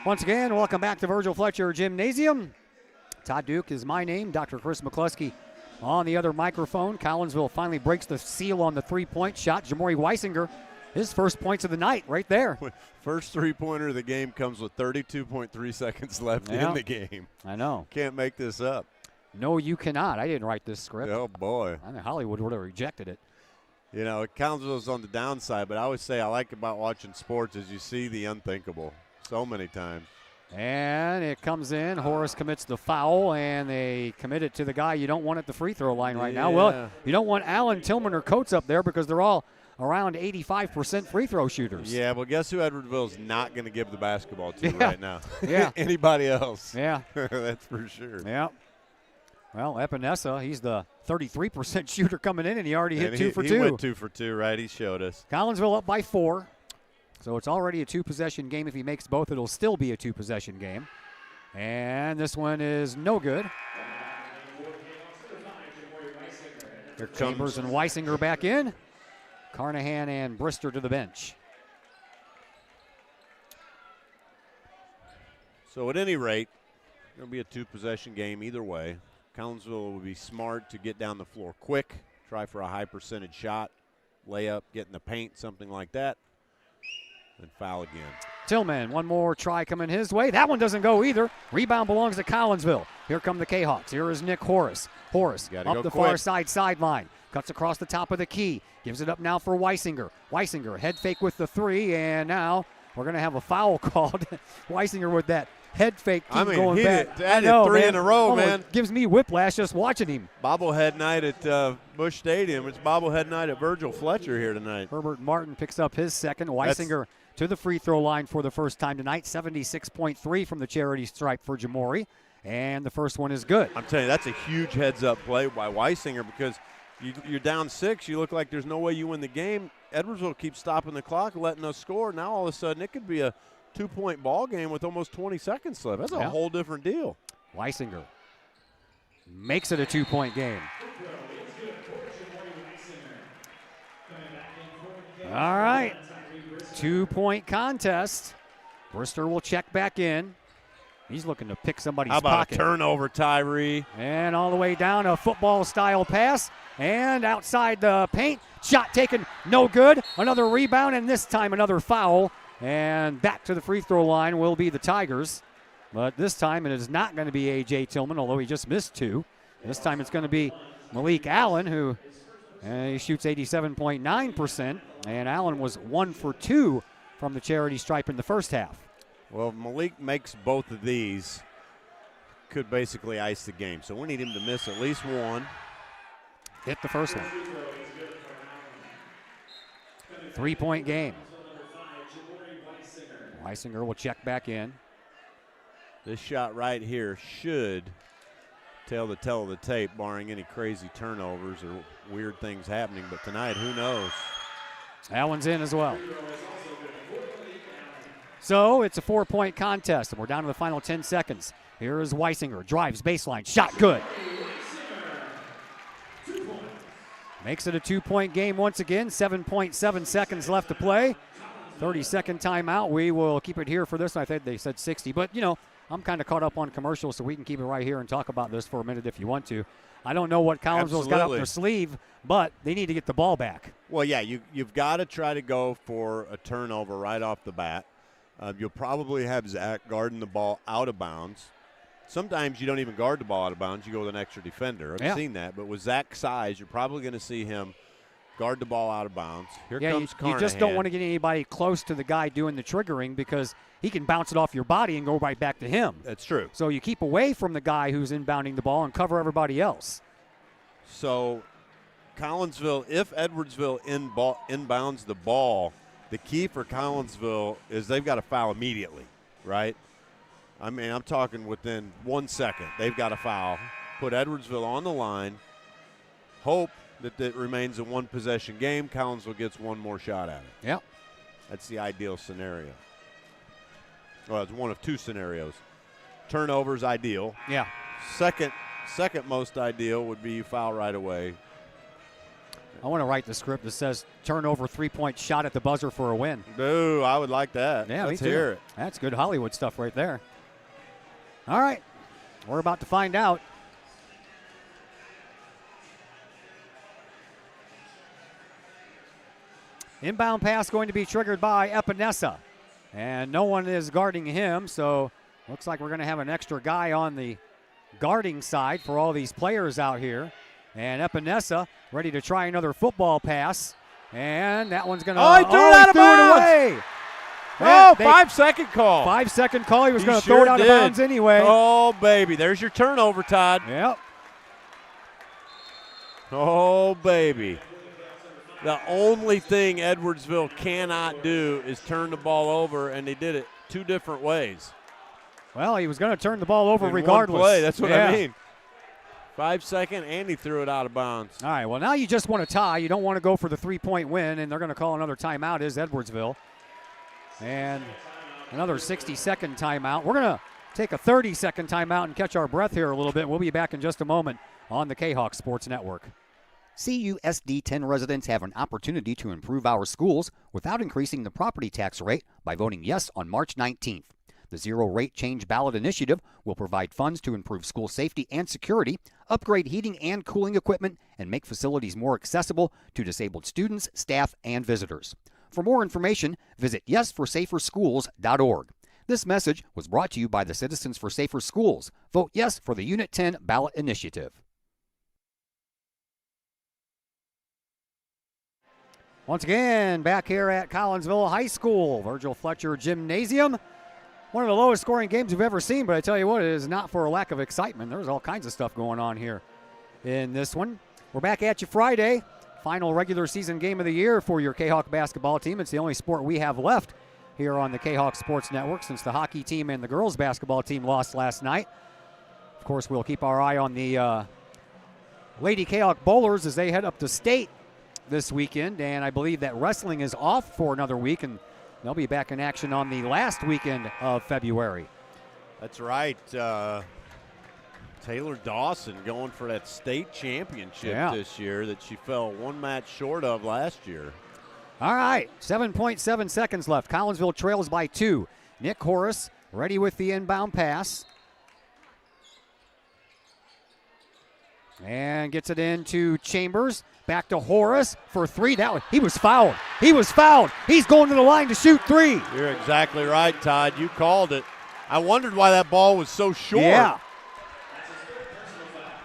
Once again, welcome back to Virgil Fletcher Gymnasium. Todd Duke is my name. Dr. Chris McCluskey on the other microphone. Collinsville finally breaks the seal on the 3-point shot. Jamori Weisinger, his first points of the night right there. First 3-pointer of the game comes with 32.3 seconds left in the game. I know. Can't make this up. No, you cannot. I didn't write this script. Oh, boy. I think Hollywood would have rejected it. You know, Collinsville's on the downside, but I always say I like about watching sports is you see the unthinkable so many times. And it comes in. Horace commits the foul, and they commit it to the guy you don't want at the free throw line right now. Well, you don't want Allen, Tillman, or Coates up there because they're all around 85% free throw shooters. Yeah, well, guess who Edwardsville's not going to give the basketball to right now? Yeah. Anybody else. Yeah. That's for sure. Yeah. Well, Epinesa, he's the 33% shooter coming in, and he already hit 2 for 2. He went 2 for 2, right? He showed us. Collinsville up by 4. So it's already a 2-possession game. If he makes both, it'll still be a 2-possession game. And this one is no good. Here Chambers and Weisinger back in. Carnahan and Brister to the bench. So at any rate, it's going to be a 2-possession game either way. Collinsville will be smart to get down the floor quick, try for a high percentage shot, layup, get in the paint, something like that. And foul again. Tillman, one more try coming his way. That one doesn't go either. Rebound belongs to Collinsville. Here come the Kahawks. Here is Nick Horace. Horace up the far sideline. Cuts across the top of the key. Gives it up now for Weisinger. Weisinger, head fake with the 3, and now we're going to have a foul called. Weisinger with that head fake going back. Added 3 in a row, man. Gives me whiplash just watching him. Bobblehead night at Busch Stadium. It's bobblehead night at Virgil Fletcher here tonight. Herbert Martin picks up his second. Weisinger to the free throw line for the first time tonight. 76.3 from the charity stripe for Jamori. And the first one is good. I'm telling you, that's a huge heads-up play by Weisinger because you're down 6. You look like there's no way you win the game. Edwardsville keeps stopping the clock, letting us score. Now all of a sudden it could be a 2-point ball game with almost 20 seconds left. That's a whole different deal. Weisinger makes it a 2-point game. All right. 2-point contest. Brister will check back in. He's looking to pick somebody's pocket. How about a turnover, Tyree? And all the way down, a football-style pass. And outside the paint. Shot taken, no good. Another rebound, and this time another foul. And back to the free throw line will be the Tigers. But this time it is not going to be A.J. Tillman, although he just missed 2. This time it's going to be Malik Allen, who he shoots 87.9%, and Allen was 1 for 2 from the charity stripe in the first half. Well, if Malik makes both of these, could basically ice the game. So we need him to miss at least one. Hit the first one. 3-point game. Weisinger will check back in. This shot right here should tell the tale of the tape, barring any crazy turnovers or weird things happening. But tonight, who knows? Allen's in as well. So it's a 4-point contest, and we're down to the final 10 seconds. Here is Weisinger, drives baseline, shot good. Makes it a 2-point game once again, 7.7 seconds left to play. 30-second timeout. We will keep it here for this. I think they said 60, but, you know, I'm kind of caught up on commercials, so we can keep it right here and talk about this for a minute if you want to. I don't know what Collinsville's got up their sleeve, but they need to get the ball back. Well, yeah, you've got to try to go for a turnover right off the bat. You'll probably have Zach guarding the ball out of bounds. Sometimes you don't even guard the ball out of bounds. You go with an extra defender. I've seen that. But with Zach's size, you're probably going to see him guard the ball out of bounds. Here comes Carnahan. You just don't want to get anybody close to the guy doing the triggering because he can bounce it off your body and go right back to him. That's true. So you keep away from the guy who's inbounding the ball and cover everybody else. So Collinsville, if Edwardsville inbounds the ball, the key for Collinsville is they've got to foul immediately, right? I mean, I'm talking within 1 second. They've got to foul, put Edwardsville on the line, hope that it remains a one-possession game. Collinsville gets one more shot at it. Yep. That's the ideal scenario. Well, it's one of two scenarios. Turnovers ideal. Yeah. Second most ideal would be you foul right away. I want to write the script that says turnover 3-point shot at the buzzer for a win. Ooh, I would like that. Yeah, Let's me too. hear it. That's good Hollywood stuff right there. All right. We're about to find out. Inbound pass going to be triggered by Epinesa. And no one is guarding him, so looks like we're going to have an extra guy on the guarding side for all these players out here. And Epinesa ready to try another football pass. And that one's going to he threw it out of bounds. Away. Oh, 5-second call. 5-second call. He was going to throw it out of bounds anyway. Oh, baby. There's your turnover, Todd. Yep. Oh, baby. The only thing Edwardsville cannot do is turn the ball over, and they did it two different ways. Well, he was going to turn the ball over in regardless. One play. That's what I mean. 5-second, and he threw it out of bounds. All right, well, now you just want to tie. You don't want to go for the 3-point win, and they're going to call another timeout is Edwardsville. And another 60-second timeout. We're going to take a 30-second timeout and catch our breath here a little bit. We'll be back in just a moment on the Kahok Sports Network. CUSD 10 residents have an opportunity to improve our schools without increasing the property tax rate by voting yes on March 19th. The Zero Rate Change Ballot Initiative will provide funds to improve school safety and security, upgrade heating and cooling equipment, and make facilities more accessible to disabled students, staff, and visitors. For more information, visit yesforsaferschools.org. This message was brought to you by the Citizens for Safer Schools. Vote yes for the Unit 10 Ballot Initiative. Once again, back here at Collinsville High School, Virgil Fletcher Gymnasium. One of the lowest scoring games we've ever seen, but I tell you what, it is not for a lack of excitement. There's all kinds of stuff going on here in this one. We're back at you Friday. Final regular season game of the year for your Kahok basketball team. It's the only sport we have left here on the Kahok Sports Network since the hockey team and the girls basketball team lost last night. Of course, we'll keep our eye on the Lady Kahok Bowlers as they head up to state this weekend, and I believe that wrestling is off for another week, and they'll be back in action on the last weekend of February. That's right. Taylor Dawson going for that state championship this year that she fell one match short of last year. All right, 7.7 seconds left. Collinsville trails by 2. Nick Horace ready with the inbound pass. And gets it into Chambers. Back to Horace for 3. He was fouled. He was fouled. He's going to the line to shoot 3. You're exactly right, Todd. You called it. I wondered why that ball was so short. Yeah.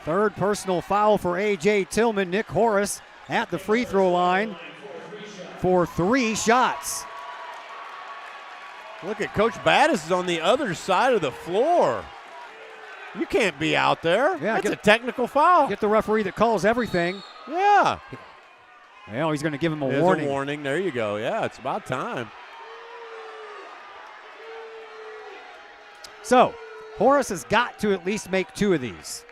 Third personal foul for A.J. Tillman. Nick Horace at the free throw line for 3 shots. Look at Coach Battis is on the other side of the floor. You can't be out there. Yeah, that's a technical foul. Get the referee that calls everything. Yeah. Well, he's going to give him a There's warning. a warning. There you go. Yeah, it's about time. So, Horace has got to at least make 2 of these.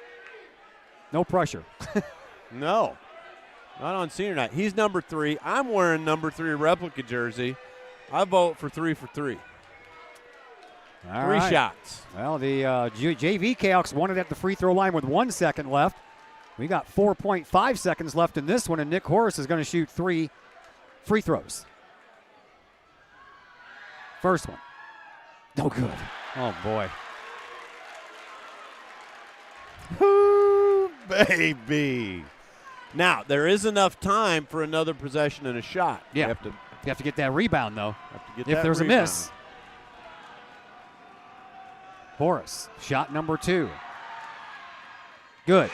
No pressure. No. Not on senior night. He's number 3. I'm wearing number 3 replica jersey. I vote for 3 for 3. All 3 right. shots. Well, the JV Kahawks won it at the free throw line with 1 second left. We got 4.5 seconds left in this one, and Nick Horace is going to shoot 3 free throws. First one. No good. Oh, boy. Ooh, baby. Now, there is enough time for another possession and a shot. Yeah. You have to get that rebound, though. have to get If that there's rebound. a miss. Horace, shot number 2. Good.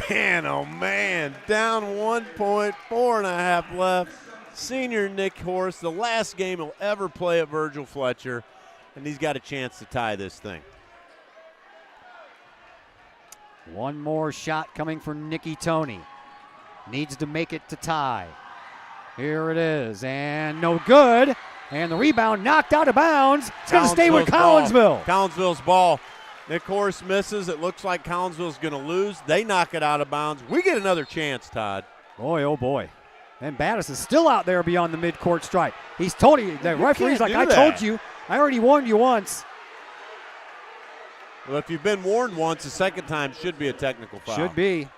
Man, oh man, down 1 point, 4.5 left. Senior Nick Horace, the last game he'll ever play at Virgil Fletcher, and he's got a chance to tie this thing. One more shot coming from Nicky Tony. Needs to make it to tie. Here it is, and no good. And the rebound knocked out of bounds. It's going to stay with Collinsville. Collinsville's ball. Nick Horace misses. It looks like Collinsville's going to lose. They knock it out of bounds. We get another chance, Todd. Boy, oh boy. And Battis is still out there beyond the midcourt stripe. He's told you, the referee's like, I told you. I already warned you once. Well, if you've been warned once, the second time should be a technical foul. Should be.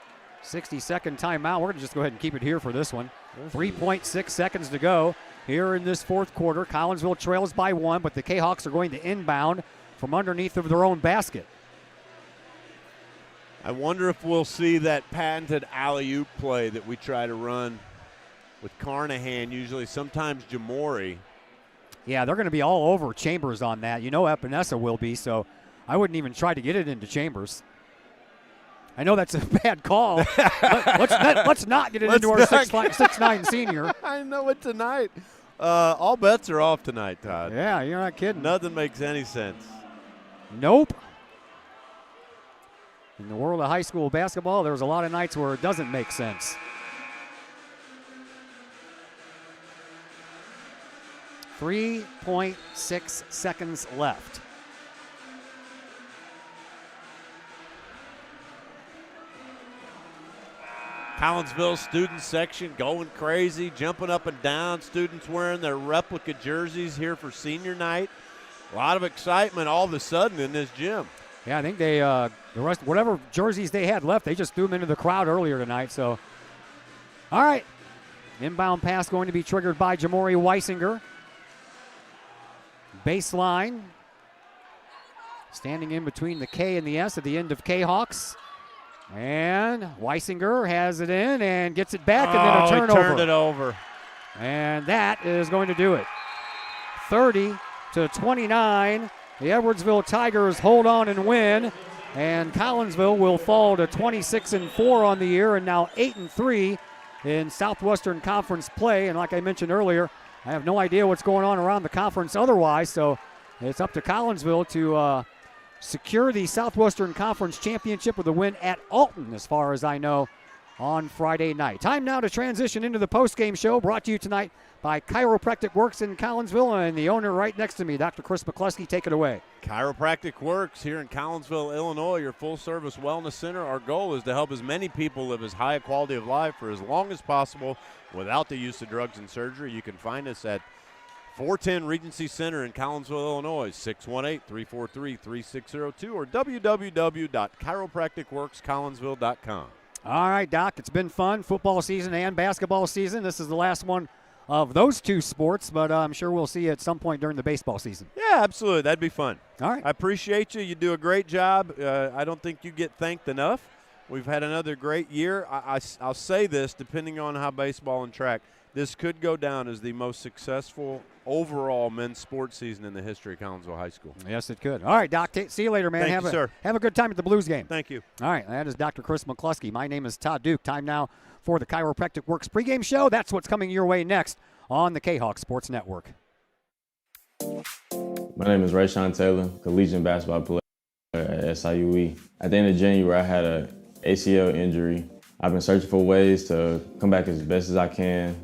60-second timeout. We're going to just go ahead and keep it here for this one. 3.6 seconds to go here in this fourth quarter. Collinsville trails by 1, but the Kahawks are going to inbound from underneath of their own basket. I wonder if we'll see that patented alley-oop play that we try to run with Carnahan, usually, sometimes Jamori. Yeah, they're going to be all over Chambers on that. You know Epinesa will be, so I wouldn't even try to get it into Chambers. I know that's a bad call. let's not get it into our 6'9" senior. I know it tonight. All bets are off tonight, Todd. Yeah, you're not kidding. Nothing makes any sense. Nope. In the world of high school basketball, there's a lot of nights where it doesn't make sense. 3.6 seconds left. Collinsville student section going crazy, jumping up and down. Students wearing their replica jerseys here for senior night. A lot of excitement all of a sudden in this gym. Yeah, I think they the rest, whatever jerseys they had left, they just threw them into the crowd earlier tonight. So, all right, inbound pass going to be triggered by Jamori Weisinger. Baseline, standing in between the K and the S at the end of Kahawks. And Weisinger has it in and gets it back, and then a turnover. He turned it over. And that is going to do it. 30-29. The Edwardsville Tigers hold on and win. And Collinsville will fall to 26-4 on the year and now 8-3 in Southwestern Conference play. And like I mentioned earlier, I have no idea what's going on around the conference otherwise. So it's up to Collinsville to secure the Southwestern Conference Championship with a win at Alton, as far as I know, on Friday night. Time now to transition into the postgame show, brought to you tonight by Chiropractic Works in Collinsville, and the owner right next to me, Dr. Chris McCluskey. Take it away. Chiropractic Works here in Collinsville, Illinois, your full-service wellness center. Our goal is to help as many people live as high a quality of life for as long as possible without the use of drugs and surgery. You can find us at 410 Regency Center in Collinsville, Illinois, 618-343-3602 or www.chiropracticworkscollinsville.com. All right, Doc, it's been fun, football season and basketball season. This is the last one of those two sports, but I'm sure we'll see you at some point during the baseball season. Yeah, absolutely. That'd be fun. All right. I appreciate you. You do a great job. I don't think you get thanked enough. We've had another great year. I'll say this, depending on how baseball and track this could go down as the most successful overall men's sports season in the history of Collinsville High School. Yes, it could. All right, Doc, see you later, man. Thank you, sir. Have a good time at the Blues game. Thank you. All right, that is Dr. Chris McCluskey. My name is Todd Duke. Time now for the Chiropractic Works pregame show. That's what's coming your way next on the Kahok Sports Network. My name is Rayshawn Taylor, collegiate basketball player at SIUE. At the end of January, I had an ACL injury. I've been searching for ways to come back as best as I can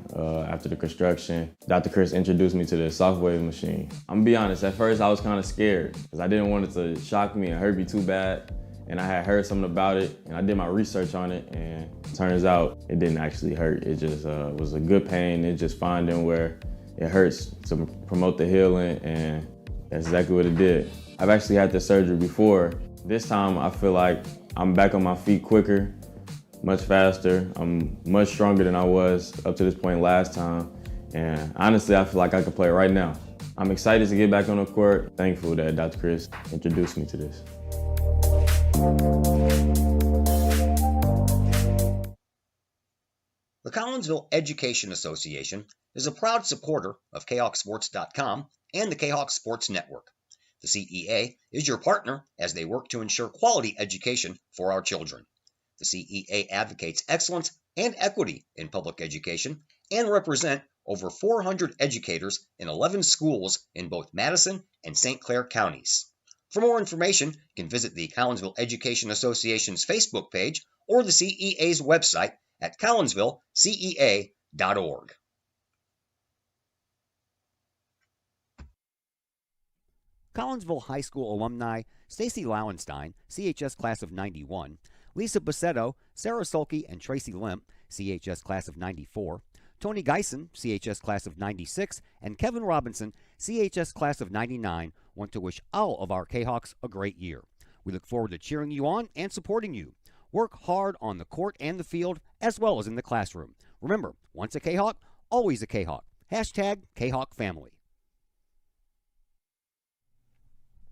after the construction. Dr. Chris introduced me to the soft wave machine. I'm gonna be honest, at first I was kind of scared because I didn't want it to shock me and hurt me too bad. And I had heard something about it and I did my research on it, and it turns out it didn't actually hurt. It just was a good pain. It's just finding where it hurts to promote the healing, and that's exactly what it did. I've actually had this surgery before. This time I feel like I'm back on my feet quicker, much faster. I'm much stronger than I was up to this point last time. And honestly, I feel like I could play right now. I'm excited to get back on the court. Thankful that Dr. Chris introduced me to this. The Collinsville Education Association is a proud supporter of KahokSports.com and the Kahok Sports Network. The CEA is your partner as they work to ensure quality education for our children. The CEA advocates excellence and equity in public education and represent over 400 educators in 11 schools in both Madison and St. Clair counties. For more information, you can visit the Collinsville Education Association's Facebook page or the CEA's website at collinsvillecea.org. Collinsville High School alumni Stacy Lauenstein, CHS class of 91, Lisa Bassetto, Sarah Sulke, and Tracy Limp, CHS class of 94, Tony Geisen, CHS class of 96, and Kevin Robinson, CHS class of 99, want to wish all of our Kahawks a great year. We look forward to cheering you on and supporting you. Work hard on the court and the field, as well as in the classroom. Remember, once a Kahawk, always a Kahawk. Hashtag Kahawk Family.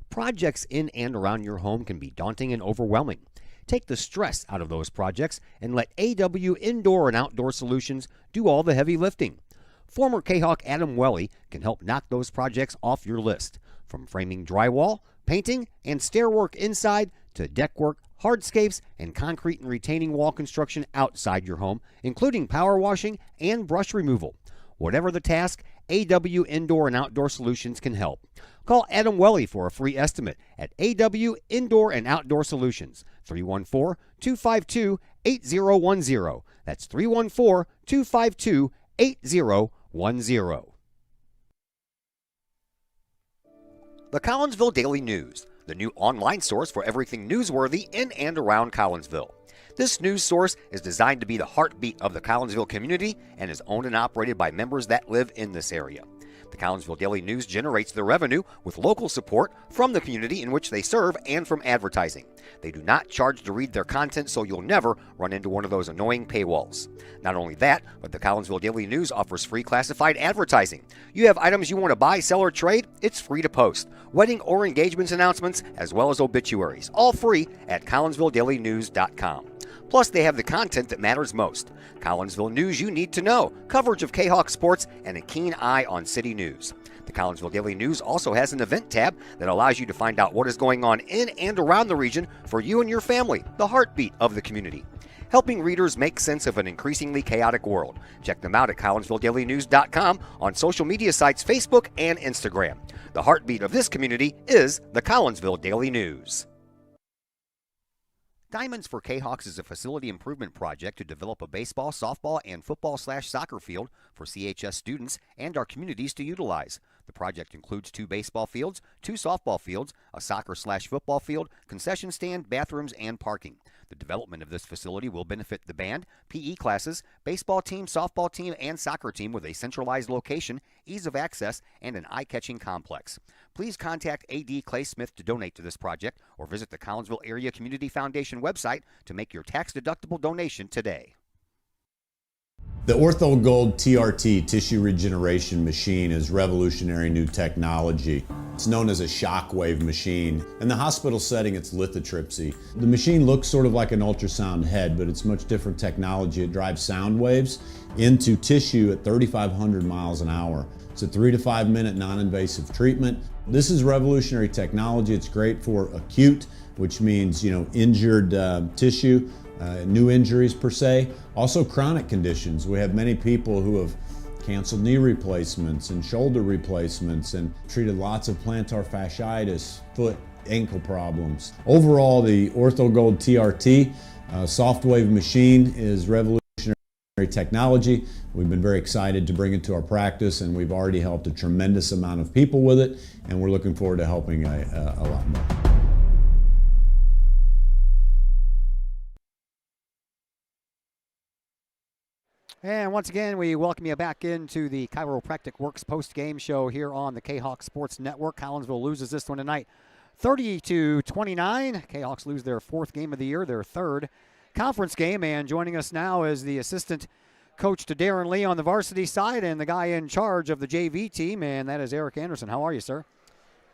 Projects in and around your home can be daunting and overwhelming. Take the stress out of those projects and let AW Indoor and Outdoor Solutions do all the heavy lifting. Former Kahawk Adam Welly can help knock those projects off your list. From framing drywall, painting, and stair work inside to deck work, hardscapes, and concrete and retaining wall construction outside your home, including power washing and brush removal. Whatever the task, AW Indoor and Outdoor Solutions can help. Call Adam Welly for a free estimate at AW Indoor and Outdoor Solutions, 314-252-8010. That's 314-252-8010. The Collinsville Daily News, the new online source for everything newsworthy in and around Collinsville. This news source is designed to be the heartbeat of the Collinsville community and is owned and operated by members that live in this area. The Collinsville Daily News generates their revenue with local support from the community in which they serve and from advertising. They do not charge to read their content, so you'll never run into one of those annoying paywalls. Not only that, but the Collinsville Daily News offers free classified advertising. You have items you want to buy, sell, or trade? It's free to post. Wedding or engagements announcements, as well as obituaries, all free at collinsvilledailynews.com. Plus, they have the content that matters most. Collinsville news you need to know, coverage of Kahawk sports, and a keen eye on city news. The Collinsville Daily News also has an event tab that allows you to find out what is going on in and around the region for you and your family, the heartbeat of the community. Helping readers make sense of an increasingly chaotic world. Check them out at collinsvilledailynews.com, on social media sites Facebook and Instagram. The heartbeat of this community is the Collinsville Daily News. Diamonds for Kahawks is a facility improvement project to develop a baseball, softball, and football/soccer field for CHS students and our communities to utilize. The project includes 2 baseball fields, 2 softball fields, a soccer/football field, concession stand, bathrooms, and parking. The development of this facility will benefit the band, PE classes, baseball team, softball team, and soccer team with a centralized location, ease of access, and an eye-catching complex. Please contact AD Clay Smith to donate to this project or visit the Collinsville Area Community Foundation website to make your tax-deductible donation today. The Ortho Gold TRT tissue regeneration machine is revolutionary new technology. It's known as a shockwave machine. In the hospital setting, it's lithotripsy. The machine looks sort of like an ultrasound head, but it's much different technology. It drives sound waves into tissue at 3,500 miles an hour. It's a 3 to 5 minute non-invasive treatment. This is revolutionary technology. It's great for acute, which means, injured tissue. New injuries per se, also chronic conditions. We have many people who have canceled knee replacements and shoulder replacements and treated lots of plantar fasciitis, foot, ankle problems. Overall, the OrthoGold TRT soft wave machine is revolutionary technology. We've been very excited to bring it to our practice, and we've already helped a tremendous amount of people with it, and we're looking forward to helping a lot more. And once again, we welcome you back into the Chiropractic Works post-game show here on the Kahok Sports Network. Collinsville loses this one tonight 30-29. Kahawks lose their 4th game of the year, their 3rd conference game. And joining us now is the assistant coach to Darren Lee on the varsity side and the guy in charge of the JV team, and that is Eric Anderson. How are you, sir?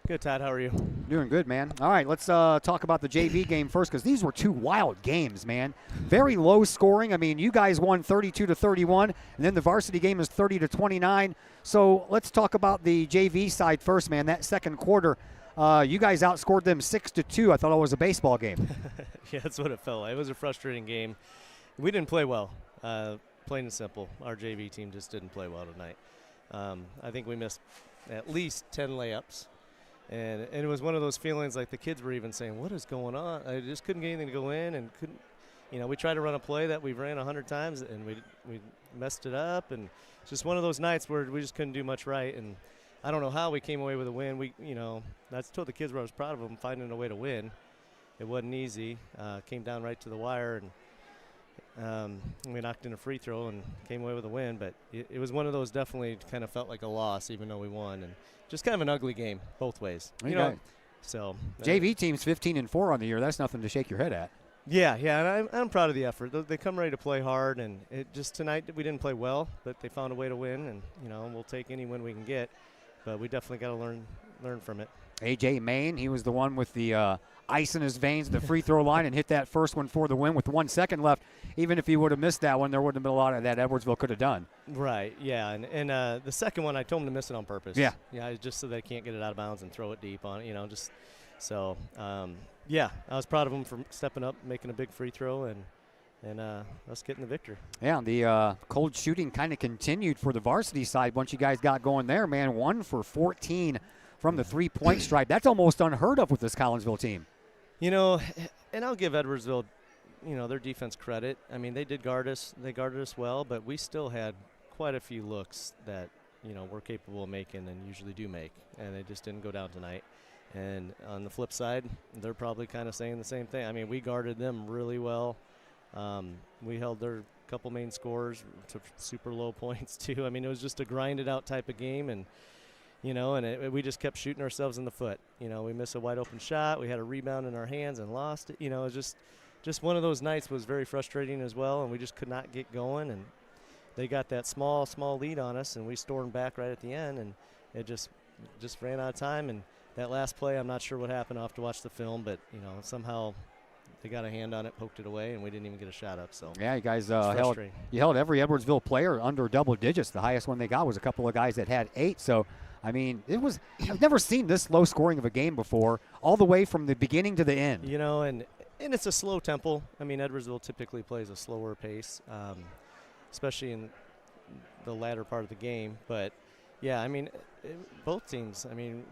Good, Todd. How are you? Doing good, man. All right, let's talk about the JV game first, because these were 2 wild games, man. Very low scoring. I mean, you guys won 32-31, and then the varsity game is 30-29. So let's talk about the JV side first, man. That second quarter, you guys outscored them 6-2. I thought it was a baseball game. Yeah, that's what it felt like. It was a frustrating game. We didn't play well, plain and simple. Our JV team just didn't play well tonight. I think we missed at least 10 layups. And it was one of those feelings like the kids were even saying, what is going on? I just couldn't get anything to go in and couldn't, we tried to run a play that we've ran 100 times and we messed it up. And it's just one of those nights where we just couldn't do much right. And I don't know how we came away with a win. That's told the kids where I was proud of them finding a way to win. It wasn't easy. Came down right to the wire and we knocked in a free throw and came away with a win. But it was one of those definitely kind of felt like a loss even though we won. And just kind of an ugly game both ways. So JV team's 15-4 on the year. That's nothing to shake your head at. Yeah, and I'm proud of the effort. They come ready to play hard, and it just tonight we didn't play well, but they found a way to win, and we'll take any win we can get. But we definitely got to learn from it. AJ Main, he was the one with the ice in his veins, the free throw line, and hit that first one for the win with 1 second left. Even if he would have missed that one, there wouldn't have been a lot of that Edwardsville could have done. Right, yeah, and the second one, I told him to miss it on purpose. Yeah, just so they can't get it out of bounds and throw it deep on it, just so. Yeah, I was proud of him for stepping up, making a big free throw, and us getting the victory. Yeah, the cold shooting kind of continued for the varsity side once you guys got going there, man. 1 for 14 from the 3-point stripe. That's almost unheard of with this Collinsville team. And I'll give Edwardsville, their defense credit. I mean, they did guard us. They guarded us well, but we still had quite a few looks that, we're capable of making and usually do make, and they just didn't go down tonight. And on the flip side, they're probably kind of saying the same thing. I mean, we guarded them really well. We held their couple main scorers to super low points, too. I mean, it was just a grinded-out type of game, and we just kept shooting ourselves in the foot. We missed a wide-open shot. We had a rebound in our hands and lost it. It was just one of those nights was very frustrating as well, and we just could not get going. And they got that small lead on us, and we stormed back right at the end, and it just ran out of time. And that last play, I'm not sure what happened. I'll have to watch the film, but, somehow they got a hand on it, poked it away, and we didn't even get a shot up. So yeah, you guys held every Edwardsville player under double digits. The highest one they got was a couple of guys that had 8. So, I mean, I've never seen this low scoring of a game before, all the way from the beginning to the end. And it's a slow tempo. I mean, Edwardsville typically plays a slower pace, especially in the latter part of the game. But, yeah, I mean, both teams, I mean,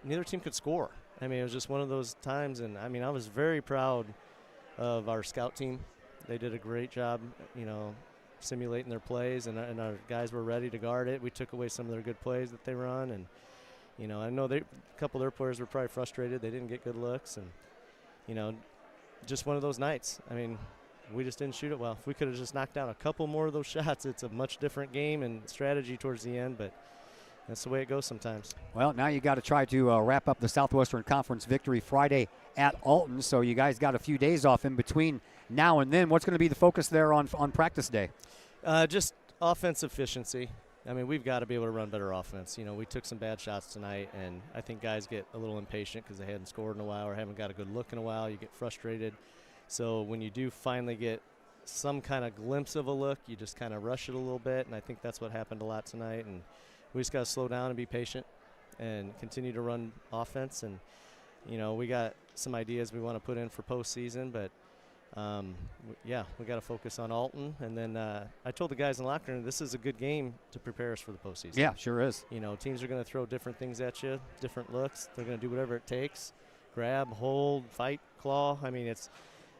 neither team could score. I mean, it was just one of those times, and, I mean, I was very proud of our scout team. They did a great job, simulating their plays, and our guys were ready to guard it. We took away some of their good plays that they run, and I know a couple of their players were probably frustrated. They didn't get good looks, and just one of those nights. I mean, we just didn't shoot it well. If we could have just knocked down a couple more of those shots, it's a much different game and strategy towards the end, but that's the way it goes sometimes. Well, now you got to try to wrap up the Southwestern Conference victory Friday at Alton, so you guys got a few days off in between now and then. What's going to be the focus there on practice day? Just offensive efficiency. I mean, we've got to be able to run better offense. We took some bad shots tonight, and I think guys get a little impatient because they hadn't scored in a while or haven't got a good look in a while. You get frustrated. So when you do finally get some kind of glimpse of a look, you just kind of rush it a little bit, and I think that's what happened a lot tonight. And we just got to slow down and be patient and continue to run offense. And, we got some ideas we want to put in for postseason, but we got to focus on Alton. And then I told the guys in the locker room, this is a good game to prepare us for the postseason. Yeah, sure is. Teams are going to throw different things at you, different looks. They're going to do whatever it takes, grab, hold, fight, claw. I mean, it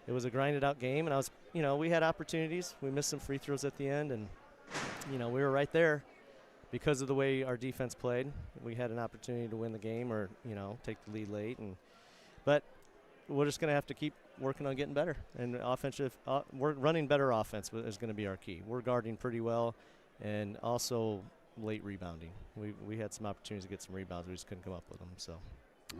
was a grinded out game, and I was, we had opportunities. We missed some free throws at the end, and, we were right there because of the way our defense played. We had an opportunity to win the game or, take the lead late. But we're just going to have to keep working on getting better. And we're running better offense is going to be our key. We're guarding pretty well, and also late rebounding. We had some opportunities to get some rebounds. We just couldn't come up with them. So.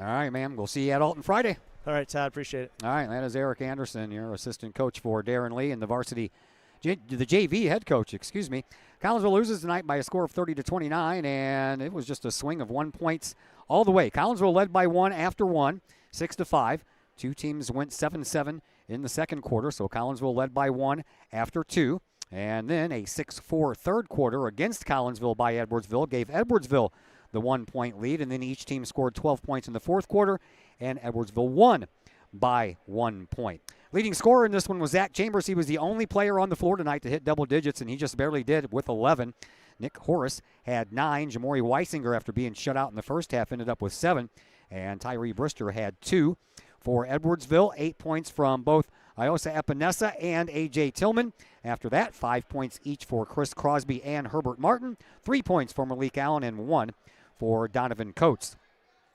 All right, man. We'll see you at Alton Friday. All right, Todd. Appreciate it. All right, that is Eric Anderson, your assistant coach for Darren Lee and the JV head coach, excuse me. Collinsville loses tonight by a score of 30-29, and it was just a swing of 1 point all the way. Collinsville led by 1 after 1, 6-5. Two teams went 7-7 in the second quarter, so Collinsville led by 1 after 2. And then a 6-4 third quarter against Collinsville by Edwardsville gave Edwardsville the 1 point lead, and then each team scored 12 points in the fourth quarter, and Edwardsville won by 1 point. Leading scorer in this one was Zach Chambers. He was the only player on the floor tonight to hit double digits, and he just barely did with 11. Nick Horace had 9. Jamori Weisinger, after being shut out in the first half, ended up with 7. And Tyree Brister had 2. For Edwardsville, 8 points from both Iosa Epinesa and A.J. Tillman. After that, 5 points each for Chris Crosby and Herbert Martin, 3 points for Malik Allen, and 1 for Donovan Coates.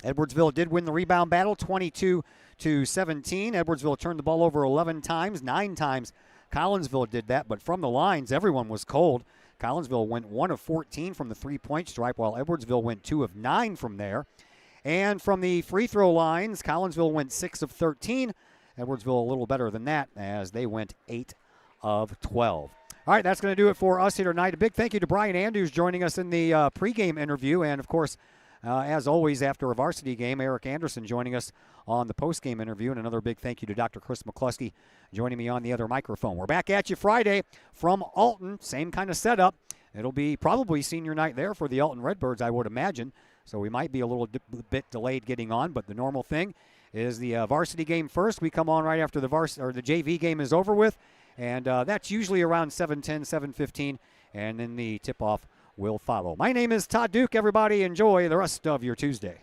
Edwardsville did win the rebound battle, 22-17. Edwardsville turned the ball over 11 times. 9 times Collinsville did that, but from the lines, everyone was cold. Collinsville went 1 of 14 from the three-point stripe, while Edwardsville went 2 of 9 from there. And from the free throw lines, Collinsville went 6 of 13. Edwardsville a little better than that, as they went 8 of 12. All right, that's going to do it for us here tonight. A big thank you to Brian Andrews joining us in the pregame interview, and of course, as always, after a varsity game, Eric Anderson joining us on the postgame interview. And another big thank you to Dr. Chris McCluskey joining me on the other microphone. We're back at you Friday from Alton. Same kind of setup. It'll be probably senior night there for the Alton Redbirds, I would imagine. So we might be a little bit delayed getting on. But the normal thing is the varsity game first. We come on right after the JV game is over with. And that's usually around 7:10, 7:15. And then the tip-off will follow. My name is Todd Duke. Everybody enjoy the rest of your Tuesday.